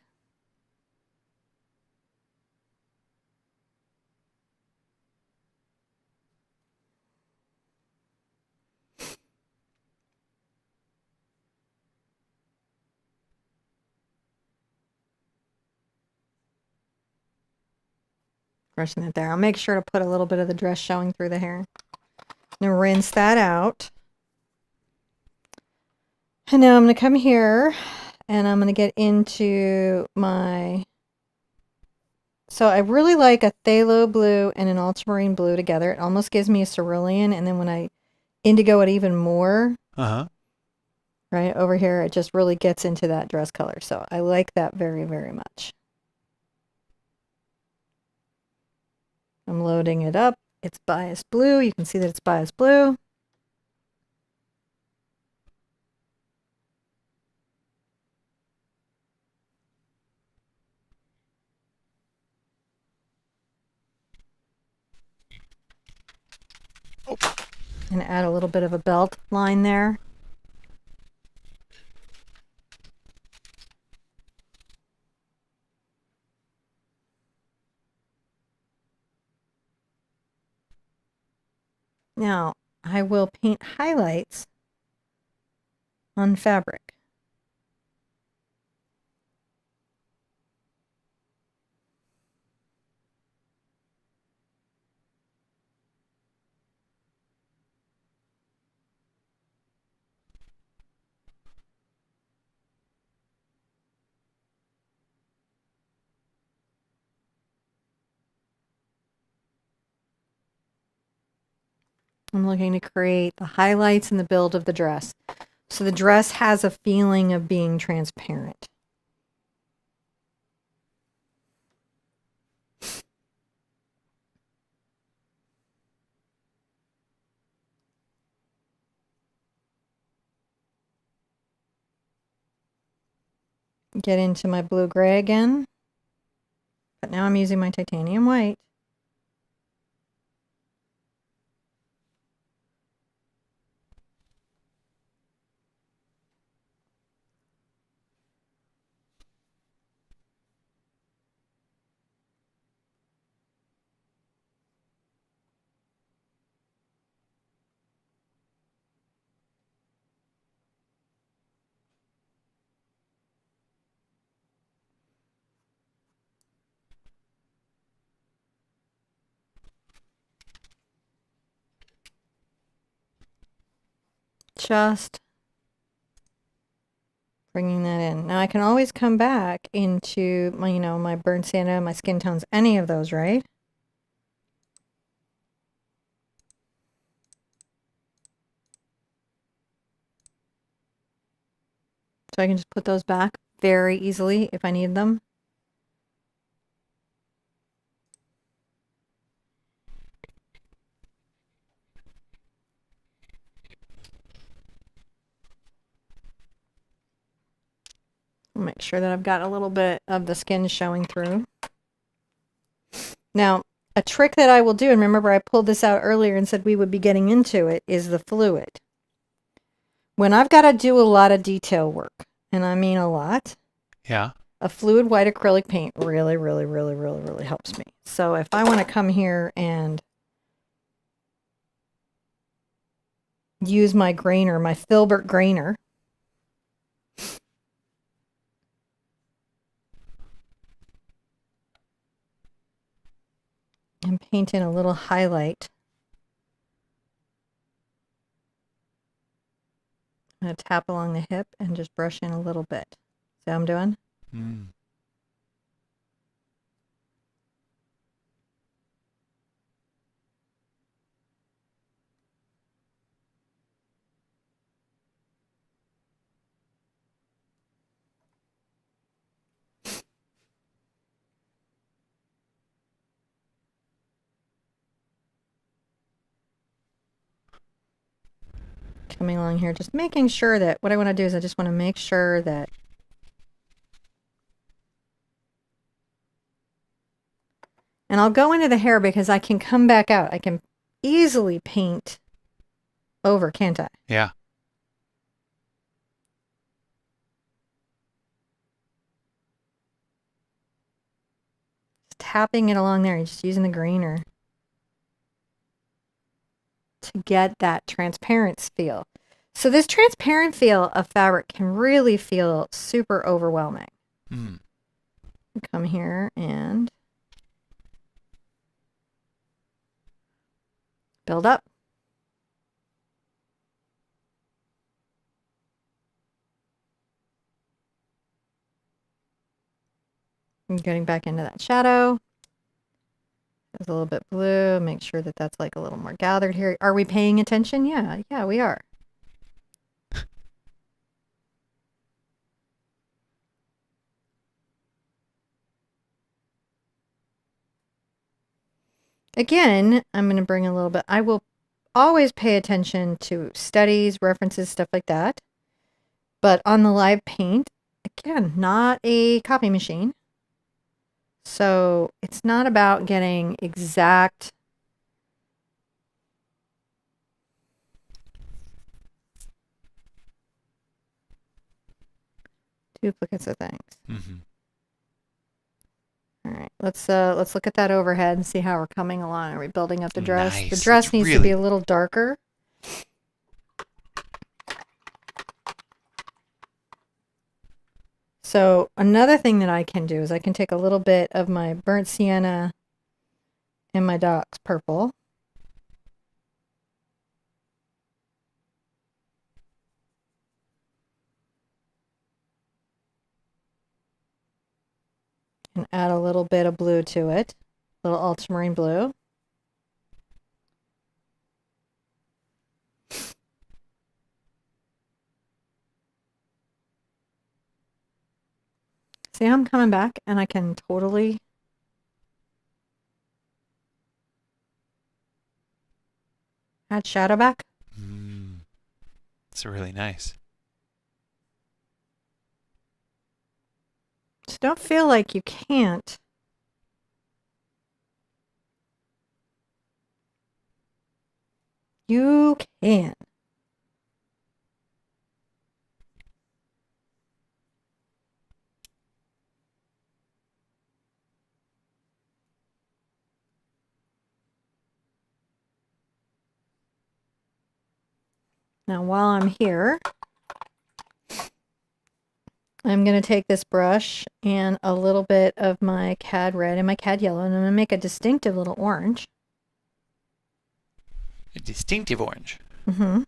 brushing it there. I'll make sure to put a little bit of the dress showing through the hair. Now rinse that out. And now I'm going to come here and I'm going to get into my... So I really like a phthalo blue and an ultramarine blue together. It almost gives me a cerulean, and then when I indigo it even more, right over here, it just really gets into that dress color. So I like that very, very much. I'm loading it up. It's biased blue. You can see that it's biased blue. And add a little bit of a belt line there. Now, I will paint highlights on fabric. I'm looking to create the highlights and the build of the dress. So the dress has a feeling of being transparent. Get into my blue-gray again. But now I'm using my titanium white. Just bringing that in. Now I can always come back into my, my burnt sienna, my skin tones, any of those, right? So I can just put those back very easily if I need them. I'll make sure that I've got a little bit of the skin showing through. Now, a trick that I will do, and remember I pulled this out earlier and said we would be getting into it, is the fluid. When I've got to do a lot of detail work, and I mean a lot, Yeah. a fluid white acrylic paint really, really, really, really, really helps me. So if I want to come here and use my grainer, my Filbert grainer, and paint in a little highlight, I'm going to tap along the hip and just brush in a little bit. See how I'm doing? Mm. Coming along here, just making sure that what I want to do is I just want to make sure that and I'll go into the hair because I can come back out. I can easily paint over, can't I? Yeah. Just tapping it along there, just using the grainer to get that transparent feel. So this transparent feel of fabric can really feel super overwhelming. Mm. Come here and build up. I'm getting back into that shadow. There's a little bit blue. Make sure that that's like a little more gathered here. Are we paying attention? Yeah, we are. Again, I'm going to bring a little bit. I will always pay attention to studies, references, stuff like that. But on the live paint, again, not a copy machine. So it's not about getting exact duplicates of things. Mm-hmm. All right, let's look at that overhead and see how we're coming along. Are we building up the dress? Nice. The dress It's needs to be a little darker. So another thing that I can do is I can take a little bit of my burnt sienna and my Doc's purple. And add a little bit of blue to it, a little ultramarine blue. See how I'm coming back and I can totally add shadow back? It's really nice. So don't feel like you can't. You can. Now while I'm here, I'm going to take this brush and a little bit of my cad red and my cad yellow, and I'm going to make a distinctive little orange. A distinctive orange. Mm-hmm.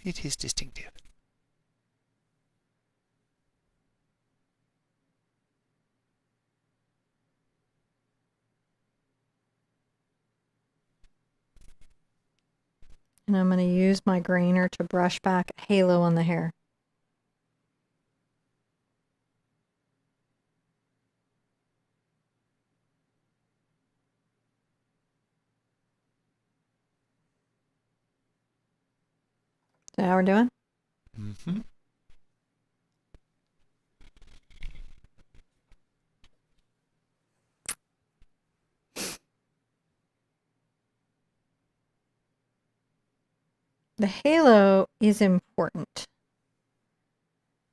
It is distinctive. And I'm going to use my grainer to brush back a halo on the hair. Is that how we're doing? Mm-hmm. The halo is important.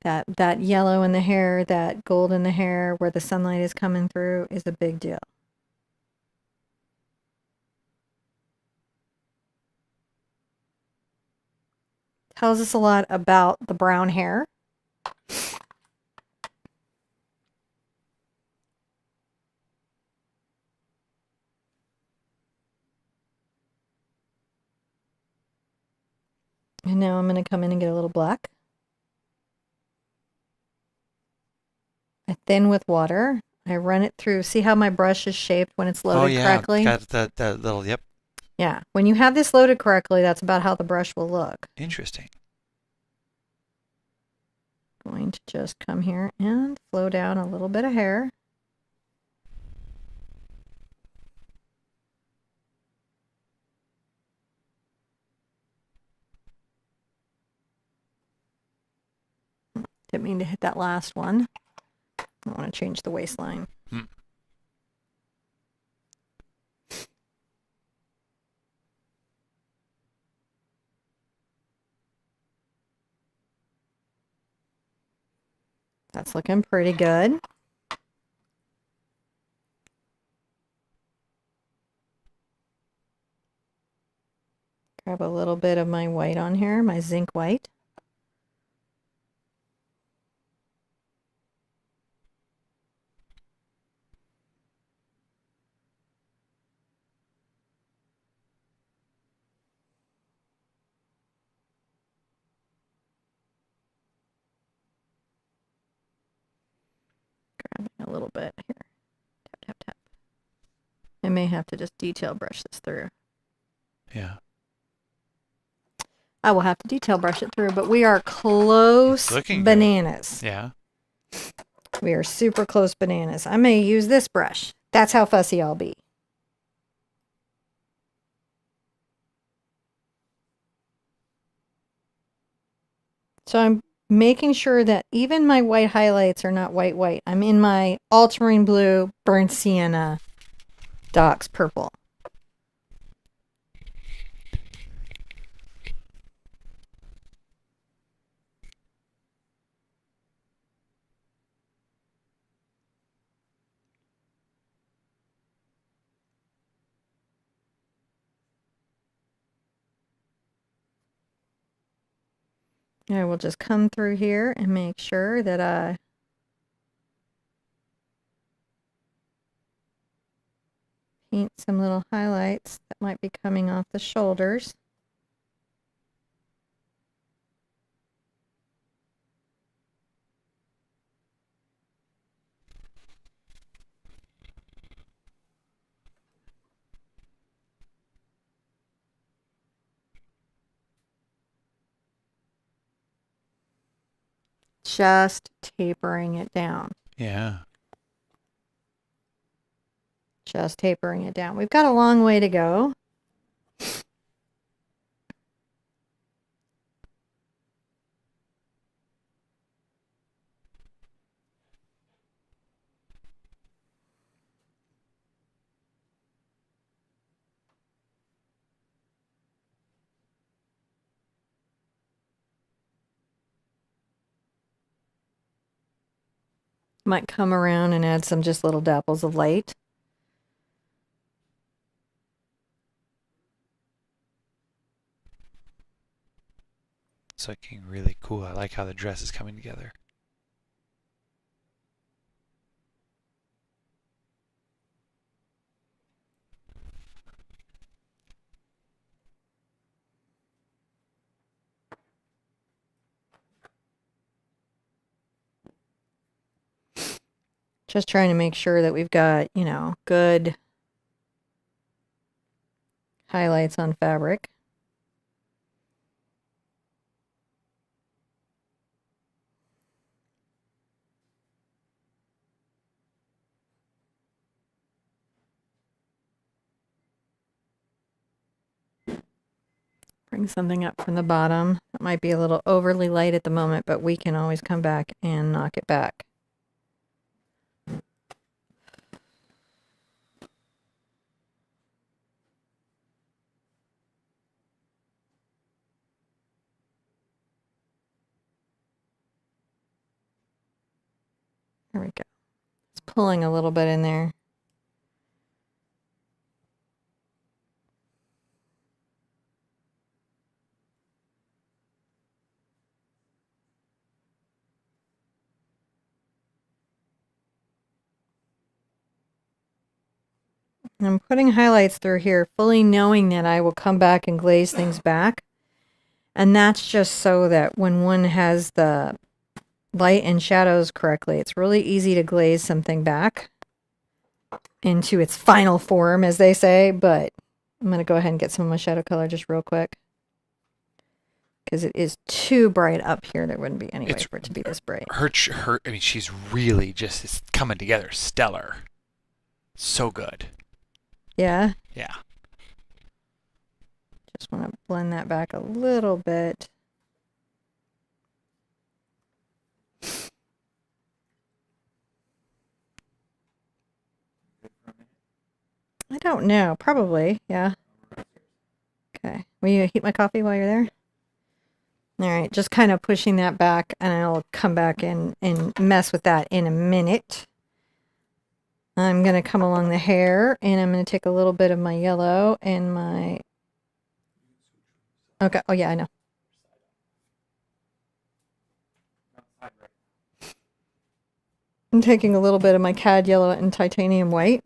That yellow in the hair, that gold in the hair, where the sunlight is coming through is a big deal. Tells us a lot about the brown hair. And now I'm going to come in and get a little black. I thin with water. I run it through. See how my brush is shaped when it's loaded correctly? Got that little, yep. Yeah. When you have this loaded correctly, that's about how the brush will look. Interesting. Going to just come here and flow down a little bit of hair. Didn't mean to hit that last one. I want to change the waistline. That's looking pretty good. Grab a little bit of my white on here, my zinc white. Grabbing a little bit here. Tap, tap, tap. I may have to just detail brush this through. Yeah. I will have to detail brush it through, but we are close bananas. Good. Yeah. We are super close bananas. I may use this brush. That's how fussy I'll be. So I'm making sure that even my white highlights are not white. I'm in my ultramarine blue, burnt sienna, Doc's purple. I will just come through here and make sure that I paint some little highlights that might be coming off the shoulders. Just tapering it down. Yeah. Just tapering it down. We've got a long way to go. Might come around and add some just little dapples of light. It's looking really cool. I like how the dress is coming together. Just trying to make sure that we've got, you know, good highlights on fabric. Bring something up from the bottom. It might be a little overly light at the moment, but we can always come back and knock it back. There we go. It's pulling a little bit in there. I'm putting highlights through here, fully knowing that I will come back and glaze things back. And that's just so that when one has the light and shadows correctly, it's really easy to glaze something back into its final form, as they say. But I'm going to go ahead and get some of my shadow color just real quick, because it is too bright up here. There wouldn't be any way for it to be this bright. I mean, she's really just, it's coming together stellar. So good. Yeah? Yeah. Just want to blend that back a little bit. I don't know. Probably, yeah. Okay. Will you heat my coffee while you're there? All right. Just kind of pushing that back, and I'll come back and mess with that in a minute. I'm going to come along the hair, and I'm going to take a little bit of my yellow and my... Okay. Oh, yeah, I know. I'm taking a little bit of my cad yellow and titanium white.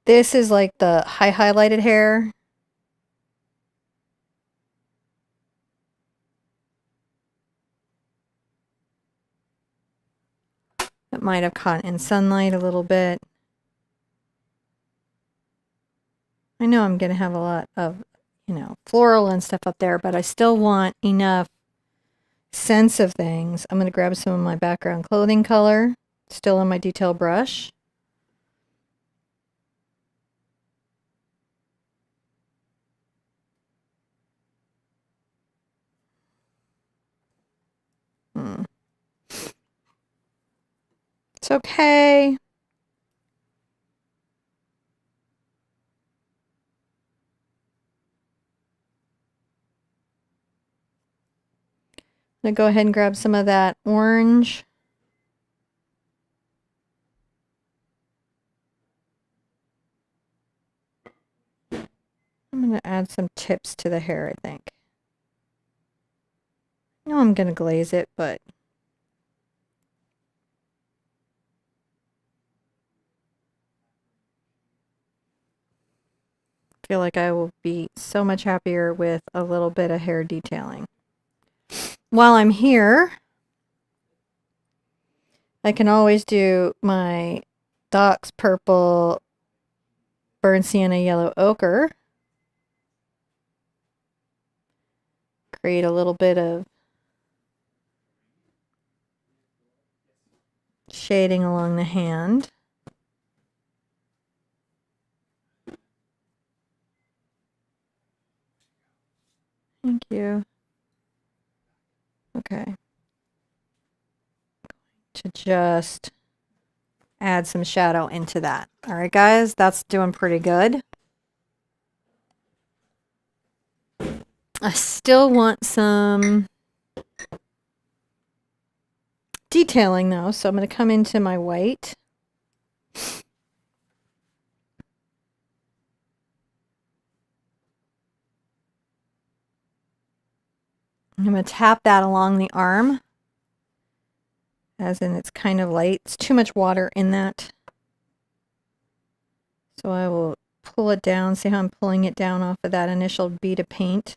This is like the high highlighted hair. That might have caught in sunlight a little bit. I know I'm going to have a lot of, you know, floral and stuff up there, but I still want enough sense of things. I'm going to grab some of my background clothing color, still on my detail brush. It's okay. I'm going to go ahead and grab some of that orange. I'm going to add some tips to the hair, I think. I know I'm going to glaze it, but I feel like I will be so much happier with a little bit of hair detailing. While I'm here, I can always do my Doc's Purple Burnt Sienna Yellow Ochre. Create a little bit of shading along the hand. Thank you. Okay. To just add some shadow into that. All right, guys, that's doing pretty good. I still want some detailing though, so I'm going to come into my white. I'm going to tap that along the arm, as in it's kind of light. It's too much water in that. So I will pull it down. See how I'm pulling it down off of that initial bead of paint.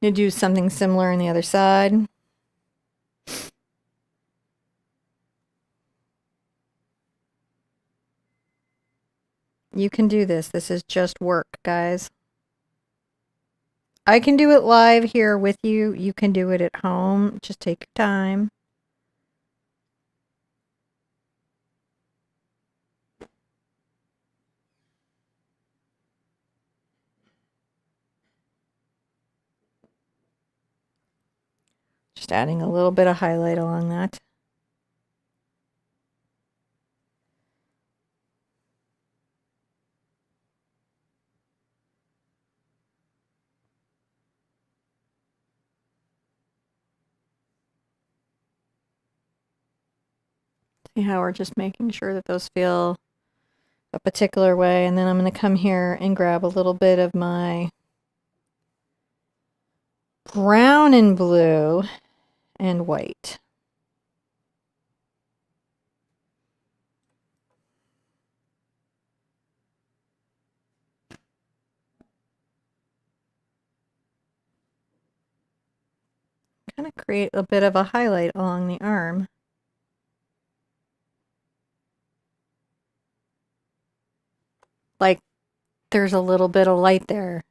You do something similar on the other side. You can do this. This is just work, guys. I can do it live here with you. You can do it at home. Just take your time. Just adding a little bit of highlight along that. See how we're just making sure that those feel a particular way, and then I'm going to come here and grab a little bit of my brown and blue and white. Kind of create a bit of a highlight along the arm. Like there's a little bit of light there.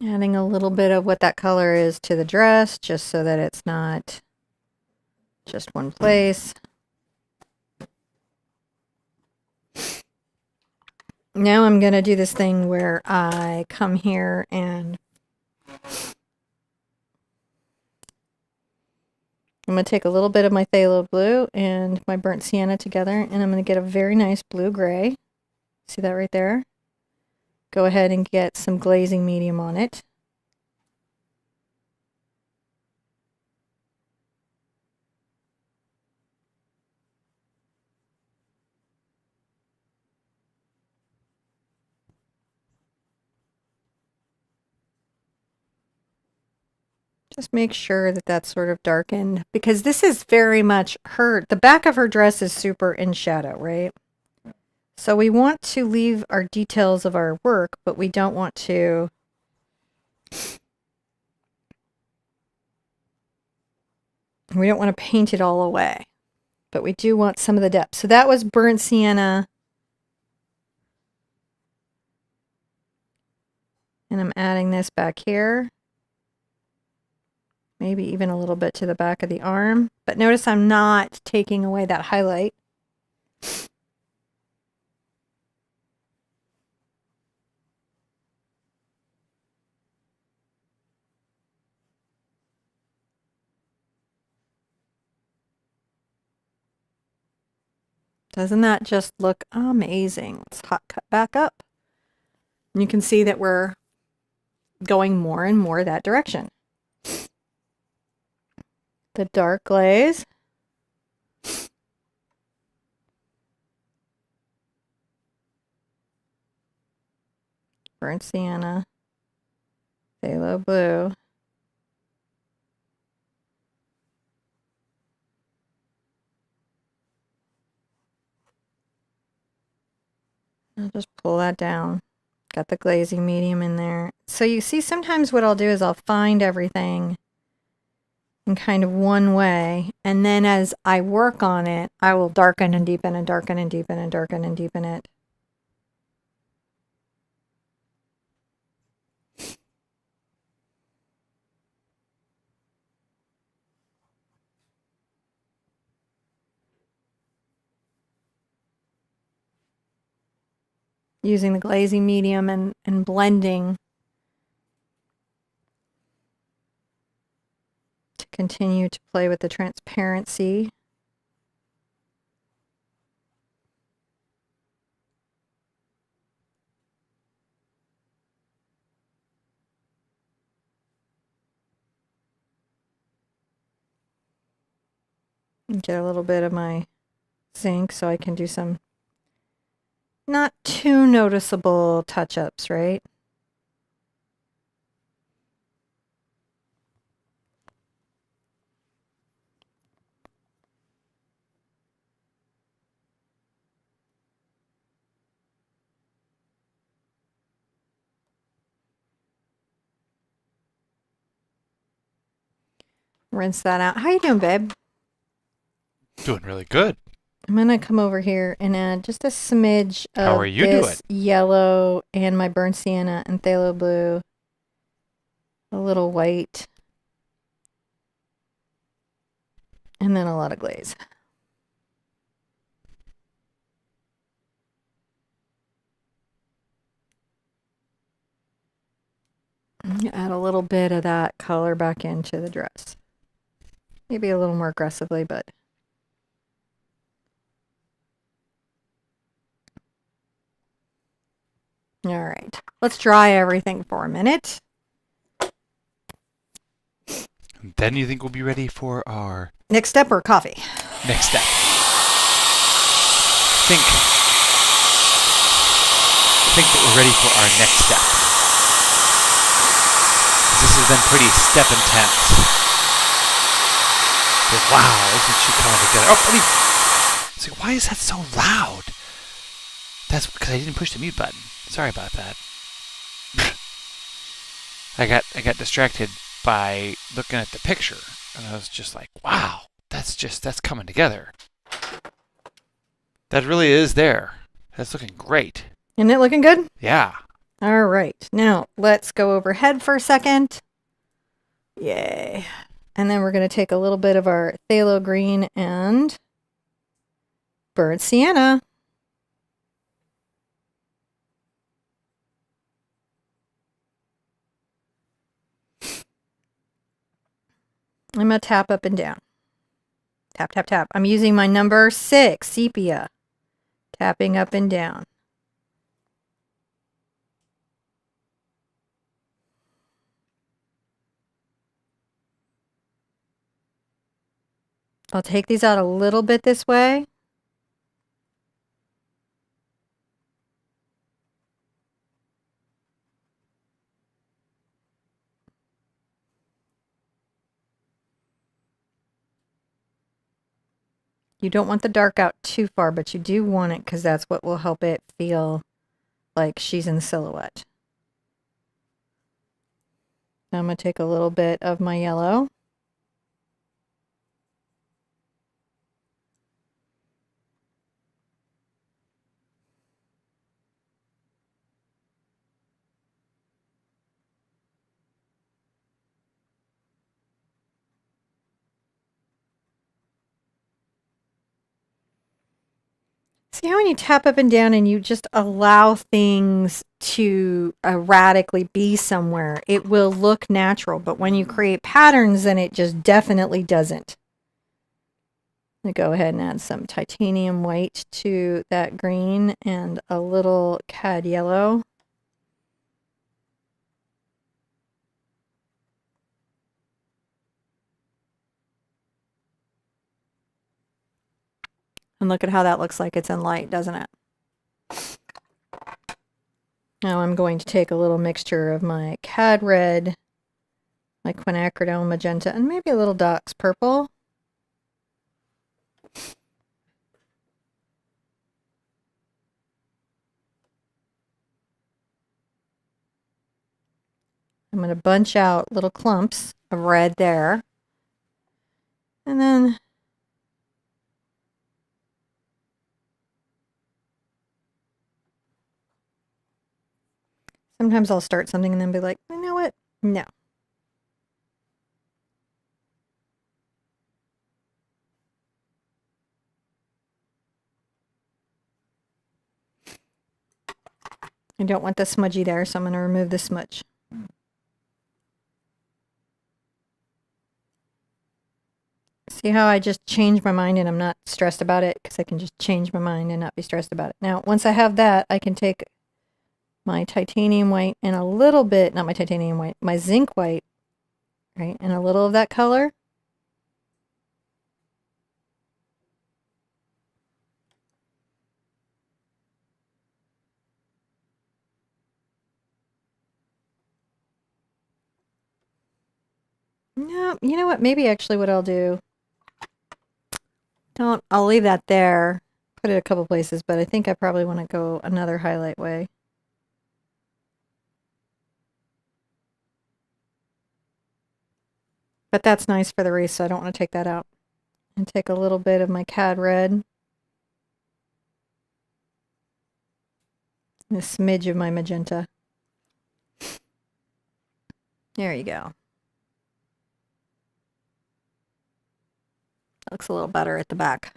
Adding a little bit of what that color is to the dress, just so that it's not just one place. Now I'm going to do this thing where I come here and I'm going to take a little bit of my phthalo blue and my burnt sienna together, and I'm going to get a very nice blue-gray. See that right there? Go ahead and get some glazing medium on it. Just make sure that that's sort of darkened, because this is very much her, the back of her dress is super in shadow, right? So we want to leave our details of our work, but we don't want to paint it all away, but we do want some of the depth. So that was burnt sienna. And I'm adding this back here. Maybe even a little bit to the back of the arm. But notice I'm not taking away that highlight. Doesn't that just look amazing? Let's hot cut back up. And you can see that we're going more and more that direction. The dark glaze. Burnt sienna. Phthalo blue. I'll just pull that down. Got the glazing medium in there. So you see, sometimes what I'll do is I'll find everything in kind of one way, and then as I work on it, I will darken and deepen and darken and deepen and darken and deepen it. Using the glazing medium and blending to continue to play with the transparency. And get a little bit of my zinc so I can do some not too noticeable touch-ups, right? Rinse that out. How you doing, babe? Doing really good. I'm going to come over here and add just a smidge How of are you this doing? yellow and my burnt sienna and phthalo blue. A little white. And then a lot of glaze. Add a little bit of that color back into the dress. Maybe a little more aggressively, but... All right. Let's dry everything for a minute. Then you think we'll be ready for our Next step or coffee? next step? Think that we're ready for our next step. This has been pretty step intense. But wow, isn't she coming together? Oh, buddy! It's like, why is that so loud? That's because I didn't push the mute button. Sorry about that. I got distracted by looking at the picture, and I was just like, wow, that's coming together. That really is there. That's looking great. Isn't it looking good? Yeah. All right. Now, let's go overhead for a second. Yay. And then we're going to take a little bit of our phthalo green and burnt sienna. I'm going to tap up and down. Tap, tap, tap. I'm using my number 6, sepia. Tapping up and down. I'll take these out a little bit this way. You don't want the dark out too far, but you do want it because that's what will help it feel like she's in silhouette. Now I'm going to take a little bit of my yellow. See how when you tap up and down and you just allow things to erratically be somewhere, it will look natural. But when you create patterns, then it just definitely doesn't. I'm going to go ahead and add some titanium white to that green and a little cad yellow. And look at how that looks like it's in light, doesn't it? Now I'm going to take a little mixture of my cad red, my quinacridone magenta, and maybe a little Dox purple. I'm going to bunch out little clumps of red there. And then sometimes I'll start something and then be like, you know what? No. I don't want the smudgy there, so I'm going to remove the smudge. See how I just changed my mind and I'm not stressed about it because I can just change my mind and not be stressed about it. Now, once I have that, I can take my titanium white and a little bit, not my titanium white, my zinc white, right, and a little of that color. No, you know what? Maybe actually what I'll do, I'll leave that there, put it a couple places, but I think I probably want to go another highlight way. But that's nice for the wreath, so I don't want to take that out. And take a little bit of my cad red. And a smidge of my magenta. There you go. Looks a little better at the back.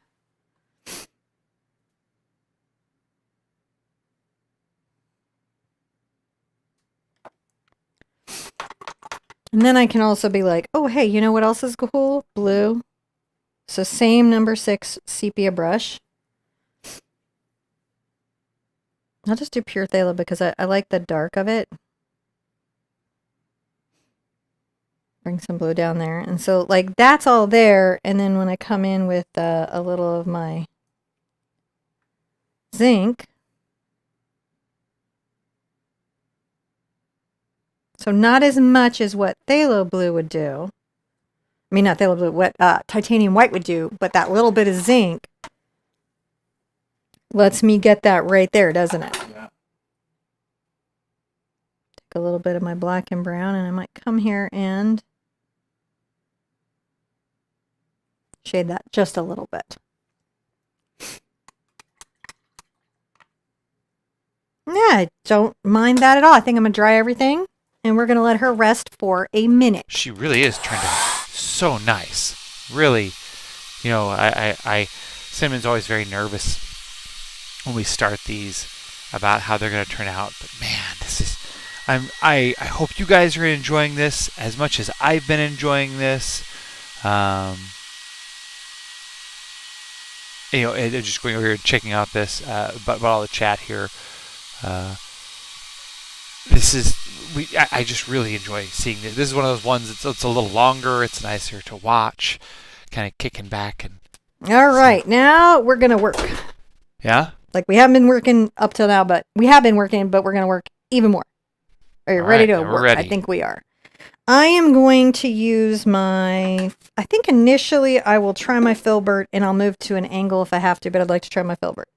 And then I can also be like, oh, hey, you know what else is cool? Blue. So same number 6 sepia brush. I'll just do pure phthalo because I like the dark of it. Bring some blue down there. And so, like, that's all there. And then when I come in with a little of my zinc. So not as much as what phthalo blue would do. I mean, not phthalo blue, what titanium white would do. But that little bit of zinc lets me get that right there, doesn't it? Yeah. Take a little bit of my black and brown, and I might come here and shade that just a little bit. Yeah, I don't mind that at all. I think I'm going to dry everything, and we're going to let her rest for a minute. She really is turned out so nice. Really, you know, Cinnamon's always very nervous when we start these about how they're going to turn out. But man, this is, I hope you guys are enjoying this as much as I've been enjoying this. You know, and just going over here and checking out this, about all the chat here. This is, I just really enjoy seeing this. This is one of those ones that's it's a little longer. It's nicer to watch, kind of kicking back. And All right, now we're going to work. Yeah? Like we haven't been working up till now, but we have been working, but we're going to work even more. Are you All ready right, to we're work? ready. I think we are. I am going to use I think initially I will try my filbert and I'll move to an angle if I have to, but I'd like to try my filbert.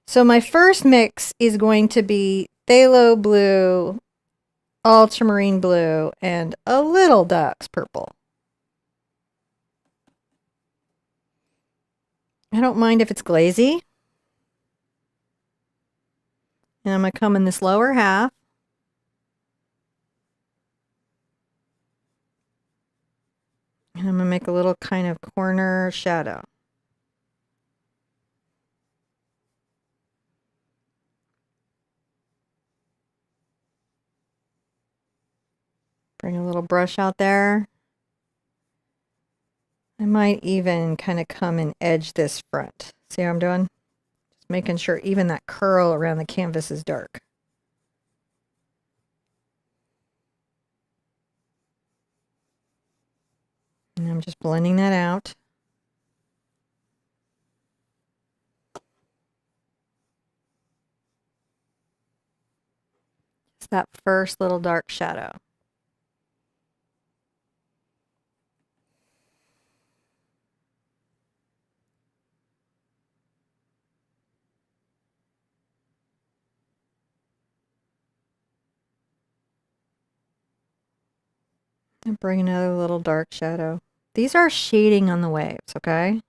So my first mix is going to be phthalo blue, ultramarine blue, and a little Dux purple. I don't mind if it's glazy. And I'm going to come in this lower half. And I'm going to make a little kind of corner shadow. Bring a little brush out there. I might even kind of come and edge this front. See how I'm doing? Just making sure even that curl around the canvas is dark. And I'm just blending that out. It's that first little dark shadow. And bring another little dark shadow. These are shading on the waves, okay?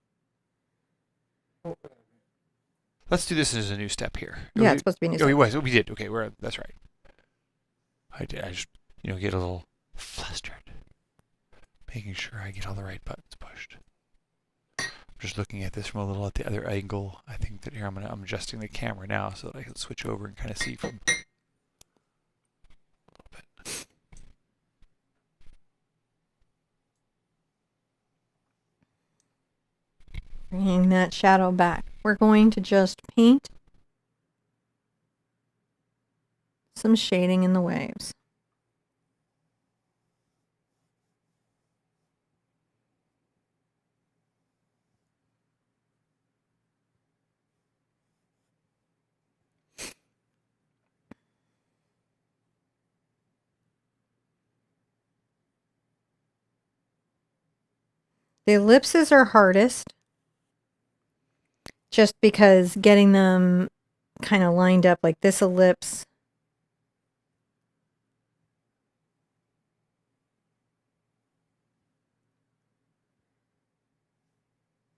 Let's do this as a new step here. Yeah, it's supposed to be a new Oh, step. it was. We did. Okay, that's right. I did. I just, get a little flustered. Making sure I get all the right buttons pushed. I'm just looking at this from a little at the other angle. I think that here I'm adjusting the camera now so that I can switch over and kind of see from a little bit. Bringing that shadow back. We're going to just paint some shading in the waves. The ellipses are hardest, just because getting them kind of lined up, like this ellipse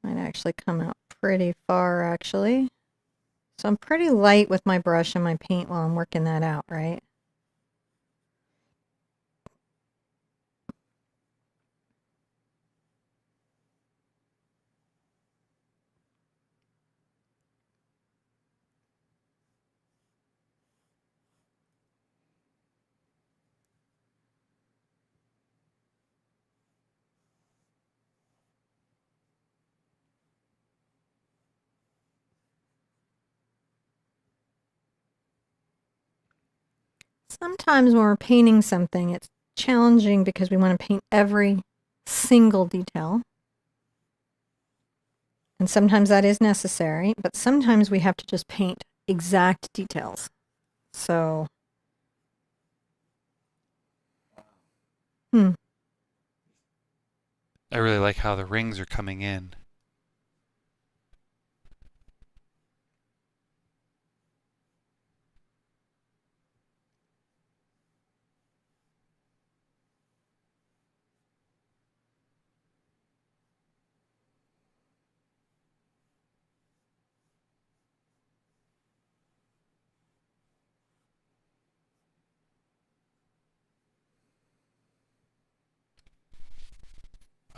Might actually come out pretty far, actually. So I'm pretty light with my brush and my paint while I'm working that out, right? Sometimes when we're painting something, it's challenging because we want to paint every single detail. And sometimes that is necessary, but sometimes we have to just paint exact details. So, I really like how the rings are coming in.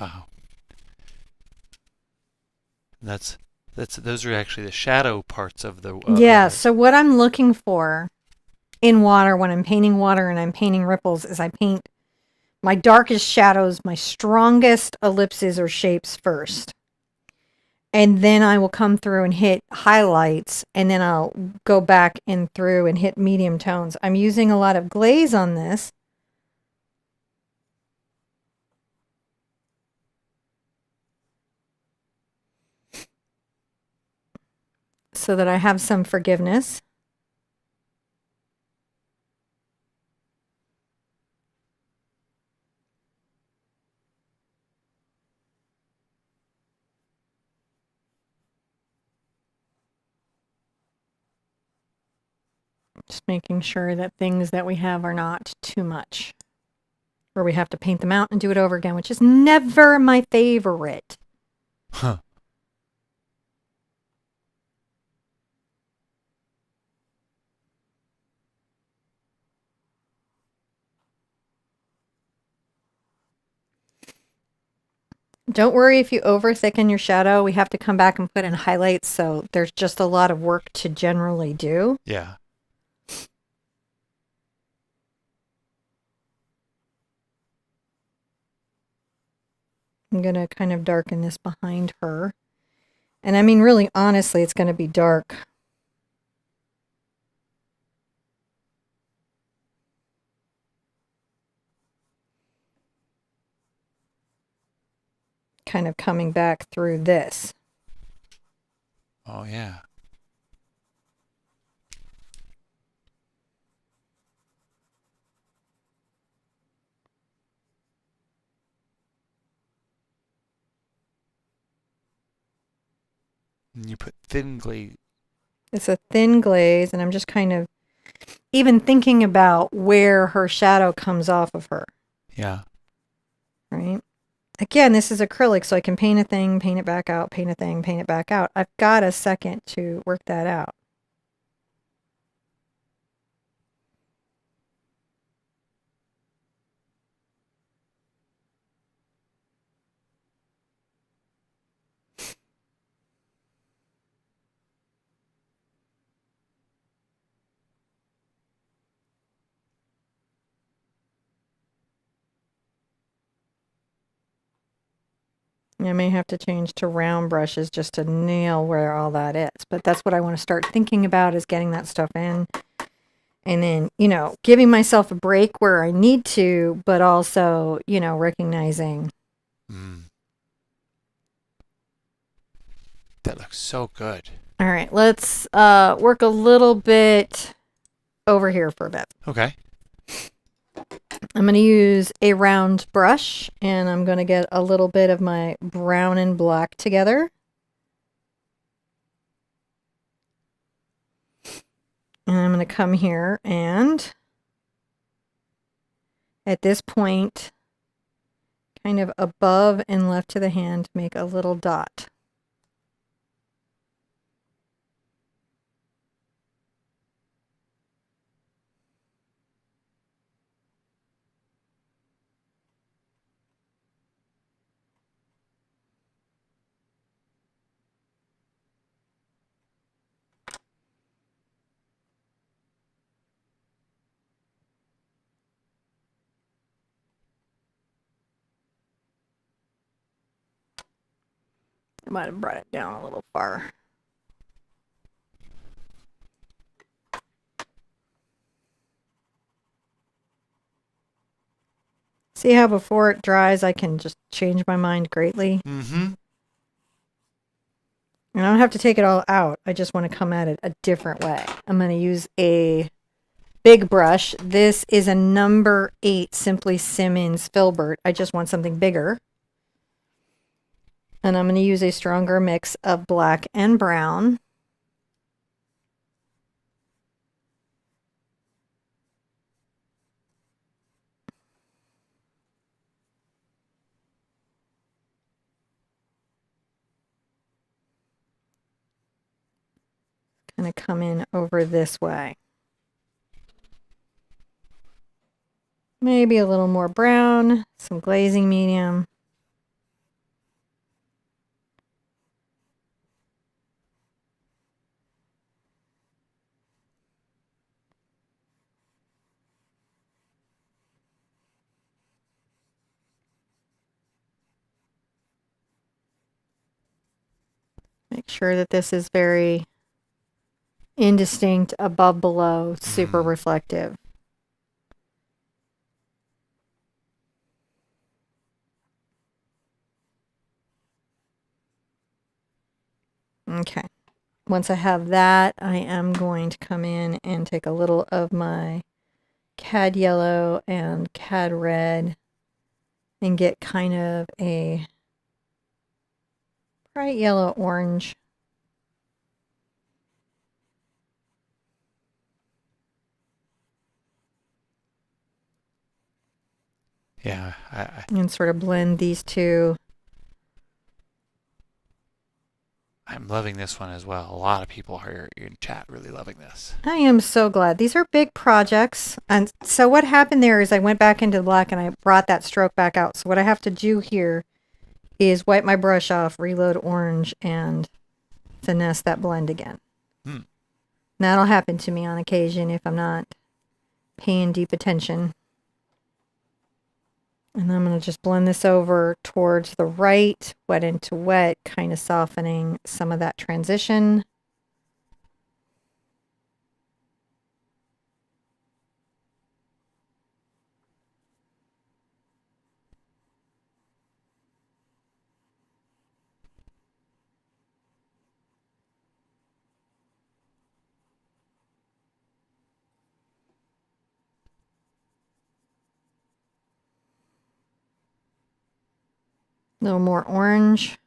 Wow. Those are actually the shadow parts of the yeah, so what I'm looking for in water when I'm painting water and I'm painting ripples is I paint my darkest shadows, my strongest ellipses or shapes first. And then I will come through and hit highlights, and then I'll go back in through and hit medium tones. I'm using a lot of glaze on this. So that I have some forgiveness. Just making sure that things that we have are not too much. Or we have to paint them out and do it over again, which is never my favorite. Huh. Don't worry if you over thicken your shadow. We have to come back and put in highlights, so there's just a lot of work to generally do. Yeah. I'm going to kind of darken this behind her. And I mean, really, honestly, it's going to be dark. Kind of coming back through this. Oh, yeah. And you put thin glaze. It's a thin glaze, and I'm just kind of even thinking about where her shadow comes off of her. Yeah. Right? Again, this is acrylic, so I can paint a thing, paint it back out, paint a thing, paint it back out. I've got a second to work that out. I may have to change to round brushes just to nail where all that is. But that's what I want to start thinking about, is getting that stuff in. And then, giving myself a break where I need to, but also, recognizing. That looks so good. All right, let's work a little bit over here for a bit. Okay. I'm going to use a round brush, and I'm going to get a little bit of my brown and black together. And I'm going to come here and at this point, kind of above and left to the hand, make a little dot. Might have brought it down a little far. See how before it dries, I can just change my mind greatly? Mm-hmm. And I don't have to take it all out. I just want to come at it a different way. I'm going to use a big brush. This is a number 8 Simply Simmons Filbert. I just want something bigger. And I'm going to use a stronger mix of black and brown. Kind of come in over this way. Maybe a little more brown, some glazing medium. Make sure that this is very indistinct, above, below, super reflective. Okay. Once I have that, I am going to come in and take a little of my cad yellow and cad red and get kind of a bright yellow orange. Yeah. And sort of blend these two. I'm loving this one as well. A lot of people are in chat really loving this. I am so glad. These are big projects. And so what happened there is I went back into the black and I brought that stroke back out. So what I have to do here is wipe my brush off, reload orange, and finesse that blend again. That'll happen to me on occasion if I'm not paying deep attention. And I'm going to just blend this over towards the right, wet into wet, kind of softening some of that transition. A little more orange.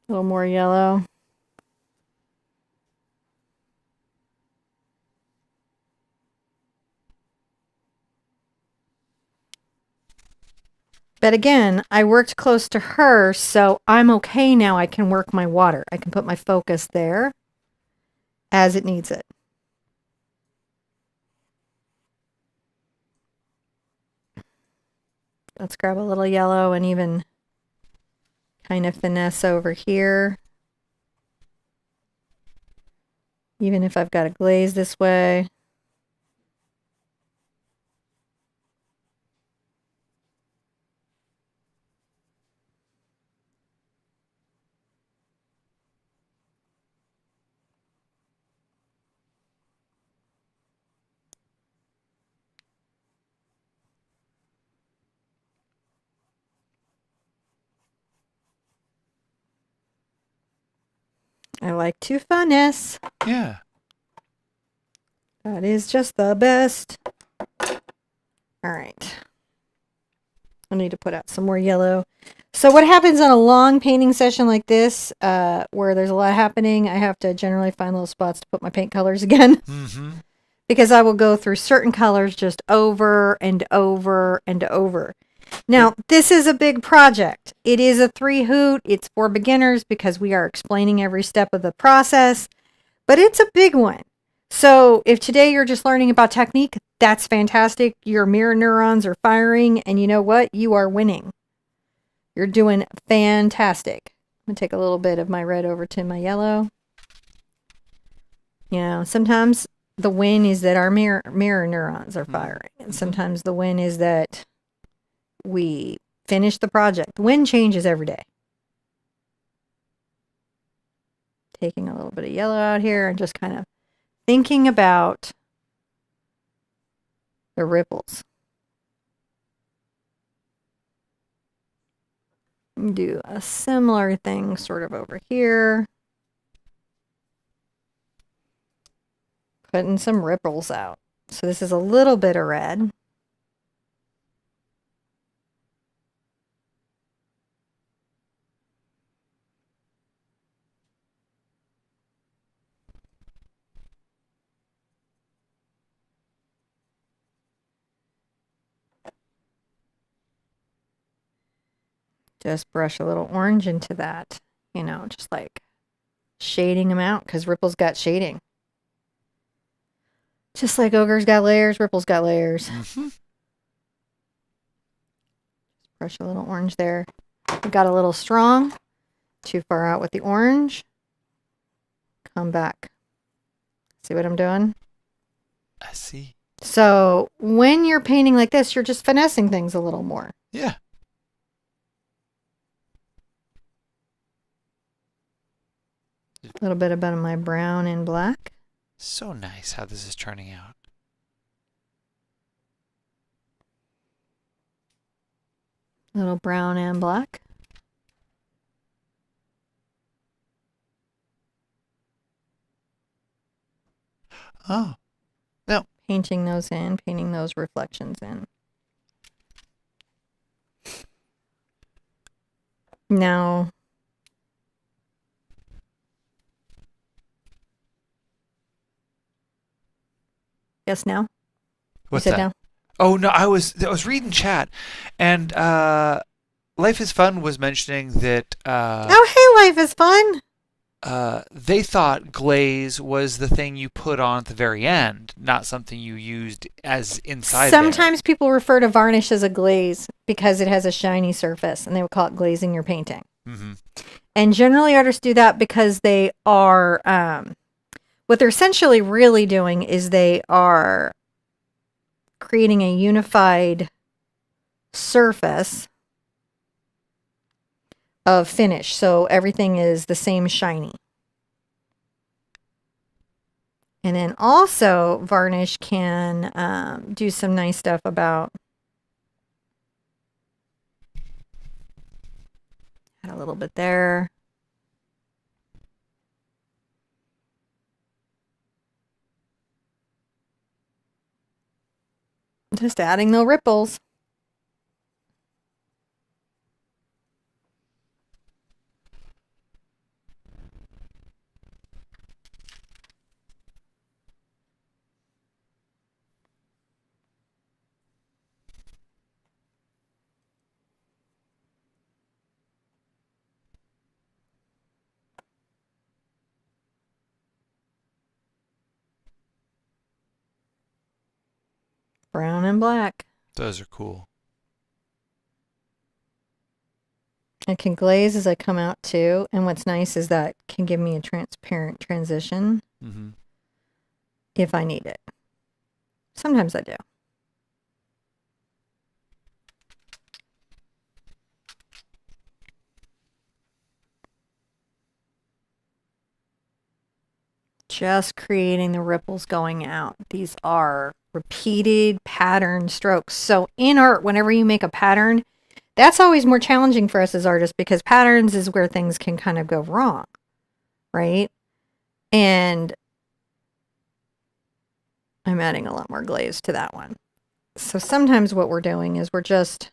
A little more yellow. But again, I worked close to her, so I'm okay now. I can work my water. I can put my focus there as it needs it. Let's grab a little yellow and even kind of finesse over here. Even if I've got a glaze this way. I like to finesse. Yeah. That is just the best. All right. I need to put out some more yellow. So what happens on a long painting session like this, where there's a lot happening, I have to generally find little spots to put my paint colors again. Because I will go through certain colors just over and over and over. Now, this is a big project. It is a 3 hoot. It's for beginners because we are explaining every step of the process, but it's a big one. So if today you're just learning about technique, that's fantastic. Your mirror neurons are firing, and you know what? You are winning. You're doing fantastic. I'm going to take a little bit of my red over to my yellow. You know, sometimes the win is that our mirror neurons are firing. And sometimes the win is that we finish the project. The win changes every day. Taking a little bit of yellow out here and just kind of thinking about the ripples. Do a similar thing sort of over here. Putting some ripples out. So this is a little bit of red. Just brush a little orange into that, you know, just like shading them out because ripples got shading. Just like ogre's got layers, ripples got layers. Brush a little orange there. I got a little strong. Too far out with the orange. Come back. See what I'm doing? I see. So when you're painting like this, you're just finessing things a little more. Yeah. A little bit about my brown and black. So nice how this is turning out. Little brown and black. Oh. No. Painting those in, painting those reflections in. Now, yes, now? What's You said that? now? Oh no, I was reading chat, and Life is Fun was mentioning that Oh, hey, life is fun. they thought glaze was the thing you put on at the very end, not something you used as inside there. Sometimes people refer to varnish as a glaze because it has a shiny surface, and they would call it glazing your painting. Mm-hmm. And generally artists do that because they are, what they're essentially really doing is they are creating a unified surface of finish. So everything is the same shiny. And then also varnish can do some nice stuff about, add a little bit there. Just adding the ripples. Brown and black. Those are cool. I can glaze as I come out too. And what's nice is that can give me a transparent transition Mm-hmm. if I need it. Sometimes I do. Just creating the ripples going out. These are repeated pattern strokes. So in art, whenever you make a pattern, that's always more challenging for us as artists because patterns is where things can kind of go wrong, right? And I'm adding a lot more glaze to that one. So sometimes what we're doing is we're just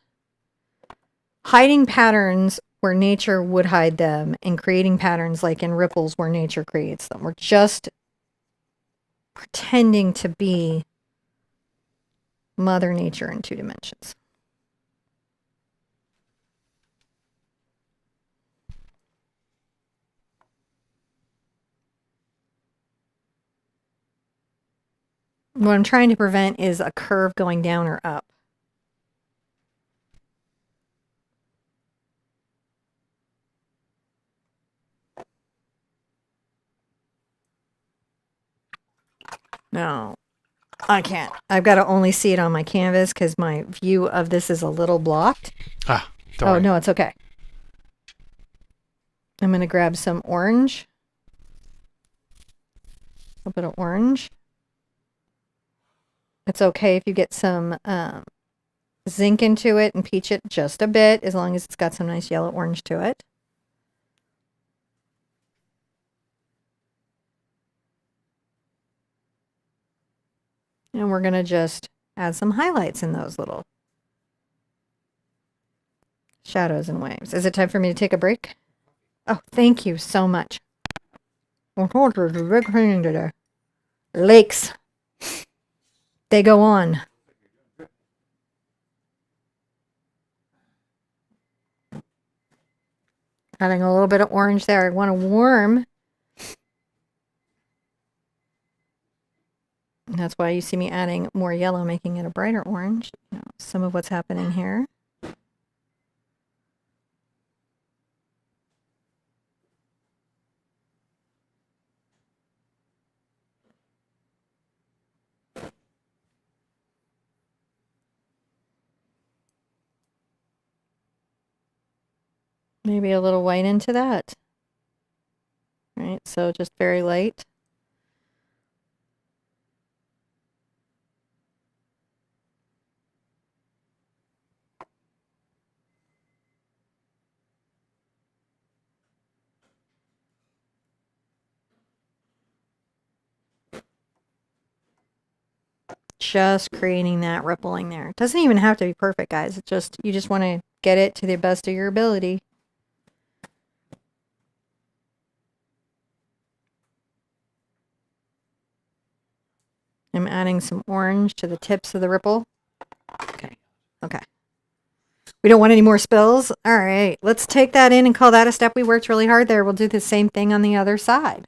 hiding patterns where nature would hide them and creating patterns like in ripples where nature creates them. We're just pretending to be Mother Nature in 2 dimensions. What I'm trying to prevent is a curve going down or up. No, I can't. I've got to only see it on my canvas because my view of this is a little blocked. Don't worry. No, it's okay. I'm going to grab some orange. A bit of orange. It's okay if you get some zinc into it and peach it just a bit, as long as it's got some nice yellow orange to it. And we're going to just add some highlights in those little shadows and waves. Is it time for me to take a break? Oh, thank you so much. Lakes. They go on. Adding a little bit of orange there. I want to warm. That's why you see me adding more yellow, making it a brighter orange. You know, some of what's happening here. Maybe a little white into that. Right, so just very light. Just creating that rippling there. It doesn't even have to be perfect, guys. It's just, you just want to get it to the best of your ability. I'm adding some orange to the tips of the ripple. Okay. Okay. We don't want any more spills. All right. Let's take that in and call that a step. We worked really hard there. We'll do the same thing on the other side.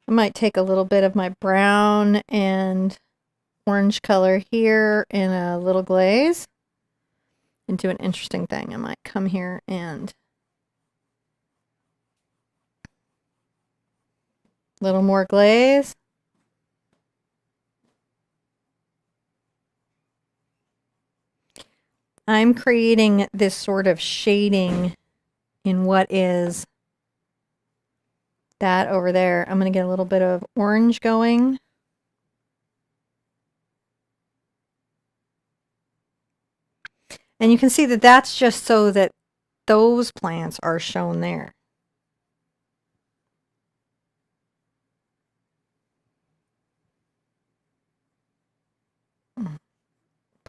I might take a little bit of my brown and orange color here in a little glaze and do an interesting thing. I might come here and a little more glaze. I'm creating this sort of shading in what is that over there. I'm going to get a little bit of orange going. And you can see that that's just so that those plants are shown there.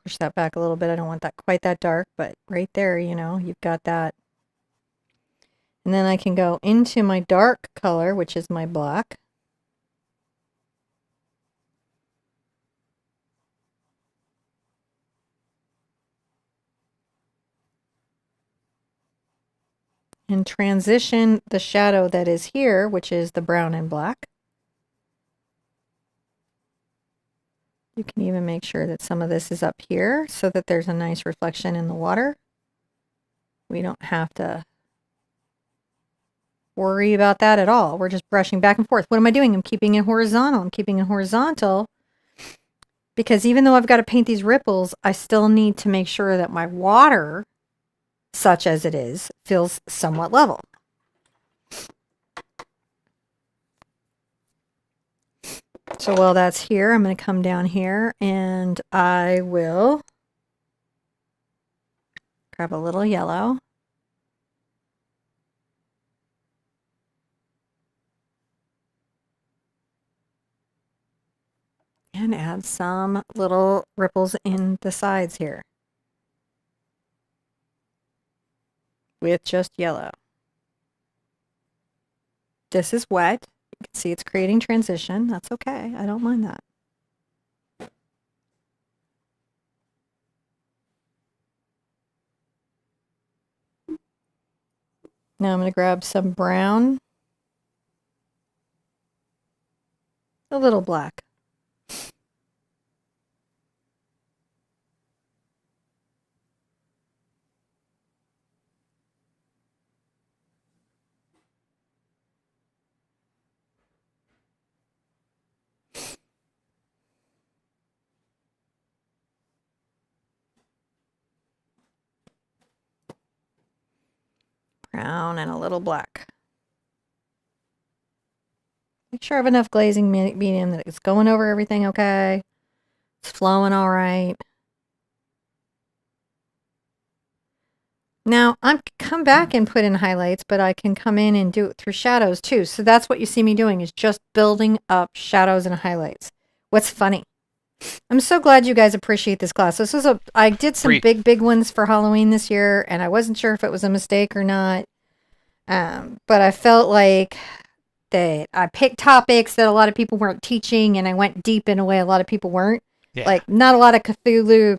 Push that back a little bit. I don't want that quite that dark, but right there, you know, you've got that. And then I can go into my dark color, which is my black. And transition the shadow that is here, which is the brown and black. You can even make sure that some of this is up here so that there's a nice reflection in the water. We don't have to worry about that at all. We're just brushing back and forth. What am I doing? I'm keeping it horizontal. I'm keeping it horizontal because even though I've got to paint these ripples, I still need to make sure that my water, such as it is, feels somewhat level. So while that's here, I'm going to come down here and I will grab a little yellow. And add some little ripples in the sides here with just yellow. This is wet. You can see it's creating transition. That's okay. I don't mind that. Now I'm going to grab some brown A little black. Brown and a little black. Make sure I have enough glazing medium that it's going over everything okay. It's flowing all right. Now, I can come back and put in highlights, but I can come in and do it through shadows too. So that's what you see me doing, is just building up shadows and highlights. What's funny? I'm so glad you guys appreciate this class. I did some big ones for Halloween this year, and I wasn't sure if it was a mistake or not. But I felt like that I picked topics that a lot of people weren't teaching, and I went deep in a way a lot of people weren't. Yeah. Like, not a lot of Cthulhu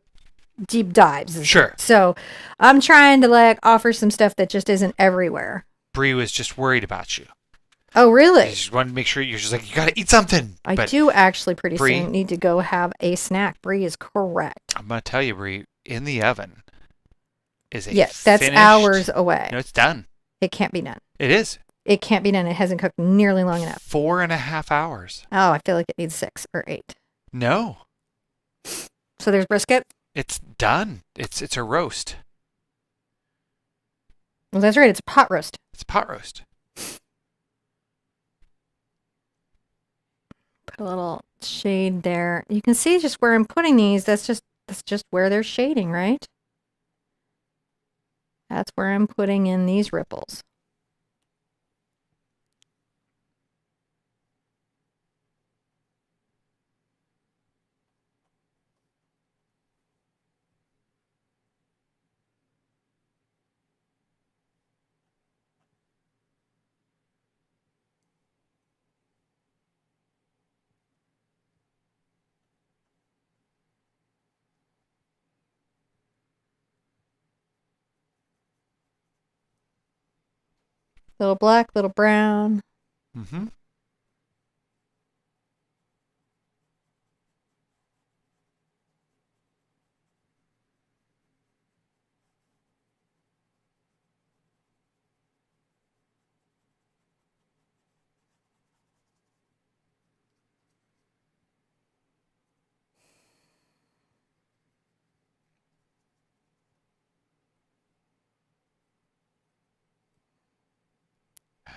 deep dives. Sure. So I'm trying to like offer some stuff that just isn't everywhere. Bree was just worried about you. Oh, really? I just wanted to make sure you're just like, you got to eat something. I do actually pretty Bree, soon need to go have a snack. Bree is correct. I'm going to tell you, Bree, in the oven is a Yes, that's hours away. No, it's done. It can't be done. It is. It can't be done. It hasn't cooked nearly long enough. 4.5 hours. Oh, I feel like it needs 6 or 8. No. So there's brisket? It's done. It's a roast. Well, that's right. It's a pot roast. It's a pot roast. Put a little shade there. You can see just where I'm putting these. That's just where they're shading, right? That's where I'm putting in these ripples. Little black, little brown. Mm-hmm.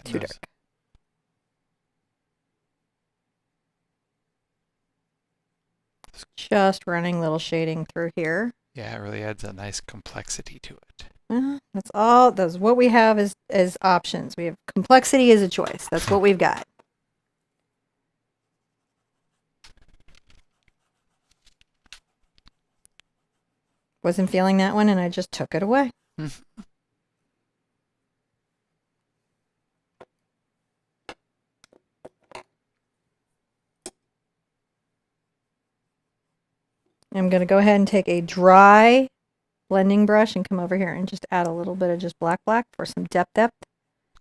Too dark. Just running little shading through here. Yeah, it really adds a nice complexity to it. That's all. That's what we have as options. We have complexity as a choice. That's what we've got. Wasn't feeling that one, and I just took it away. I'm going to go ahead and take a dry blending brush and come over here and just add a little bit of just black for some depth.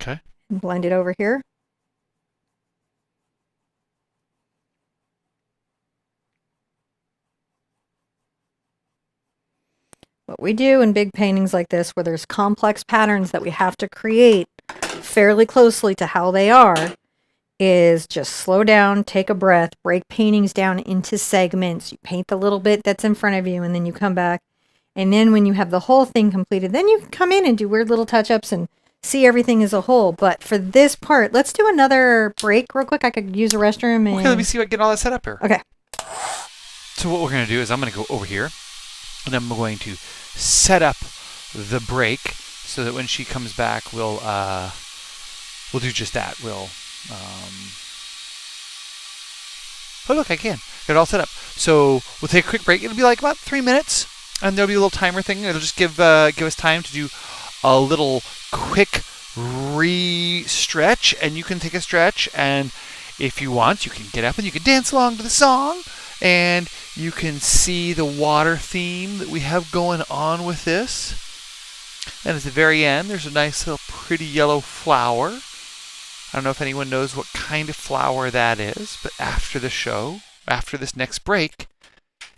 Okay. And blend it over here. What we do in big paintings like this, where there's complex patterns that we have to create fairly closely to how they are, is just slow down, take a breath, break paintings down into segments. You paint the little bit that's in front of you, and then you come back. And then when you have the whole thing completed, then you can come in and do weird little touch-ups and see everything as a whole. But for this part, let's do another break real quick. I could use a restroom. And... Okay, let me see if I can get all that set up here. Okay. So what we're going to do is I'm going to go over here, and I'm going to set up the break so that when she comes back, we'll do just that. Oh, look, I can. Got it all set up. So we'll take a quick break. It'll be like about 3 minutes, and there'll be a little timer thing. It'll just give us time to do a little quick re-stretch, and you can take a stretch, and if you want, you can get up and you can dance along to the song, and you can see the water theme that we have going on with this. And at the very end, there's a nice little pretty yellow flower. I don't know if anyone knows what kind of flower that is, but after the show, after this next break,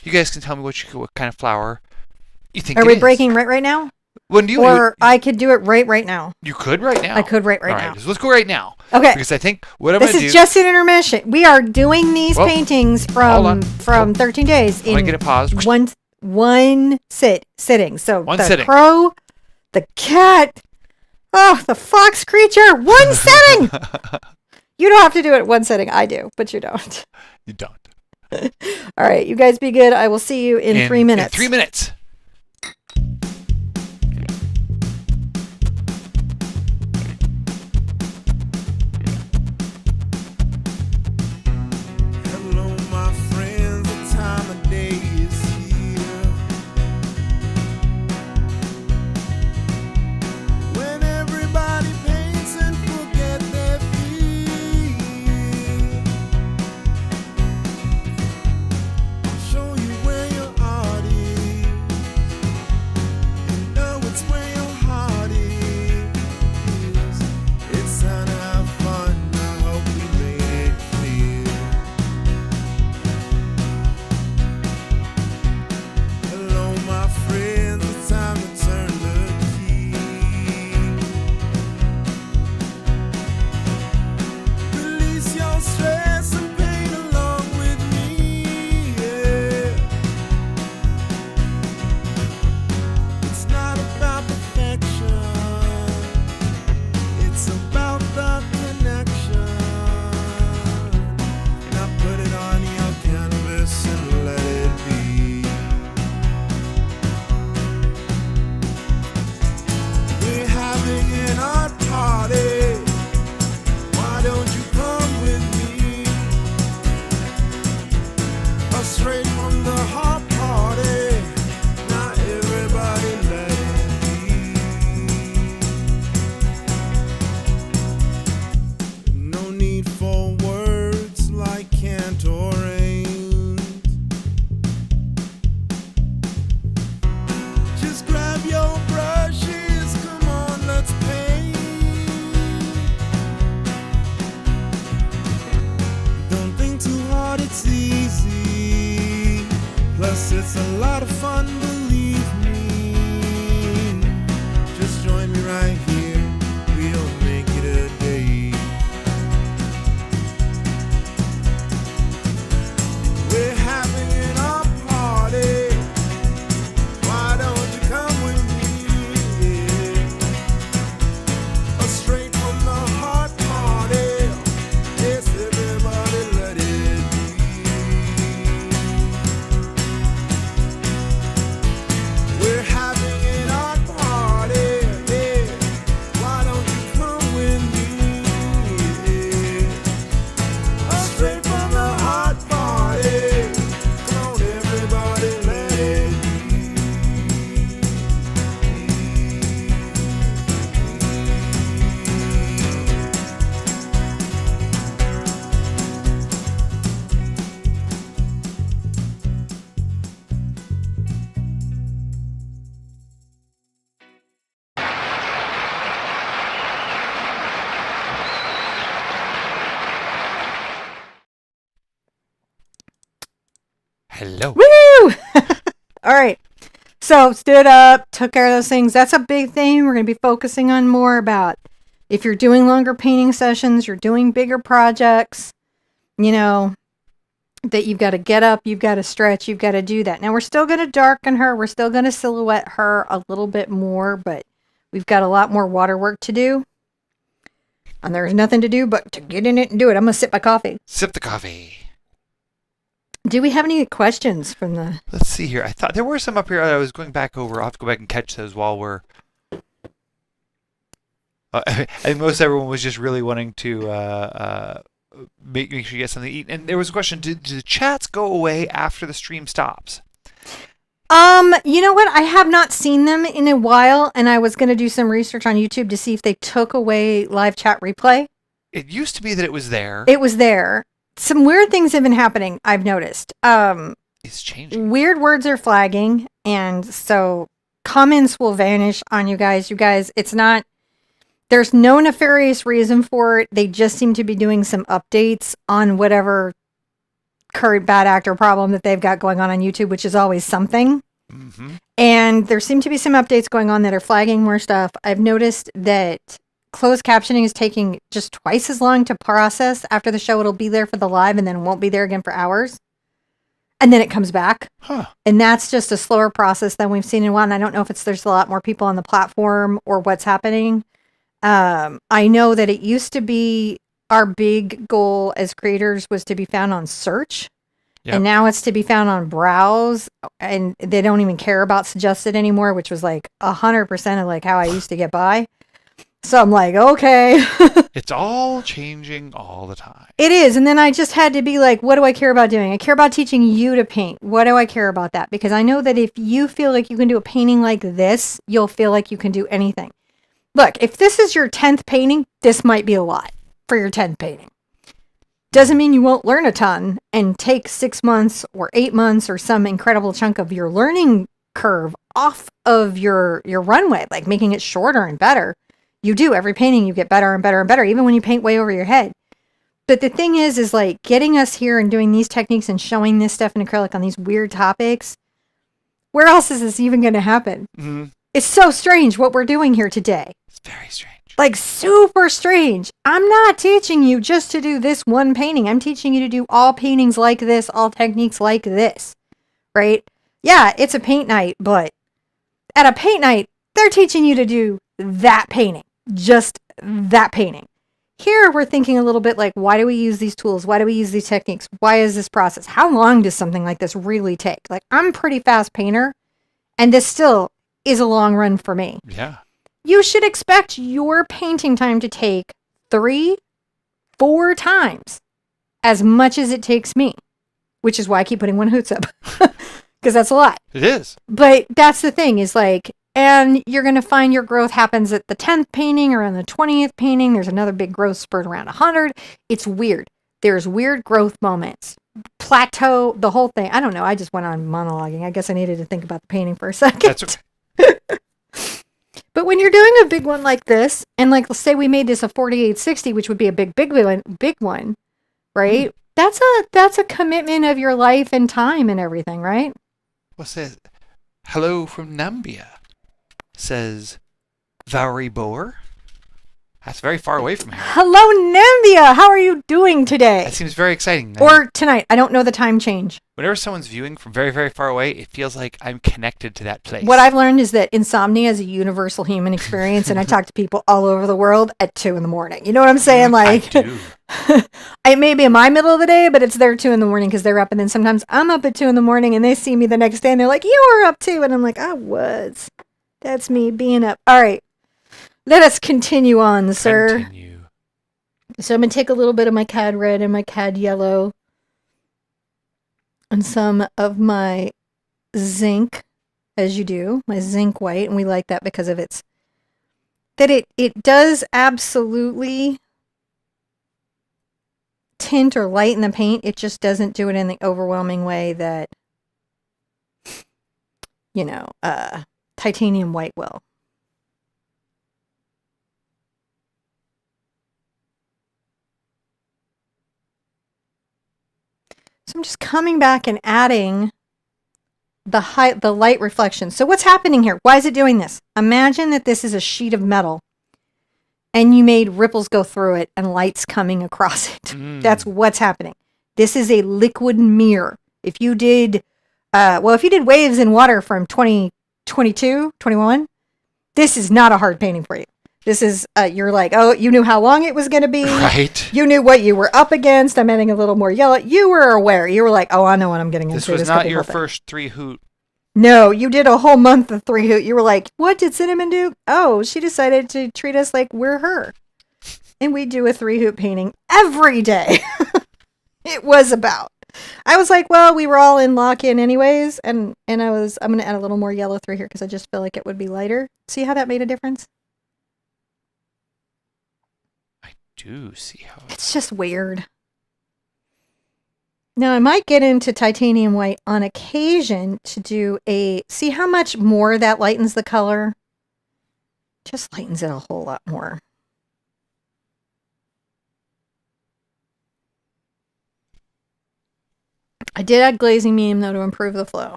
you guys can tell me what kind of flower you think Are it we is. breaking right now? When do you? Or I could do it right now. You could right now. I could right All now. So let's go right now. Okay. Because I think what I'm going to do. This is just an intermission. We are doing these paintings from 13 days I'm going to get it paused. One sitting. So one the sitting. Crow, the cat, the fox creature, one sitting. You don't have to do it one sitting. I do, but you don't. You don't. All right, you guys be good. I will see you in 3 minutes. In 3 minutes. Hello, my friends, the time of day is here when everybody paints and forget their fear. I'll show you where your art is. You know it's where your heart is. It's time to have fun. I hope we made it clear. Hello, my friends, it's time to turn the key. Release your stress and paint along with me. Yeah. It's not about perfection, it's about the connection. Now put it on your canvas and let it be. We're having an art party. Why don't you come with me? A straight from the heart party. Now everybody let it be. No need for words like can't or ain't. Just grab your brushes, come on, let's paint. Don't think too hard, it's easy. Plus, it's a lot of fun, believe me. Just join me right here, we'll make it a day. We're having an art party. Why don't you come with me? Yeah. A straight from the heart party. Yes, everybody let it be. We're having an art party. Yeah. Why don't you come with me? Yeah. A straight from the heart party. Come on, everybody, let it Hello. Woo! All right. So stood up, took care of those things. That's a big thing. We're going to be focusing on more about if you're doing longer painting sessions, you're doing bigger projects, that you've got to get up, you've got to stretch, you've got to do that. Now we're still going to darken her. We're still going to silhouette her a little bit more, but we've got a lot more water work to do. And there's nothing to do but to get in it and do it. I'm going to sip my coffee. Sip the coffee. Do we have any questions from the... Let's see here. I thought there were some up here that I was going back over. I'll have to go back and catch those while we're... I think most everyone was just really wanting to make sure you get something to eat. And there was a question, do the chats go away after the stream stops? You know what? I have not seen them in a while, and I was going to do some research on YouTube to see if they took away live chat replay. It used to be that it was there. It was there. Some weird things have been happening, I've noticed. It's changing. Weird words are flagging, and so comments will vanish on you guys. You guys, it's not... There's no nefarious reason for it. They just seem to be doing some updates on whatever current bad actor problem that they've got going on YouTube, which is always something. Mm-hmm. And there seem to be some updates going on that are flagging more stuff. I've noticed that closed captioning is taking just twice as long to process. After the show, it'll be there for the live and then it won't be there again for hours. And then it comes back. Huh. And that's just a slower process than we've seen in a while. And I don't know if there's a lot more people on the platform or what's happening. I know that it used to be our big goal as creators was to be found on search. Yep. And now it's to be found on browse, and they don't even care about suggested anymore, which was like 100% of like how I used to get by. So I'm like, okay. It's all changing all the time. It is. And then I just had to be like, what do I care about doing? I care about teaching you to paint. What do I care about that? Because I know that if you feel like you can do a painting like this, you'll feel like you can do anything. Look, if this is your 10th painting, this might be a lot for your 10th painting. Doesn't mean you won't learn a ton and take 6 months or 8 months or some incredible chunk of your learning curve off of your runway, like making it shorter and better. You do. Every painting you get better and better and better, even when you paint way over your head. But the thing is like getting us here and doing these techniques and showing this stuff in acrylic on these weird topics. Where else is this even going to happen? Mm-hmm. It's so strange what we're doing here today. It's very strange. Like super strange. I'm not teaching you just to do this one painting. I'm teaching you to do all paintings like this, all techniques like this, right? Yeah, it's a paint night, but at a paint night, they're teaching you to do that painting, just that painting. Here, we're thinking a little bit like, why do we use these tools? Why do we use these techniques? Why is this process? How long does something like this really take? Like, I'm a pretty fast painter, and this still is a long run for me. Yeah. You should expect your painting time to take 3-4 times as much as it takes me, which is why I keep putting one Hoots up, because that's a lot. It is. But that's the thing is like, and you're going to find your growth happens at the 10th painting or on the 20th painting. There's another big growth spurt around 100. It's weird. There's weird growth moments. Plateau, the whole thing. I don't know. I just went on monologuing. I guess I needed to think about the painting for a second. That's okay. But when you're doing a big one like this, and like let's say we made this a 4860, which would be a big one, right? That's a commitment of your life and time and everything, right? What's that? Hello from Nambia. Says Varibor. That's very far away from here. Hello, Nambia. How are you doing today? That seems very exciting. Or tonight. I don't know the time change. Whenever someone's viewing from very, very far away, it feels like I'm connected to that place. What I've learned is that insomnia is a universal human experience, and I talk to people all over the world at 2 a.m. You know what I'm saying? Like, I do. It may be in my middle of the day, but it's their 2 a.m. because they're up, and then sometimes I'm up at 2 a.m. and they see me the next day, and they're like, "You were up too," and I'm like, "I was." That's me being up. All right, let us continue on, sir. Continue. So I'm going to take a little bit of my CAD red and my CAD yellow and some of my zinc, as you do, my zinc white. And we like that because of its, that it does absolutely tint or lighten the paint. It just doesn't do it in the overwhelming way that, you know, titanium white will. So I'm just coming back and adding the light reflection. So what's happening here? Why is it doing this? Imagine that this is a sheet of metal and you made ripples go through it and light's coming across it. That's what's happening. This is a liquid mirror. If you did, if you did waves in water from 2022, 21, this is not a hard painting for you. This is, you're like, oh, you knew how long it was going to be. Right. You knew what you were up against. I'm adding a little more yellow. You were aware. You were like, oh, I know what I'm getting into. This was not your first 3 Hoot. No, you did a whole month of 3 Hoot. You were like, what did Cinnamon do? Oh, she decided to treat us like we're her. And we do a 3 Hoot painting every day. It was about. I was like, well, we were all in lock-in anyways. And I'm going to add a little more yellow through here because I just feel like it would be lighter. See how that made a difference? Do see how it's just weird. Now I might get into titanium white on occasion to do see how much more that lightens the color? Just lightens it a whole lot more. I did add glazing medium, though, to improve the flow.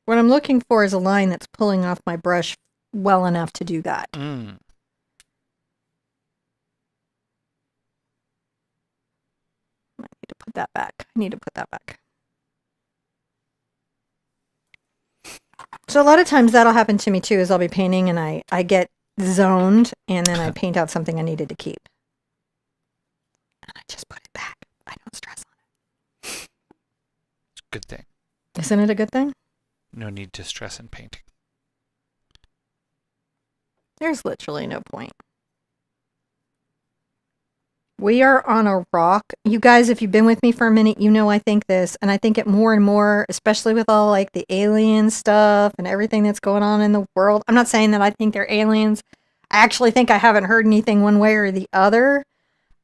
What I'm looking for is a line that's pulling off my brush well enough to do that. Mm. I need to put that back. So a lot of times that'll happen to me too, is I'll be painting and I get zoned and then I paint out something I needed to keep. And I just put it back. I don't stress on it. It's a good thing. Isn't it a good thing? No need to stress in painting. There's literally no point. We are on a rock. You guys, if you've been with me for a minute, you know I think this, and I think it more and more, especially with all like the alien stuff and everything that's going on in the world. I'm not saying that I think they're aliens. I actually think I haven't heard anything one way or the other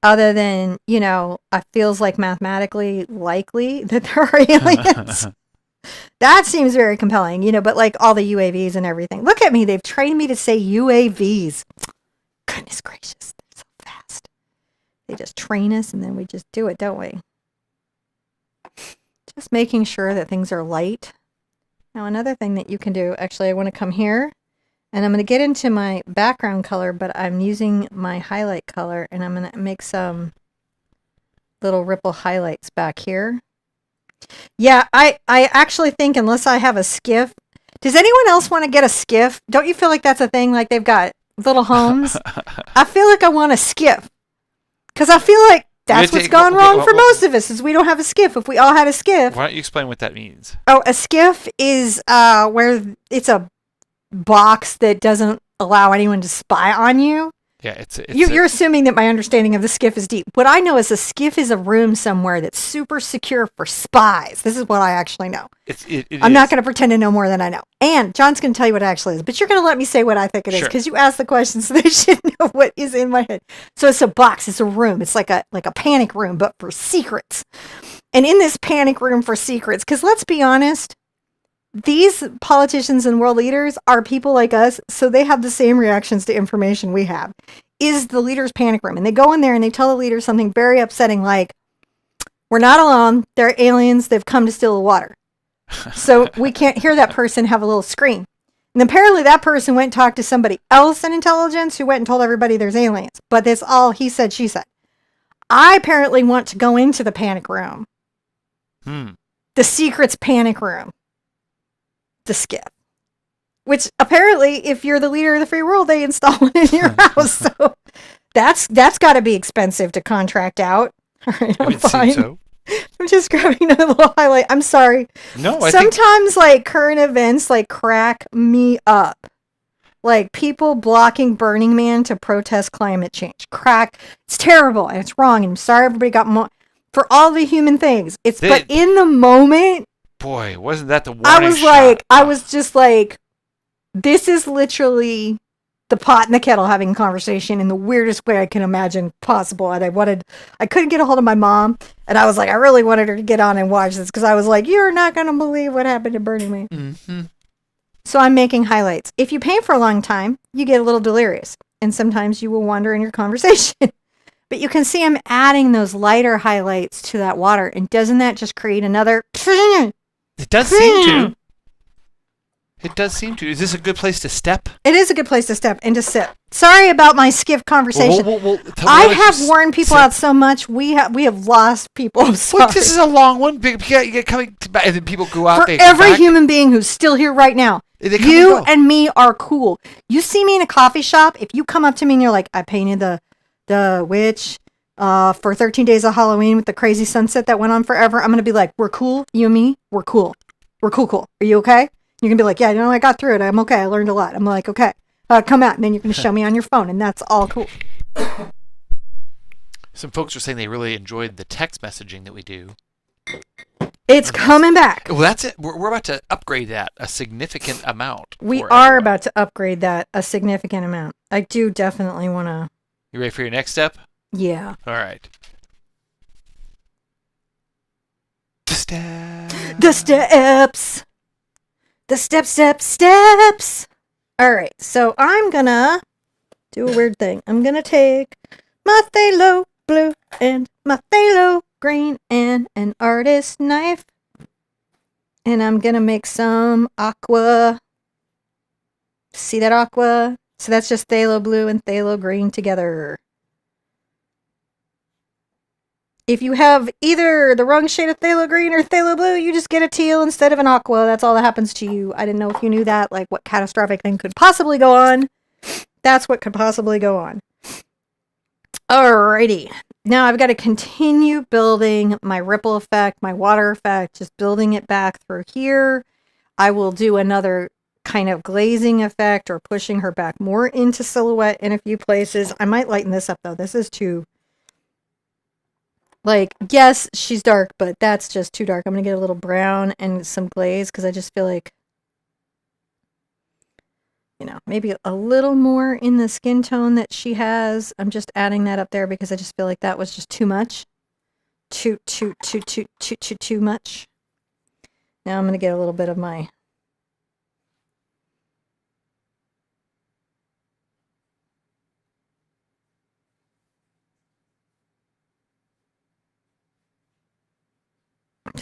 than, you know, it feels like mathematically likely that there are aliens. That seems very compelling, you know, but like all the UAVs and everything. Look at me. They've trained me to say UAVs. Goodness gracious. They're so fast. They just train us and then we just do it, don't we? Just making sure that things are light. Now, another thing that you can do, actually, I want to come here and I'm going to get into my background color, but I'm using my highlight color and I'm going to make some little ripple highlights back here. Yeah, I actually think unless I have a skiff. Does anyone else want to get a skiff? Don't you feel like that's a thing? Like they've got little homes? I feel like I want a skiff. Because I feel like that's what's gone wrong for most of us, is we don't have a skiff. If we all had a skiff. Why don't you explain what that means? Oh, a skiff is where it's a box that doesn't allow anyone to spy on you. Yeah, you're assuming that my understanding of the skiff is deep. What I know is a skiff is a room somewhere that's super secure for spies. This is what I actually know. I'm not going to pretend to know more than I know. And John's going to tell you what it actually is, but you're going to let me say what I think it is because you asked the question, so they should know what is in my head. So it's a box. It's a room. It's like a panic room, but for secrets. And in this panic room for secrets, because let's be honest, these politicians and world leaders are people like us, so they have the same reactions to information we have. Is the leader's panic room. And they go in there and they tell the leader something very upsetting like, we're not alone. They're aliens. They've come to steal the water. So we can't hear that person have a little scream. And apparently that person went and talked to somebody else in intelligence who went and told everybody there's aliens. But that's all he said, she said. I apparently want to go into the panic room. The secrets panic room. The skiff, which apparently if you're the leader of the free world, they install it in your house. So that's got to be expensive to contract out. All right, I'm fine. So. I'm just grabbing a little highlight. I'm sorry. No, sometimes like current events like crack me up. Like people blocking Burning Man to protest climate change. It's terrible and it's wrong. And I'm sorry everybody got for all the human things. But in the moment. Boy, wasn't that the warning I was just like, this is literally the pot and the kettle having a conversation in the weirdest way I can imagine possible. And I couldn't get a hold of my mom. And I was like, I really wanted her to get on and watch this because I was like, you're not going to believe what happened to Burning Man. Mm-hmm. So I'm making highlights. If you paint for a long time, you get a little delirious. And sometimes you will wander in your conversation. But you can see I'm adding those lighter highlights to that water. And doesn't that just create another... It does seem to. It does seem to. Is this a good place to step? It is a good place to step and to sip. Sorry about my skiff conversation. I have worn people out so much. We have lost people. I'm sorry. Well, this is a long one. You get coming back, and then people go out. For every human being who's still here right now, you and me are cool. You see me in a coffee shop. If you come up to me and you're like, I painted the witch for 13 days of Halloween with the crazy sunset that went on forever, I'm going to be like, we're cool. You and me, we're cool. We're cool. Are you okay? You're going to be like, yeah, you know, I got through it. I'm okay. I learned a lot. I'm like, okay, come out. And then you're going to show me on your phone. And that's all cool. Some folks are saying they really enjoyed the text messaging that we do. It's coming back. Well, that's it. We're about to upgrade that a significant amount. We are about to upgrade that a significant amount. I do definitely want to. You ready for your next step? Yeah. All right. The steps. The steps. The steps. All right, so I'm gonna do a weird thing. I'm gonna take my phthalo blue and my phthalo green and an artist knife, and I'm gonna make some aqua. See that aqua? So that's just phthalo blue and phthalo green together. If you have either the wrong shade of phthalo green or phthalo blue, you just get a teal instead of an aqua. That's all that happens to you. I didn't know if you knew that, like what catastrophic thing could possibly go on. That's what could possibly go on. Alrighty. Now I've got to continue building my ripple effect, my water effect, just building it back through here. I will do another kind of glazing effect or pushing her back more into silhouette in a few places. I might lighten this up though. This is too, like, yes, she's dark, but that's just too dark. I'm going to get a little brown and some glaze because I just feel like, you know, maybe a little more in the skin tone that she has. I'm just adding that up there because I just feel like that was just too much. Too much. Now I'm going to get a little bit of my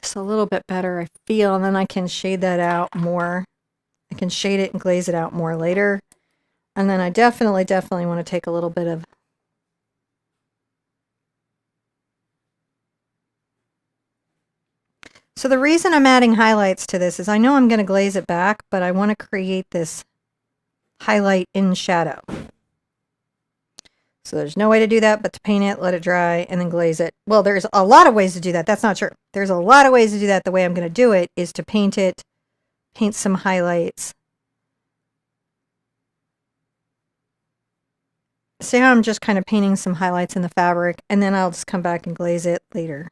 just a little bit better, I feel, and then I can shade that out more. I can shade it and glaze it out more later. And then I definitely want to take a little bit of So the reason I'm adding highlights to this is I know I'm going to glaze it back, but I want to create this highlight in shadow. So there's no way to do that but to paint it, let it dry, and then glaze it. Well, there's a lot of ways to do that. That's not true. There's a lot of ways to do that. The way I'm going to do it is to paint it, paint some highlights. See how I'm just kind of painting some highlights in the fabric, and then I'll just come back and glaze it later.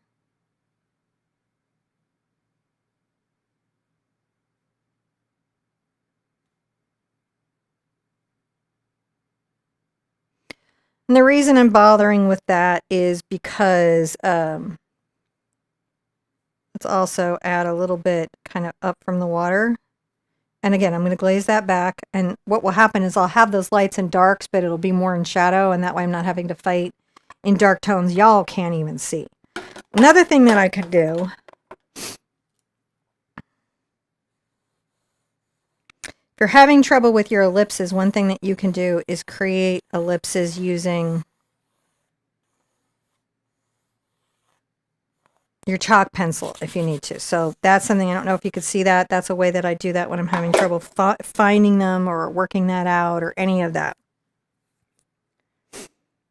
And the reason I'm bothering with that is because let's also add a little bit kind of up from the water. And again, I'm going to glaze that back. And what will happen is I'll have those lights and darks, but it'll be more in shadow. And that way I'm not having to fight in dark tones y'all can't even see. Another thing that I could do, if you're having trouble with your ellipses, one thing that you can do is create ellipses using your chalk pencil if you need to. So that's something, I don't know if you could see that. That's a way that I do that when I'm having trouble finding them or working that out or any of that.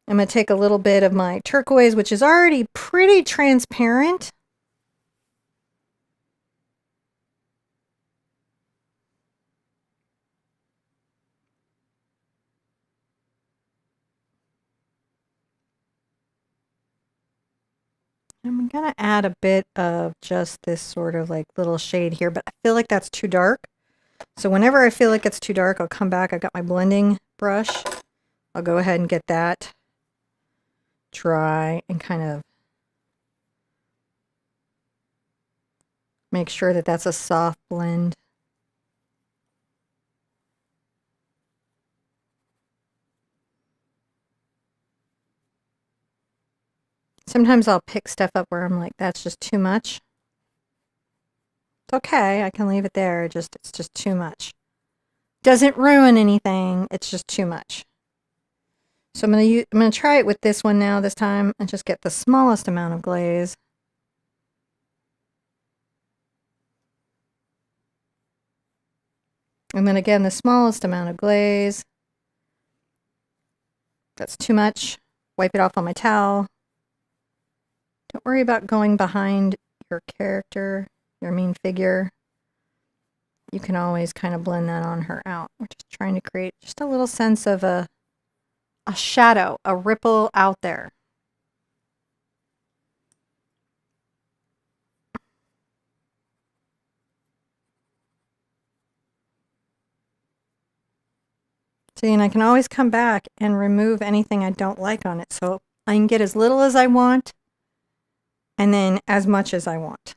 I'm going to take a little bit of my turquoise, which is already pretty transparent. I'm going to add a bit of just this sort of like little shade here, but I feel like that's too dark. So whenever I feel like it's too dark, I'll come back. I got my blending brush. I'll go ahead and get that dry and kind of make sure that that's a soft blend. Sometimes I'll pick stuff up where I'm like, that's just too much. It's okay, I can leave it there, it's just too much. Doesn't ruin anything, it's just too much. So I'm gonna try it with this one now this time and just get the smallest amount of glaze. And then again, the smallest amount of glaze. That's too much. Wipe it off on my towel. Don't worry about going behind your character, your main figure. You can always kind of blend that on her out. We're just trying to create just a little sense of a shadow, a ripple out there. See, and I can always come back and remove anything I don't like on it. So I can get as little as I want and then as much as I want.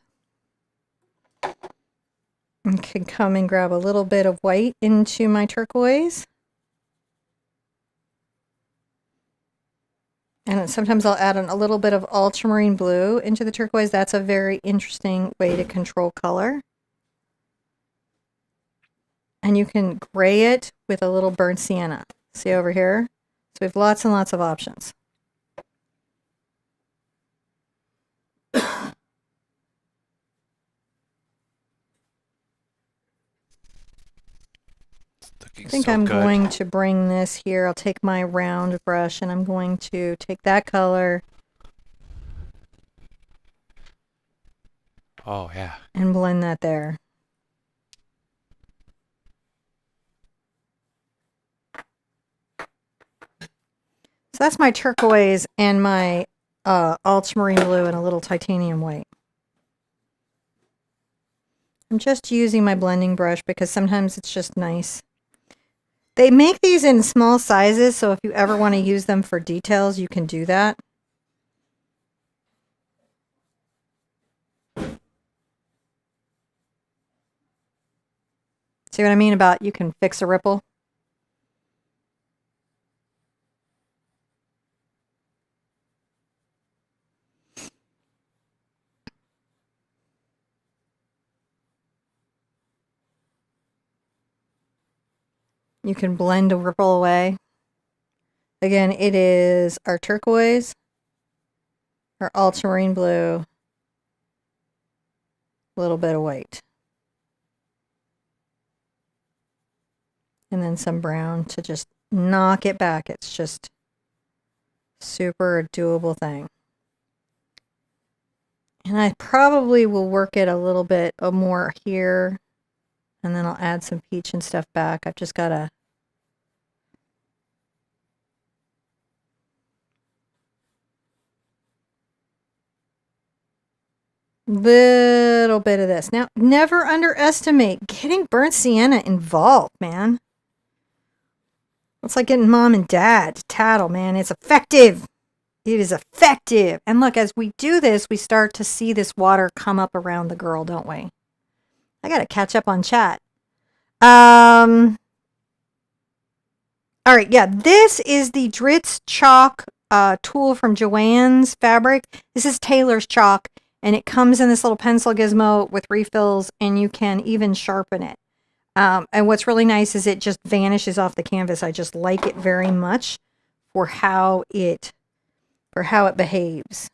And can come and grab a little bit of white into my turquoise. And sometimes I'll add a little bit of ultramarine blue into the turquoise. That's a very interesting way to control color. And you can gray it with a little burnt sienna. See over here? So we have lots and lots of options. I think I'm going to bring this here. I'll take my round brush and I'm going to take that color. Oh, yeah. And blend that there. So that's my turquoise and my ultramarine blue and a little titanium white. I'm just using my blending brush because sometimes it's just nice. They make these in small sizes, so if you ever want to use them for details, you can do that. See what I mean about you can fix a ripple? You can blend a ripple away. Again, it is our turquoise, our ultramarine blue, a little bit of white. And then some brown to just knock it back. It's just super a doable thing. And I probably will work it a little bit more here. And then I'll add some peach and stuff back. I've just got to little bit of this. Now, never underestimate getting burnt sienna involved, man. It's like getting mom and dad to tattle, man. It's effective. It is effective. And look, as we do this, we start to see this water come up around the girl, don't we? I got to catch up on chat. All right, yeah, this is the Dritz chalk tool from Joann's Fabric. This is Taylor's chalk. And it comes in this little pencil gizmo with refills, and you can even sharpen it. And what's really nice is it just vanishes off the canvas. I just like it very much for how it behaves.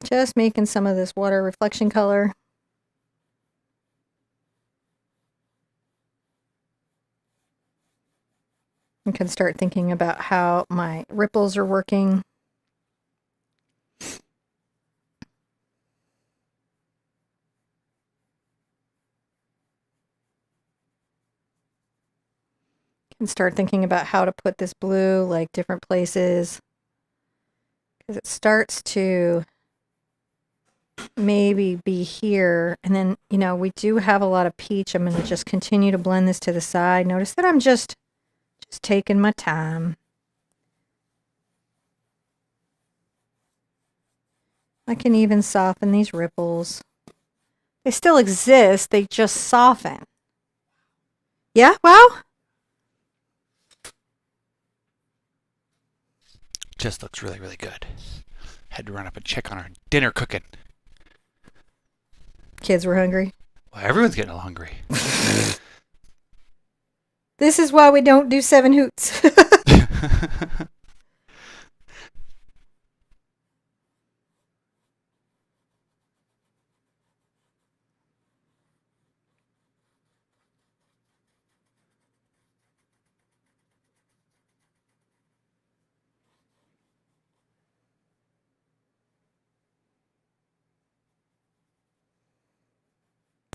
Just making some of this water reflection color. I can start thinking about how my ripples are working. Can start thinking about how to put this blue like different places. Because it starts to maybe be here. And then, you know, we do have a lot of peach. I'm going to just continue to blend this to the side. Notice that I'm just taking my time. I can even soften these ripples. They still exist, they just soften. Yeah, well? Just looks really, really good. Had to run up and check on our dinner cooking. Kids were hungry. Well, everyone's getting a little hungry. This is why we don't do 7 hoots.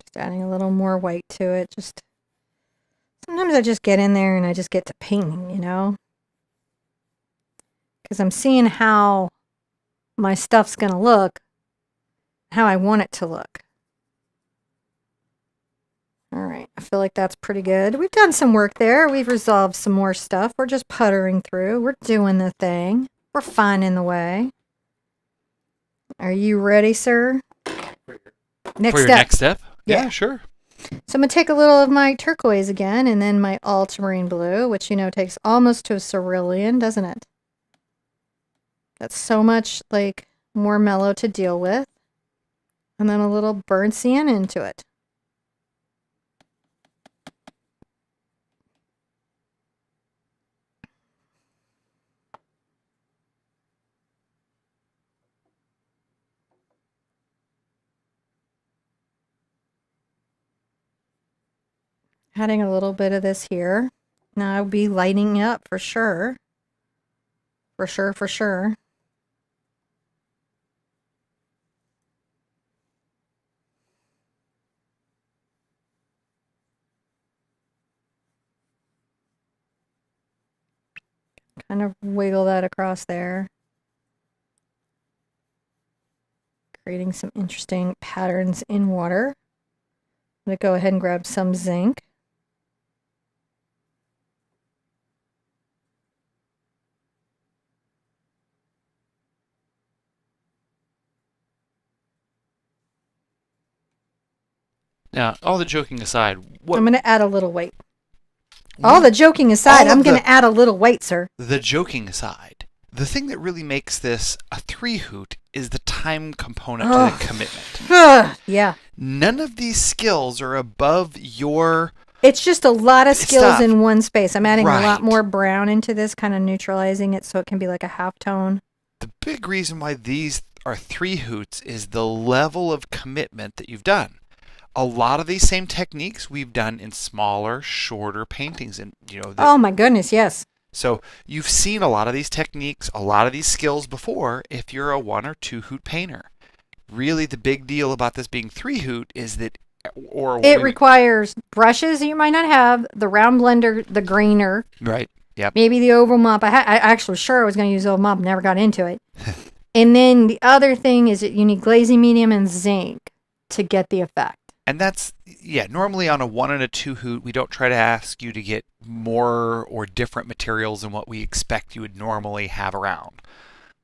Just adding a little more white to it. Just sometimes I just get in there and I just get to painting, you know? Because I'm seeing how my stuff's going to look, how I want it to look. All right, I feel like that's pretty good. We've done some work there. We've resolved some more stuff. We're just puttering through. We're doing the thing. We're finding the way. Are you ready, sir? Next step? Yeah. Yeah, sure. So I'm going to take a little of my turquoise again, and then my ultramarine blue, which, takes almost to a cerulean, doesn't it? That's so much, more mellow to deal with. And then a little burnt sienna into it. Adding a little bit of this here. Now I'll be lighting up for sure. For sure. Kind of wiggle that across there. Creating some interesting patterns in water. I'm going to go ahead and grab some zinc. Now, all the joking aside, I'm going to add a little weight. All the joking aside, I'm going to add a little weight, sir. The joking aside, the thing that really makes this a 3-hoot is the time component to the commitment. Yeah. None of these skills are above your... It's just a lot of skills stuff. in one space. I'm adding a lot Right. more brown into this, kind of neutralizing it so it can be like a halftone. The big reason why these are 3-hoots is the level of commitment that you've done. A lot of these same techniques we've done in smaller, shorter paintings, and Oh my goodness, yes. So you've seen a lot of these techniques, a lot of these skills before if you're a 1 or 2-hoot painter. Really, the big deal about this being 3-hoot is that, it requires brushes that you might not have, the round blender, the grainer, right? Yep. maybe the oval mop. I actually was sure I was going to use oval mop, never got into it. And then the other thing is that you need glazing medium and zinc to get the effect. And that's, normally on a 1 and a 2-hoot, we don't try to ask you to get more or different materials than what we expect you would normally have around.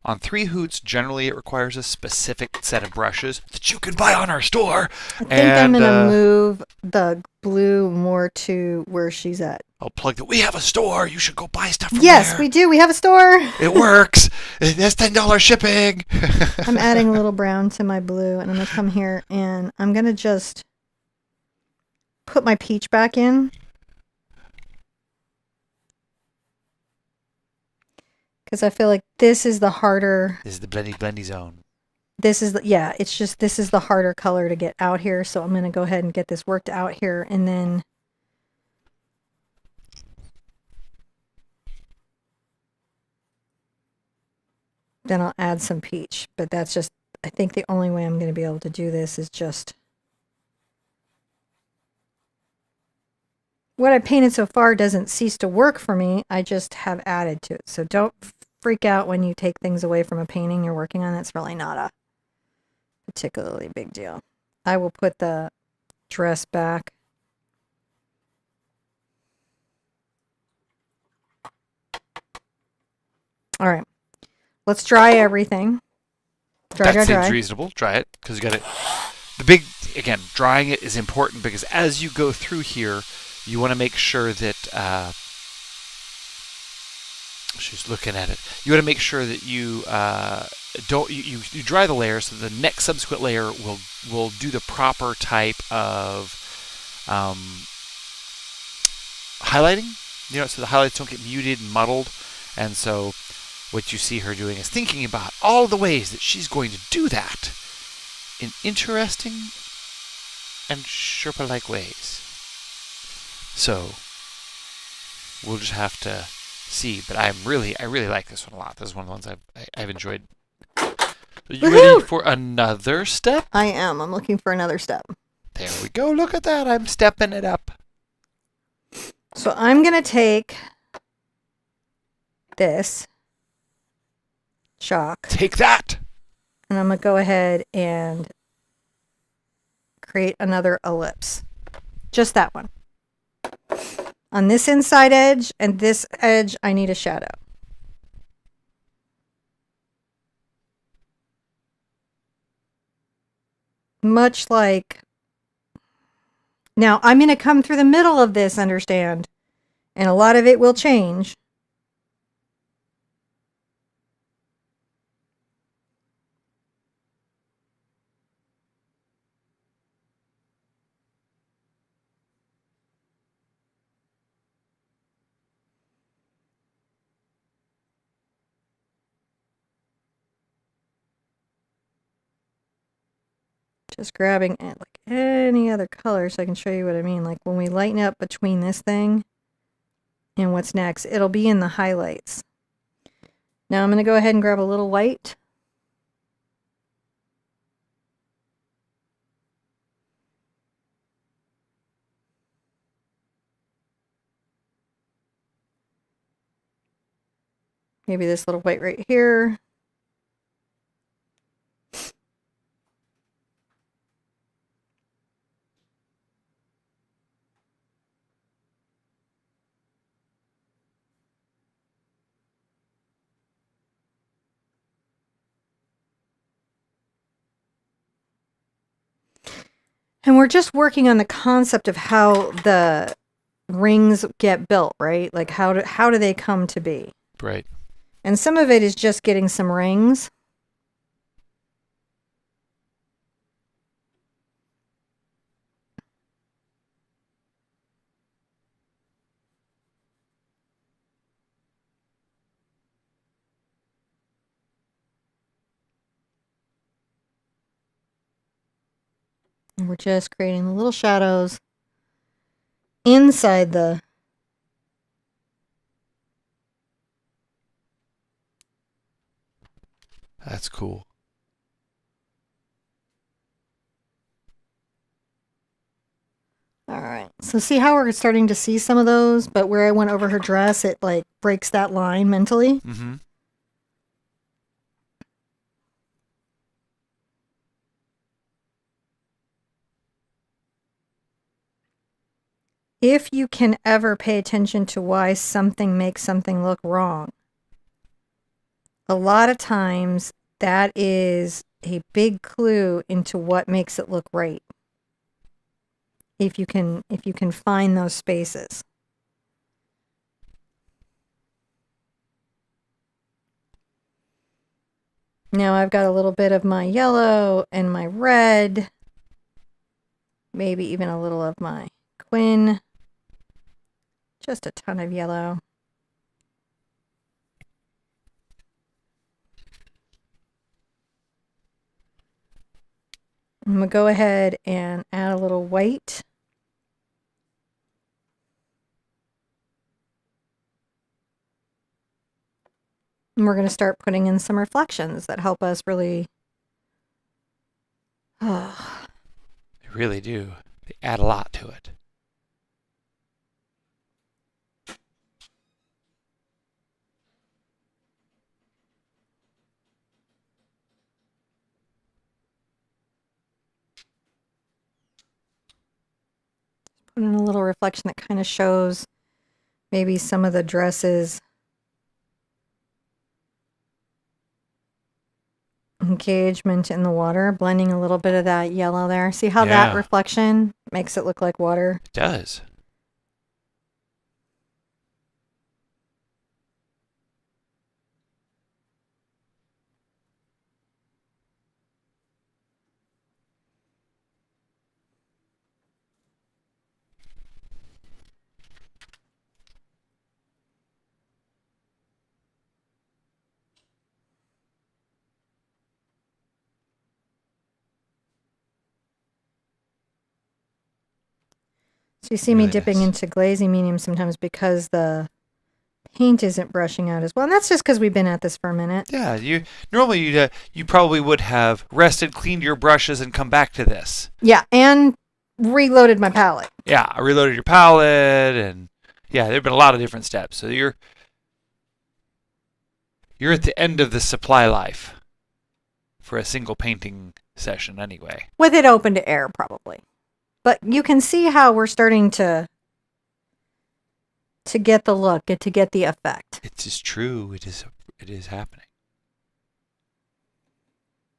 On 3-hoots, generally it requires a specific set of brushes that you can buy on our store. I think I'm going to move the blue more to where she's at. I'll plug that we have a store. You should go buy stuff from Yes, there. we do. We have a store. It works. That's $10 shipping. I'm adding a little brown to my blue, and I'm going to come here, and I'm going to just put my peach back in. Because I feel like this is the harder. This is the blendy zone. This is this is the harder color to get out here. So I'm going to go ahead and get this worked out here, and then I'll add some peach. But that's just, I think the only way I'm going to be able to do this is just what I painted so far doesn't cease to work for me. I just have added to it. So don't freak out when you take things away from a painting you're working on. That's really not a particularly big deal. I will put the dress back. All right. Let's dry everything. That seems reasonable. Dry it, because you got it. Again, drying it is important because as you go through here, you want to make sure that she's looking at it. You want to make sure that you don't you dry the layer so the next subsequent layer will do the proper type of highlighting. So the highlights don't get muted and muddled. And so what you see her doing is thinking about all the ways that she's going to do that in interesting and Sherpa-like ways. So we'll just have to see. But I really like this one a lot. This is one of the ones I've enjoyed. Are you ready for another step? I am. I'm looking for another step. There we go. Look at that. I'm stepping it up. So I'm going to take this chalk. Take that. And I'm going to go ahead and create another ellipse. Just that one. On this inside edge and this edge, I need a shadow. Much like, now I'm going to come through the middle of this, understand, and a lot of it will change. Just grabbing like any other color so I can show you what I mean. Like when we lighten up between this thing and what's next, it'll be in the highlights. Now I'm going to go ahead and grab a little white. Maybe this little white right here. And we're just working on the concept of how the rings get built, right? Like how do they come to be? Right. And some of it is just getting some rings. And we're just creating the little shadows inside the That's cool. All right. So see how we're starting to see some of those, but where I went over her dress, it like breaks that line mentally. Mm-hmm. If you can ever pay attention to why something makes something look wrong, a lot of times that is a big clue into what makes it look right. If you can find those spaces. Now I've got a little bit of my yellow and my red, maybe even a little of my quin, just a ton of yellow. I'm going to go ahead and add a little white. And we're going to start putting in some reflections that help us really... They really do. They add a lot to it. Put in a little reflection that kind of shows maybe some of the dresses engagement in the water, blending a little bit of that yellow there. See how that reflection makes it look like water? It does. So you see me dipping into glazing medium sometimes because the paint isn't brushing out as well. And that's just because we've been at this for a minute. Yeah, normally you probably would have rested, cleaned your brushes, and come back to this. Yeah, and reloaded my palette. Yeah, I reloaded your palette, and yeah, there've been a lot of different steps. So you're at the end of the supply life for a single painting session anyway. With it open to air, probably. But you can see how we're starting to to get the look, to get the effect. It is true. It is happening.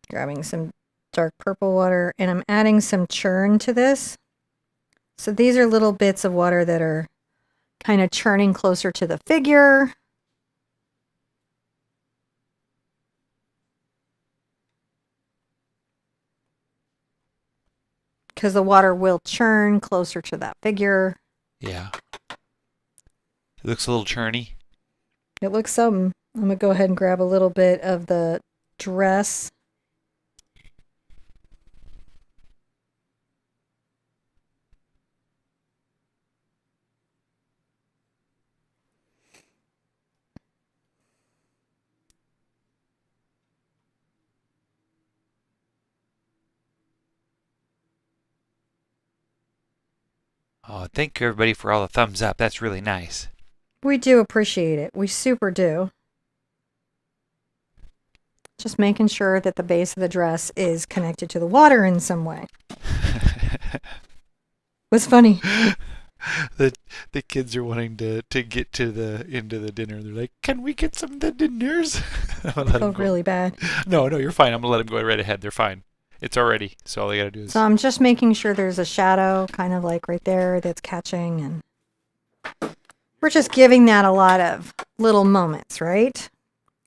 Grabbing some dark purple water, and I'm adding some churn to this. So these are little bits of water that are kind of churning closer to the figure. Because the water will churn closer to that figure. Yeah. It looks a little churny. It looks something. I'm going to go ahead and grab a little bit of the dress. Oh, thank you everybody for all the thumbs up. That's really nice. We do appreciate it. We super do. Just making sure that the base of the dress is connected to the water in some way. What's funny? The kids are wanting to get to the end of the dinner. They're like, "Can we get some of the dinners?" I'm gonna let them go. Really bad. No, you're fine. I'm gonna let them go right ahead. They're fine. It's already. So all they gotta do is. So I'm just making sure there's a shadow kind of like right there that's catching, and we're just giving that a lot of little moments, right?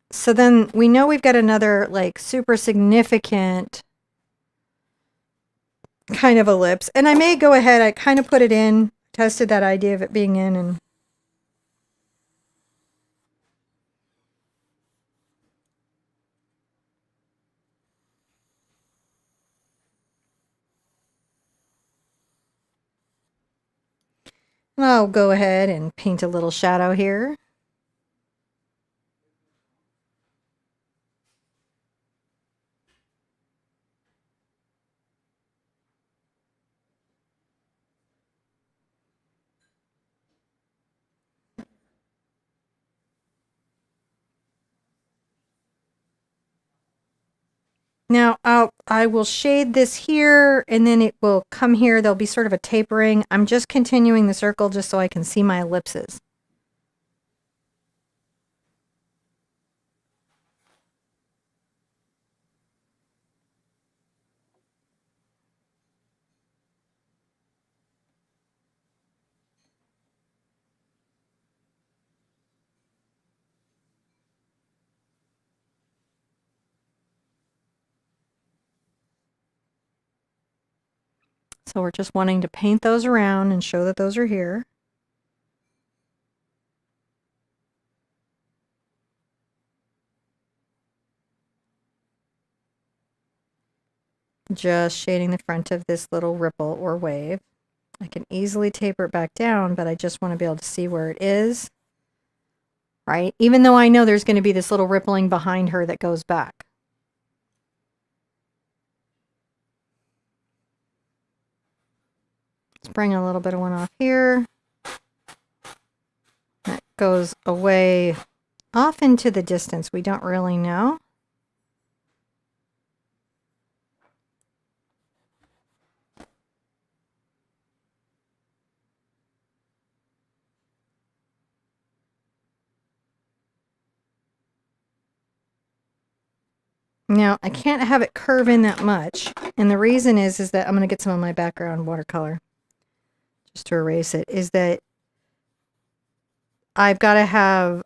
So then we know we've got another like super significant kind of ellipse, and I may go ahead, I kind of put it in, tested that idea of it being in, and I'll go ahead and paint a little shadow here. Now I will shade this here, and then it will come here. There'll be sort of a tapering. I'm just continuing the circle just so I can see my ellipses. So we're just wanting to paint those around and show that those are here. Just shading the front of this little ripple or wave. I can easily taper it back down, but I just want to be able to see where it is, right? Even though I know there's going to be this little rippling behind her that goes back. Let's bring a little bit of one off here. That goes away off into the distance. We don't really know. Now, I can't have it curve in that much, and the reason is that I'm going to get some of my background watercolor just to erase it, is that I've got to have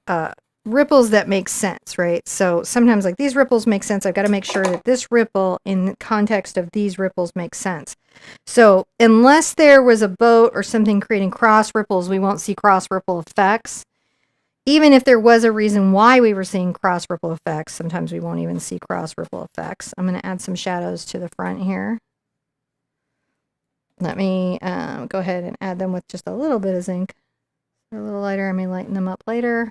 ripples that make sense, right? So sometimes like these ripples make sense. I've got to make sure that this ripple in the context of these ripples makes sense. So unless there was a boat or something creating cross ripples, we won't see cross ripple effects. Even if there was a reason why we were seeing cross ripple effects, sometimes we won't even see cross ripple effects. I'm going to add some shadows to the front here. Let me go ahead and add them with just a little bit of zinc. They're a little lighter. I may lighten them up later.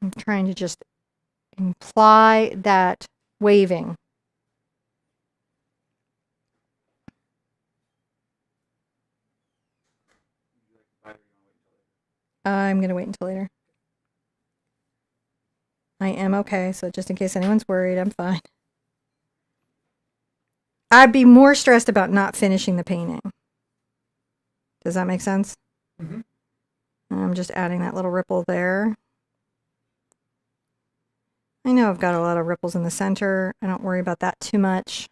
I'm trying to just imply that waving. I'm going to wait until later. I am okay, so just in case anyone's worried, I'm fine. I'd be more stressed about not finishing the painting. Does that make sense? Mm-hmm. I'm just adding that little ripple there. I know I've got a lot of ripples in the center. I don't worry about that too much.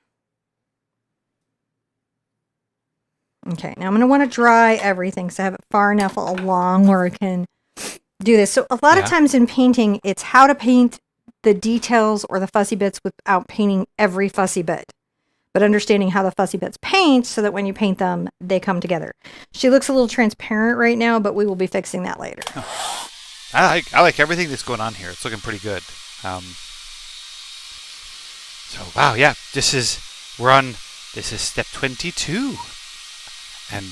Okay, now I'm going to want to dry everything so I have it far enough along where I can do this. So a lot of times in painting, it's how to paint the details or the fussy bits without painting every fussy bit, but understanding how the fussy bits paint so that when you paint them, they come together. She looks a little transparent right now, but we will be fixing that later. Oh. I like everything that's going on here. It's looking pretty good. So wow, yeah, this is step 22. And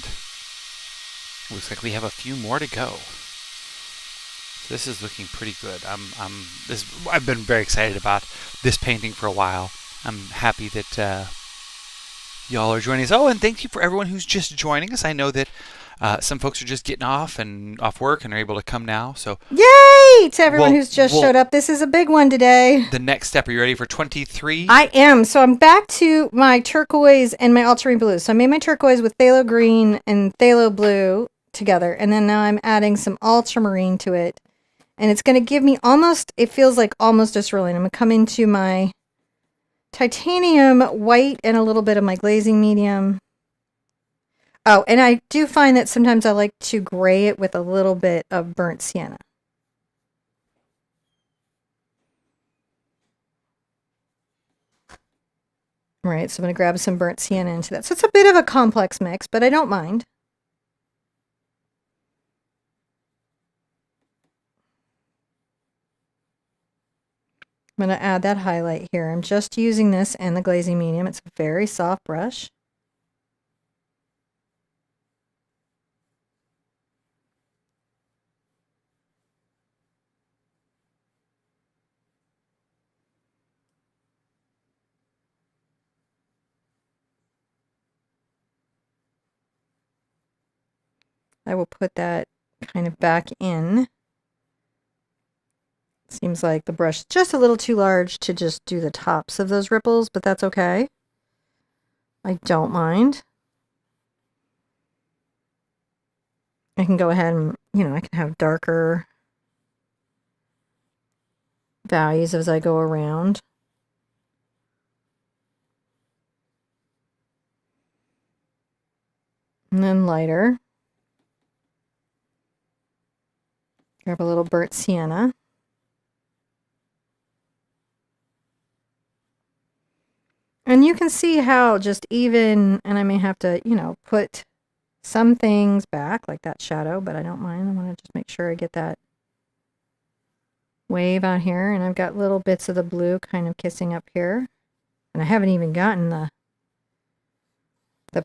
looks like we have a few more to go. This is looking pretty good. I've been very excited about this painting for a while. I'm happy that y'all are joining us. Oh, and thank you for everyone who's just joining us. I know that some folks are just getting off work and are able to come now. So yay to everyone who's just showed up. This is a big one today. The next step. Are you ready for 23? I am. So I'm back to my turquoise and my ultramarine blue. So I made my turquoise with phthalo green and phthalo blue together, and then now I'm adding some ultramarine to it, and it's going to give me almost. It feels like almost a cerulean. I'm going to come into my titanium white and a little bit of my glazing medium. Oh, and I do find that sometimes I like to gray it with a little bit of burnt sienna. All right, so I'm going to grab some burnt sienna into that. So it's a bit of a complex mix, but I don't mind. I'm going to add that highlight here. I'm just using this and the glazing medium. It's a very soft brush. I will put that kind of back in. Seems like the brush is just a little too large to just do the tops of those ripples, but that's okay. I don't mind. I can go ahead and, I can have darker values as I go around. And then lighter. Grab a little burnt sienna. And you can see how just even, and I may have to, put some things back, like that shadow, but I don't mind. I want to just make sure I get that wave out here. And I've got little bits of the blue kind of kissing up here. And I haven't even gotten the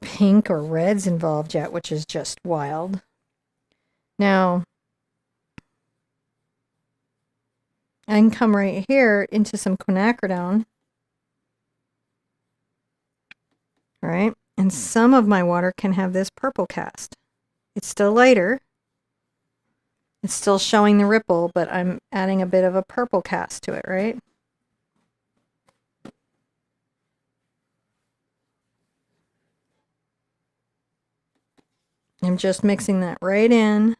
pink or reds involved yet, which is just wild. Now, I can come right here into some quinacridone. All right, and some of my water can have this purple cast. It's still lighter. It's still showing the ripple, but I'm adding a bit of a purple cast to it, right? I'm just mixing that right in.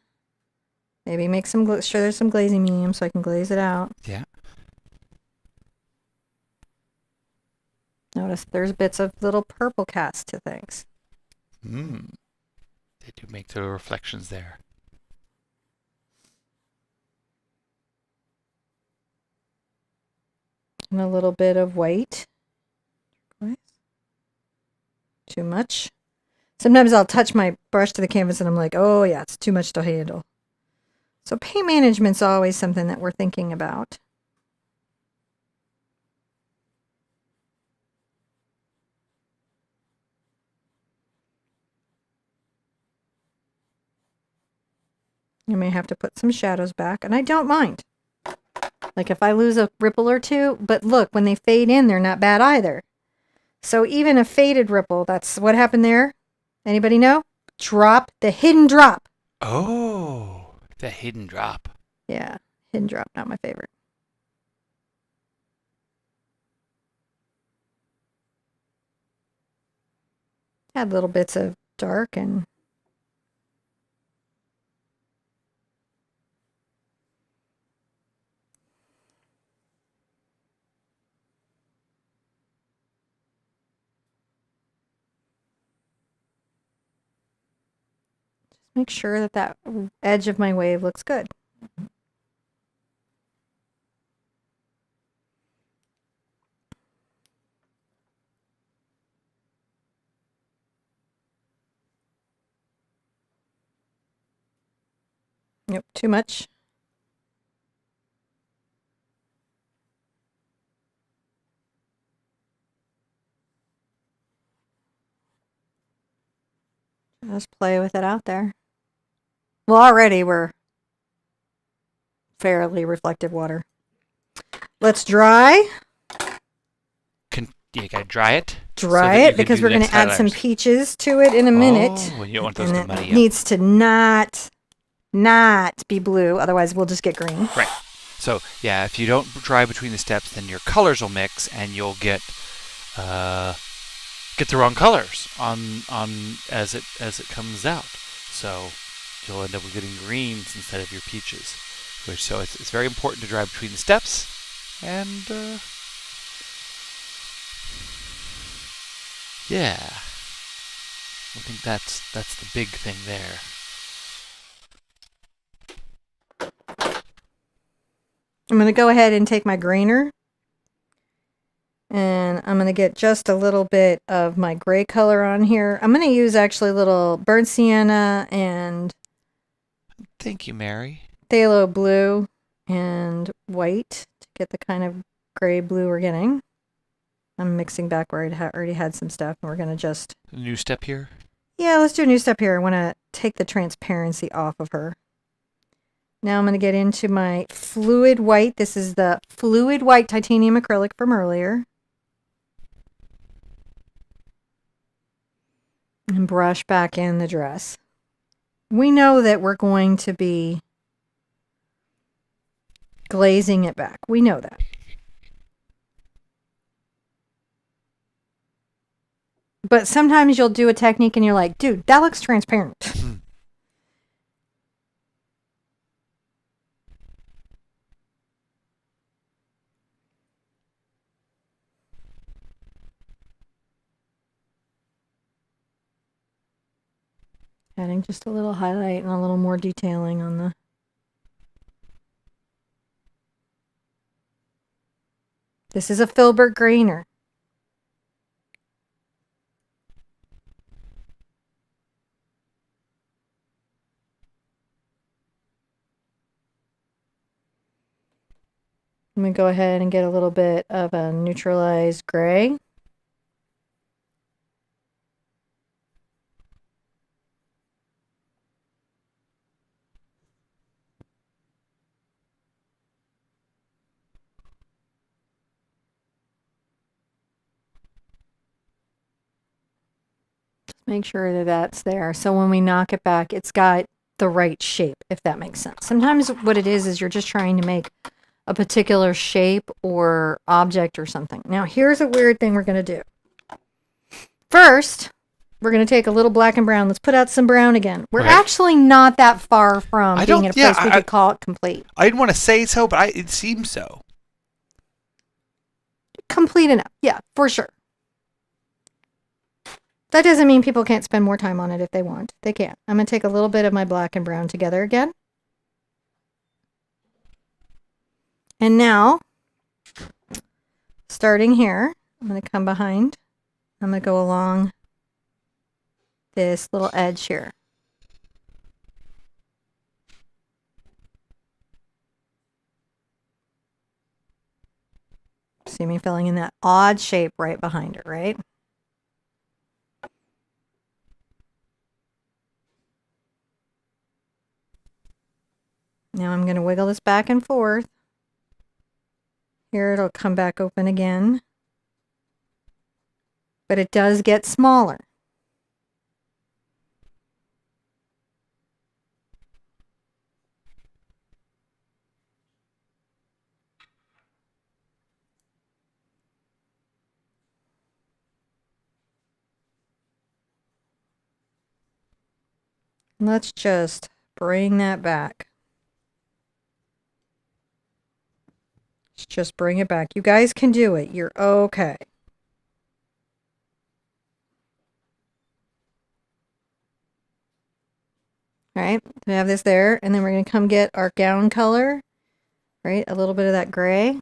Maybe make sure there's some glazing medium so I can glaze it out. Yeah. Notice there's bits of little purple cast to things. They do make the reflections there. And a little bit of white. Too much. Sometimes I'll touch my brush to the canvas and I'm like, oh yeah, it's too much to handle. So paint management's always something that we're thinking about. You may have to put some shadows back, and I don't mind. Like if I lose a ripple or two, but look, when they fade in, they're not bad either. So even a faded ripple, that's what happened there. Anybody know? Drop, the hidden drop. Oh, the hidden drop. Yeah, hidden drop, not my favorite. Had little bits of dark and make sure that that edge of my wave looks good. Yep, too much. Just play with it out there. Well, already we're fairly reflective water. Let's dry. You gotta dry it. Dry it because we're going to add some peaches to it in a minute. Oh, you don't want those and to muddy it up. needs to not be blue, otherwise we'll just get green. Right. So yeah, if you don't dry between the steps, then your colors will mix, and you'll get the wrong colors on as it comes out. So you'll end up with getting greens instead of your peaches. So it's very important to dry between the steps, and yeah, I think that's the big thing there. I'm going to go ahead and take my grainer, and I'm going to get just a little bit of my gray color on here. I'm going to use actually a little burnt sienna and Thank you, Mary. phthalo blue and white to get the kind of gray blue we're getting. I'm mixing back where I already had some stuff, and we're going to just... A new step here? Yeah, let's do a new step here. I want to take the transparency off of her. Now I'm going to get into my fluid white. This is the fluid white titanium acrylic from earlier. And brush back in the dress. We know that we're going to be glazing it back. We know that. But sometimes you'll do a technique and you're like, dude, that looks transparent. Adding just a little highlight and a little more detailing on the... This is a filbert grainer. I'm going to go ahead and get a little bit of a neutralized gray. Just make sure that that's there. So when we knock it back, it's got the right shape, if that makes sense. Sometimes what it is you're just trying to make a particular shape or object or something. Now, here's a weird thing we're going to do. First, we're going to take a little black and brown. Let's put out some brown again. We're actually not that far from being in a place we could call it complete. I didn't want to say so, but it seems so. Complete enough. Yeah, for sure. That doesn't mean people can't spend more time on it if they want. They can. I'm going to take a little bit of my black and brown together again. And now, starting here, I'm going to come behind. I'm going to go along this little edge here. See me filling in that odd shape right behind her, right? Now I'm going to wiggle this back and forth. Here it'll come back open again. But it does get smaller. Let's just bring that back. Let's just bring it back. You guys can do it. You're okay. All right, we have this there, and then we're going to come get our gown color, right? A little bit of that gray.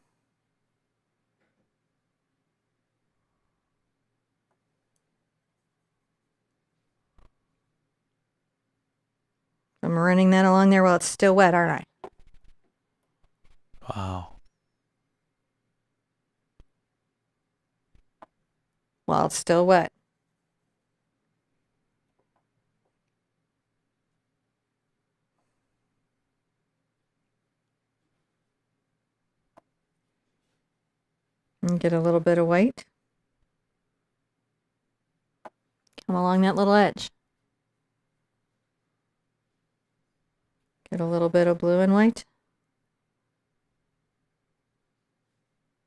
I'm running that along there while it's still wet, aren't I? Wow. While it's still wet. And get a little bit of white. Come along that little edge. Get a little bit of blue and white.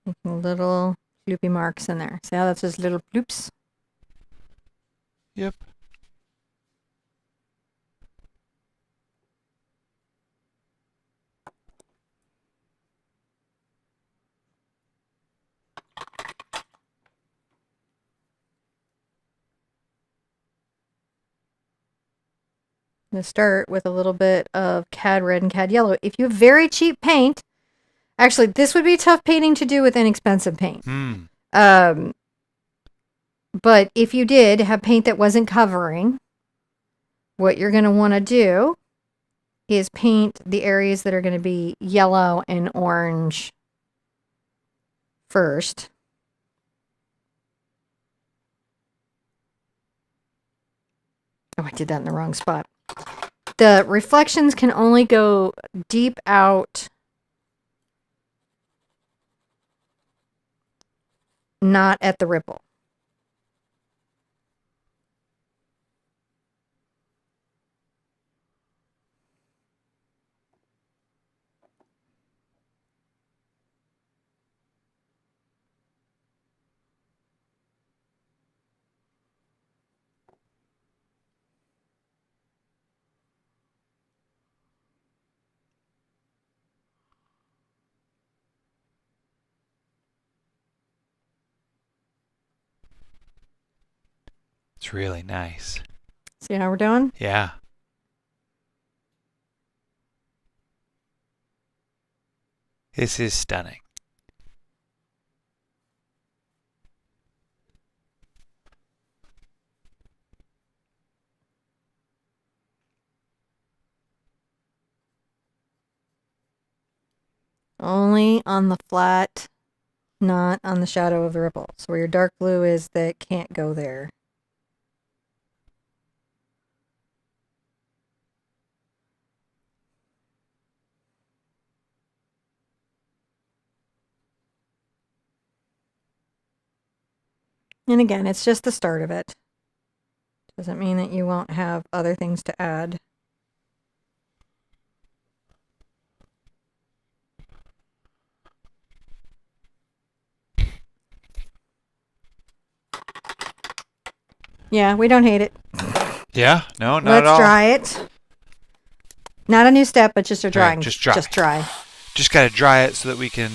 Making little loopy marks in there. See how that's just little bloops? Yep. I'm going to start with a little bit of cad red and cad yellow. If you have very cheap paint, actually, this would be tough painting to do with inexpensive paint. But if you did have paint that wasn't covering, what you're going to want to do is paint the areas that are going to be yellow and orange first. Oh, I did that in the wrong spot. The reflections can only go deep out, not at the ripple. It's really nice. See how we're doing? Yeah. This is stunning. Only on the flat, not on the shadow of the ripple. So where your dark blue is, that can't go there. And again, it's just the start of it. Doesn't mean that you won't have other things to add. Yeah, we don't hate it. Yeah, no, not Let's at all. dry it. Not a new step, but just a drying. Right, just dry. Just dry. Just got to dry it so that we can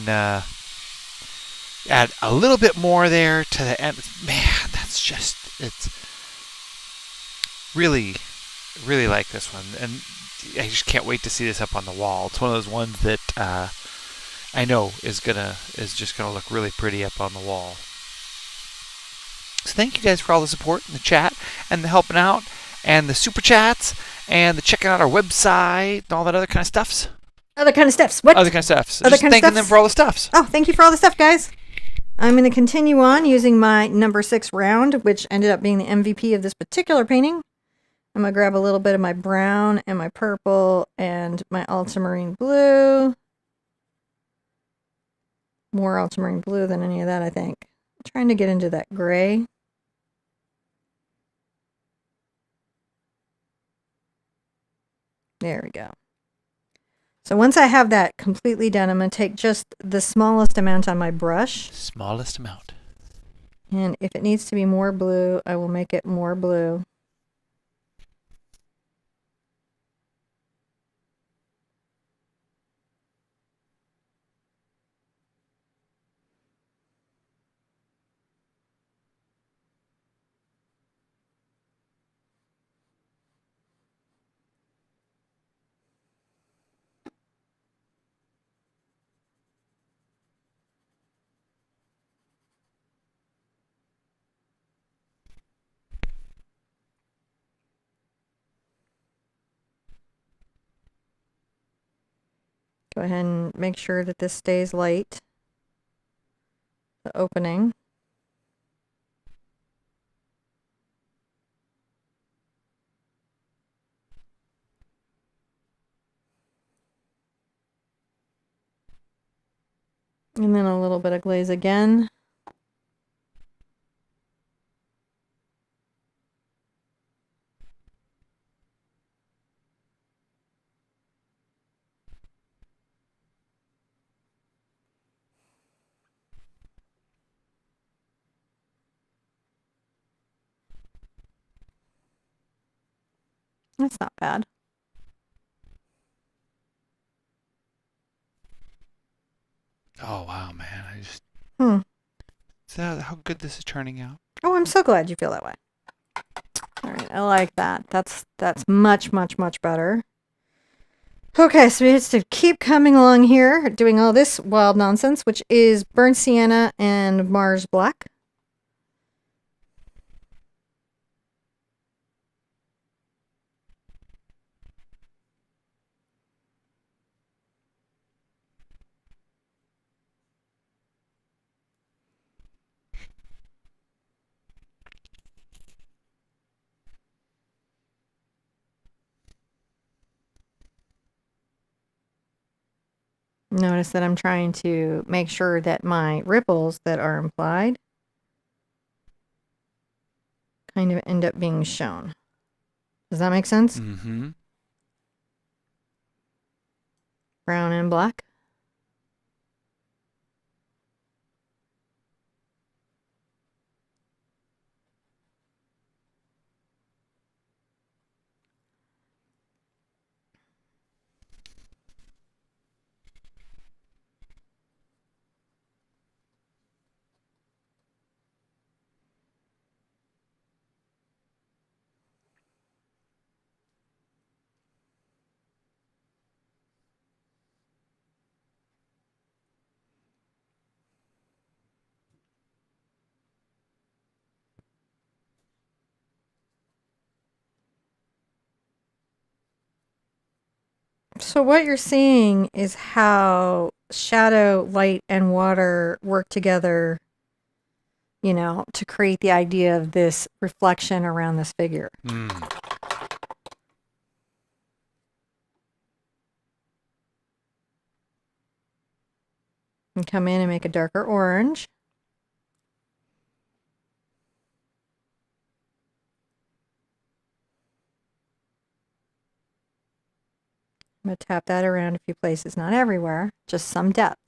add a little bit more there to the end. Man, that's just, it's really, really like this one. And I just can't wait to see this up on the wall. It's one of those ones that I know is just gonna look really pretty up on the wall. So thank you guys for all the support in the chat and the helping out and the super chats and the checking out our website and all that other kind of stuffs. Other kind of stuffs. What? Other kind of stuffs. Other Just kind of thanking stuffs? them for all the stuffs. Oh, thank you for all the stuff, guys. I'm going to continue on using my number 6 round, which ended up being the MVP of this particular painting. I'm going to grab a little bit of my brown and my purple and my ultramarine blue. More ultramarine blue than any of that, I think. I'm trying to get into that gray. There we go. So once I have that completely done, I'm going to take just the smallest amount on my brush. Smallest amount. And if it needs to be more blue, I will make it more blue. Go ahead and make sure that this stays light. The opening. And then a little bit of glaze again. That's not bad. Oh wow, man! I just Hmm. is that how good this is turning out? Oh, I'm so glad you feel that way. All right, I like that. That's much, much, much better. Okay, so we have to keep coming along here, doing all this wild nonsense, which is burnt sienna and Mars black. Notice that I'm trying to make sure that my ripples that are implied kind of end up being shown. Does that make sense? Mm-hmm. Brown and black. So what you're seeing is how shadow, light, and water work together, you know, to create the idea of this reflection around this figure. Mm. And come in and make a darker orange. I'm going to tap that around a few places, not everywhere, just some depth.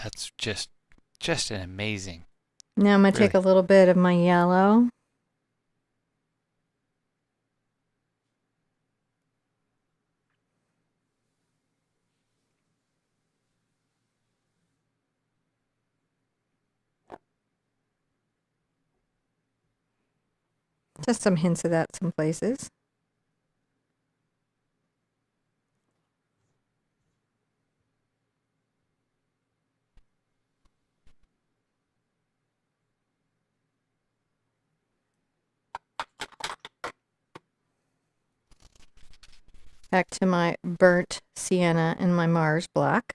That's just an amazing. Now I'm going to take a little bit of my yellow. Just some hints of that some places. Back to my burnt sienna and my Mars black.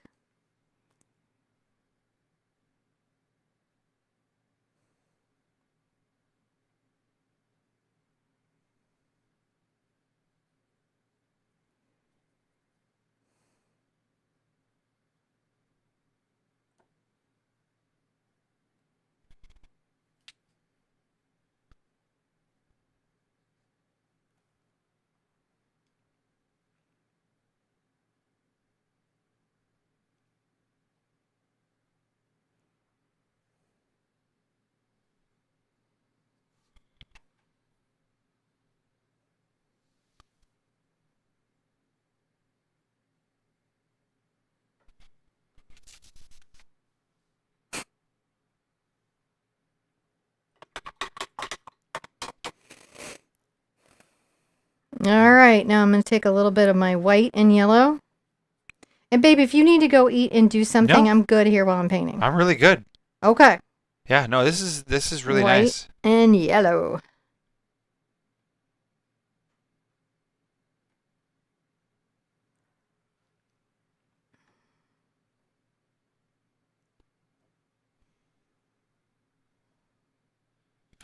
right, now I'm going to take a little bit of my white and yellow. And babe, if you need to go eat and do something, No. I'm good here while I'm painting. I'm really good. Okay. Yeah, no, this is really White nice. and yellow.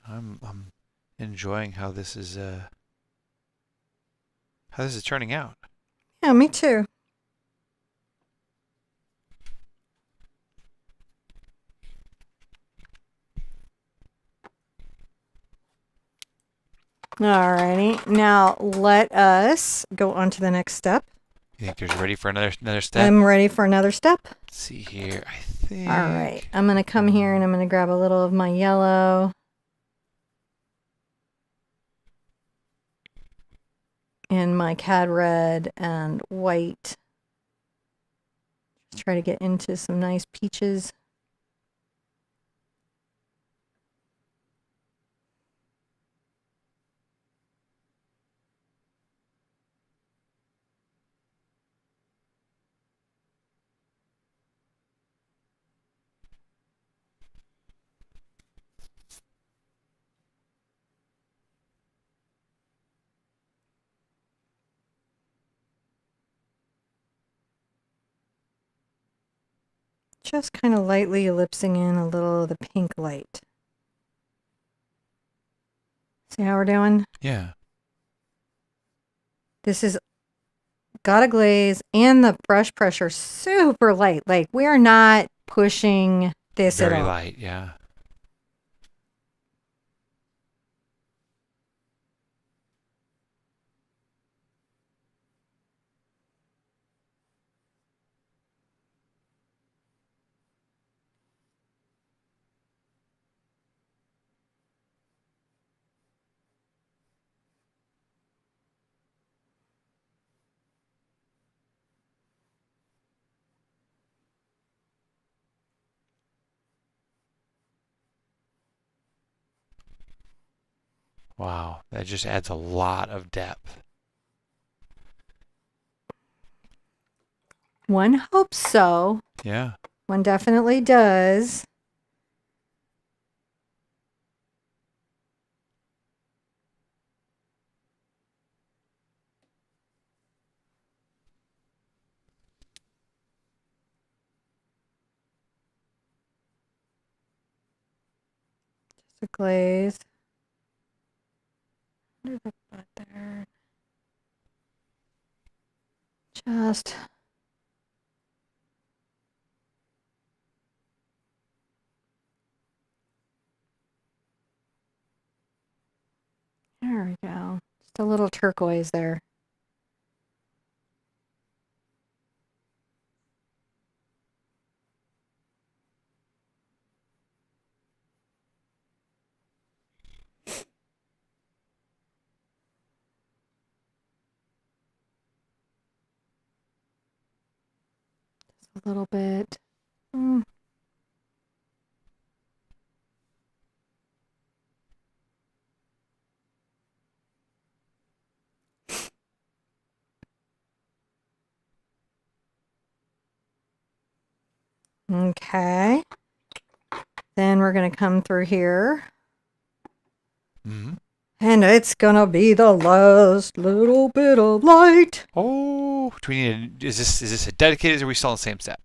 I'm enjoying how this is turning out. Yeah, me too. Alrighty, now let us go on to the next step. You think you're ready for another step? I'm ready for another step. Let's see here. I think. All right, I'm going to come here and I'm going to grab a little of my yellow. And my cad red and white. Just try to get into some nice peaches. Just kind of lightly ellipsing in a little of the pink light. See how we're doing? Yeah. This is got a glaze and the brush pressure super light. Like we're not pushing this Very at all. light, yeah. Wow, that just adds a lot of depth. One hopes so. Yeah. One definitely does. Just a glaze. Under the butt there. Just there we go. Just a little turquoise there. Just a little bit. Okay. Then we're going to come through here. Mm-hmm. And it's going to be the last little bit of light. Oh, do we need is this a dedicated or are we still on the same step?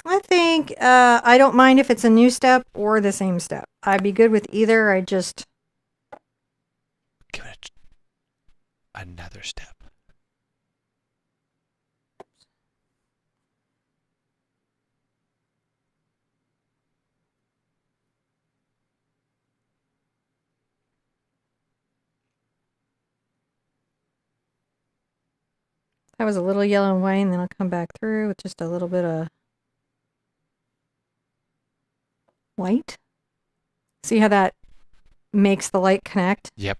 I think I don't mind if it's a new step or the same step. I'd be good with either. I just... Give it another step. That was a little yellow and white, and then I'll come back through with just a little bit of white. See how that makes the light connect? Yep.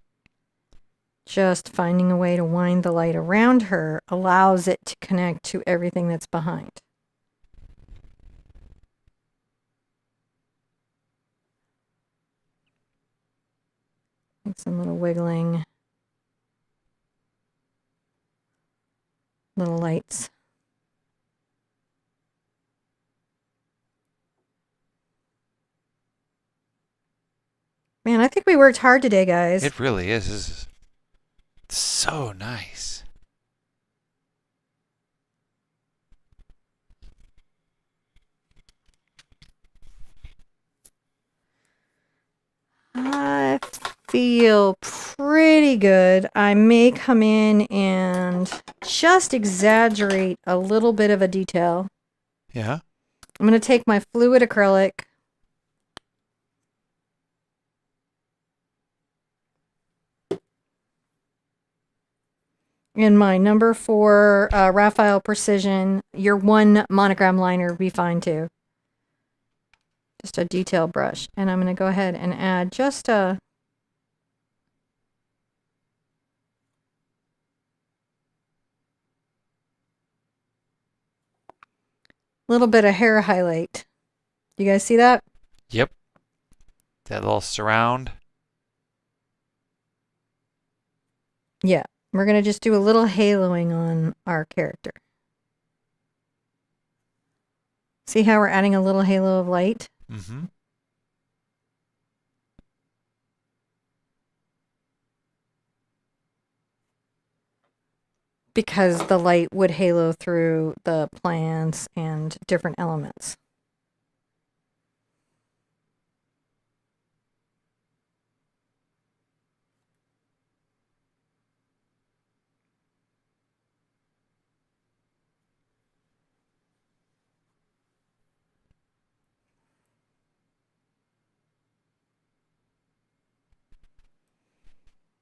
Just finding a way to wind the light around her allows it to connect to everything that's behind. Make some little wiggling. little lights. Man, I think we worked hard today, guys. It really is. This is so nice. I feel pretty good. I may come in and just exaggerate a little bit of a detail. Yeah. I'm going to take my fluid acrylic. And my number 4 Raphael Precision, your 1 monogram liner would be fine too. Just a detail brush. And I'm going to go ahead and add just a little bit of hair highlight. You guys see that? Yep. That little surround. Yeah. We're going to just do a little haloing on our character. See how we're adding a little halo of light? Mm-hmm. Because the light would halo through the plants and different elements.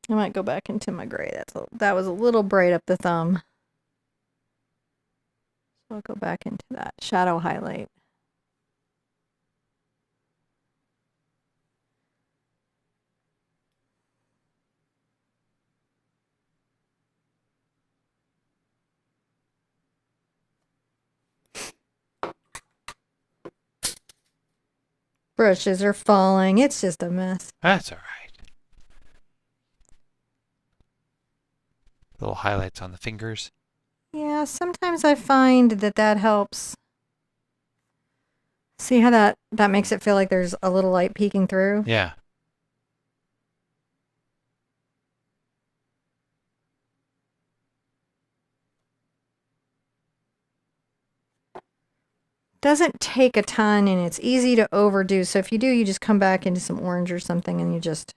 I might go back into my gray. That was a little bright up the thumb. So I'll go back into that shadow highlight. Brushes are falling. It's just a mess. That's all right. Little highlights on the fingers. Yeah, sometimes I find that helps. See how that makes it feel like there's a little light peeking through? Yeah. Doesn't take a ton and it's easy to overdo. So if you do, you just come back into some orange or something and you just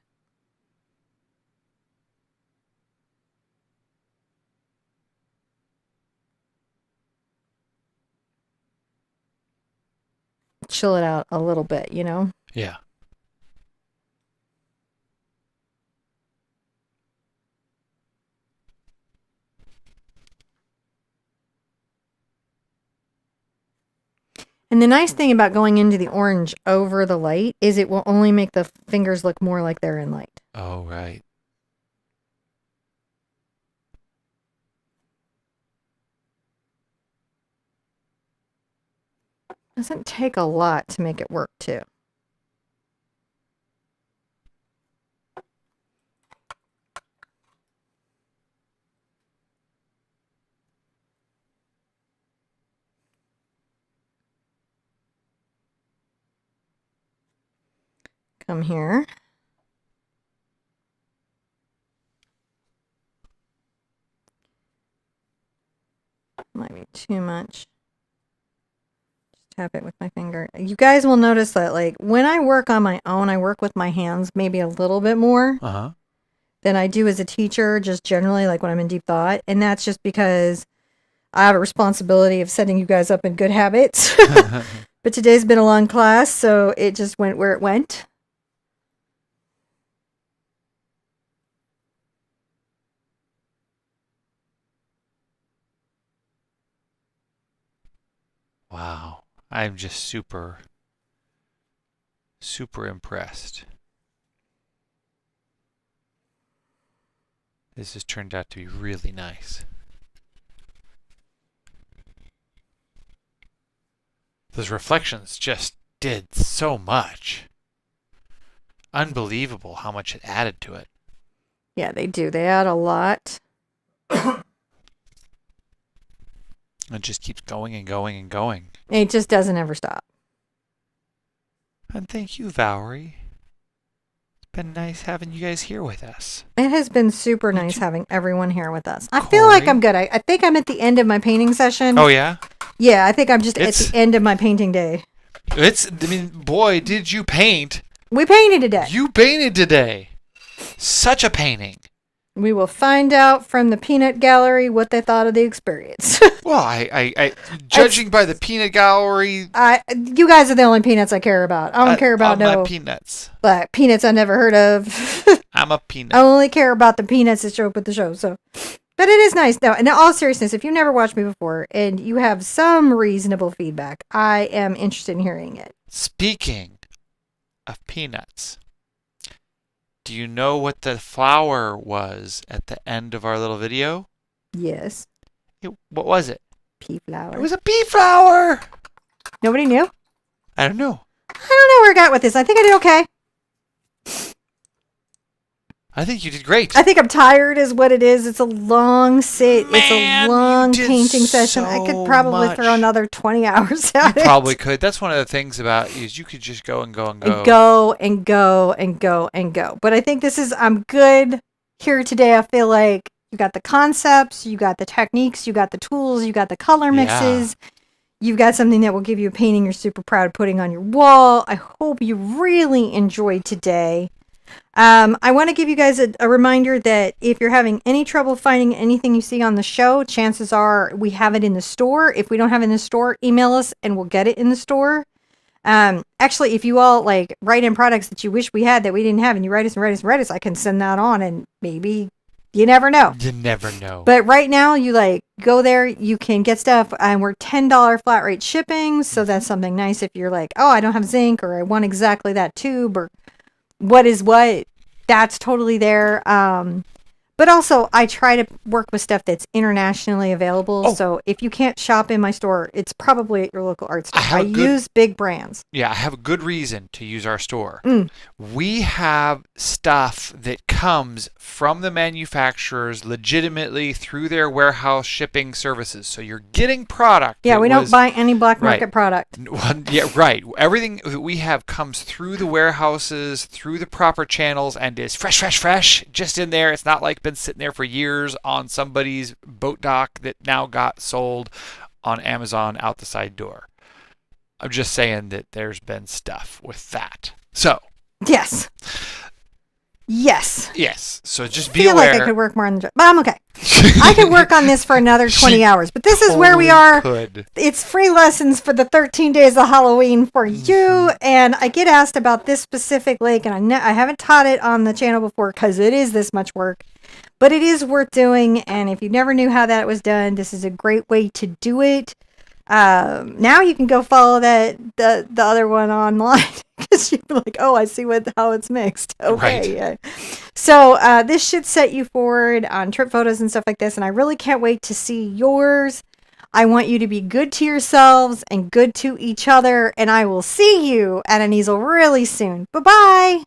chill it out a little bit, you know? Yeah. And the nice thing about going into the orange over the light is it will only make the fingers look more like they're in light. Oh, right. Doesn't take a lot to make it work too. Come here. Might be too much. Just tap it with my finger. You guys will notice that like when I work on my own, I work with my hands maybe a little bit more Uh-huh. than I do as a teacher, just generally like when I'm in deep thought. And that's just because I have a responsibility of setting you guys up in good habits. But today's been a long class, so it just went where it went. Wow. I'm just super impressed. This has turned out to be really nice. Those reflections just did so much. Unbelievable how much it added to it. Yeah, they do. They add a lot. It just keeps going and going and going. It just doesn't ever stop. And thank you, Valerie. It's been nice having you guys here with us. It has been super nice having everyone here with us. I feel like I'm good. I think I'm at the end of my painting session. Oh, yeah? Yeah, I think I'm just at the end of my painting day. Boy, did you paint. We painted today. You painted today. Such a painting. We will find out from the peanut gallery what they thought of the experience. Well, I judging by the peanut gallery. You guys are the only peanuts I care about. I don't care about my peanuts. But peanuts I never heard of. I'm a peanut. I only care about the peanuts that show up at the show. So, but it is nice. No, in all seriousness, if you've never watched me before and you have some reasonable feedback, I am interested in hearing it. Speaking of peanuts, do you know what the flower was at the end of our little video? Yes. What was it? Pea flower. It was a pea flower. Nobody knew? I don't know. I don't know where I got with this. I think I did okay. I think you did great. I think I'm tired is what it is. It's a long sit. Man, it's a long you did painting session. I could probably much. throw another 20 hours at it. Probably could. That's one of the things about is you could just go and go and go. And go and go and go and go. But I think I'm good here today. I feel like you got the concepts, you got the techniques, you got the tools, you got the color mixes. Yeah. You've got something that will give you a painting you're super proud of putting on your wall. I hope you really enjoyed today. I want to give you guys a reminder that if you're having any trouble finding anything you see on the show, chances are we have it in the store. If we don't have it in the store, email us and we'll get it in the store. Actually, if you all like write in products that you wish we had that we didn't have and you write us, I can send that on and maybe you never know. You never know. But right now you like go there, you can get stuff and we're $10 flat rate shipping. So that's something nice if you're like, oh, I don't have zinc or I want exactly that tube or what is what, that's totally there. But also, I try to work with stuff that's internationally available. Oh. So if you can't shop in my store, it's probably at your local art store. I use big brands. Yeah, I have a good reason to use our store. We have stuff that comes from the manufacturers legitimately through their warehouse shipping services. So you're getting product. Yeah, we don't buy any black market product. Yeah, right. Everything that we have comes through the warehouses, through the proper channels, and is fresh, just in there. It's not like been sitting there for years on somebody's boat dock that now got sold on Amazon out the side door. I'm just saying that there's been stuff with that. So yes. So just be aware. I feel like I could work more on the job, but I'm okay. I could work on this for another 20 hours, but this is where we are. It's free lessons for the 13 days of Halloween for you. And I get asked about this specific lake, and I haven't taught it on the channel before because it is this much work. But it is worth doing, and if you never knew how that was done, this is a great way to do it. Now you can go follow the other one online because you're like, oh, I see how it's mixed. Okay, right. Yeah. So this should set you forward on trip photos and stuff like this, and I really can't wait to see yours. I want you to be good to yourselves and good to each other, and I will see you at an easel really soon. Bye-bye.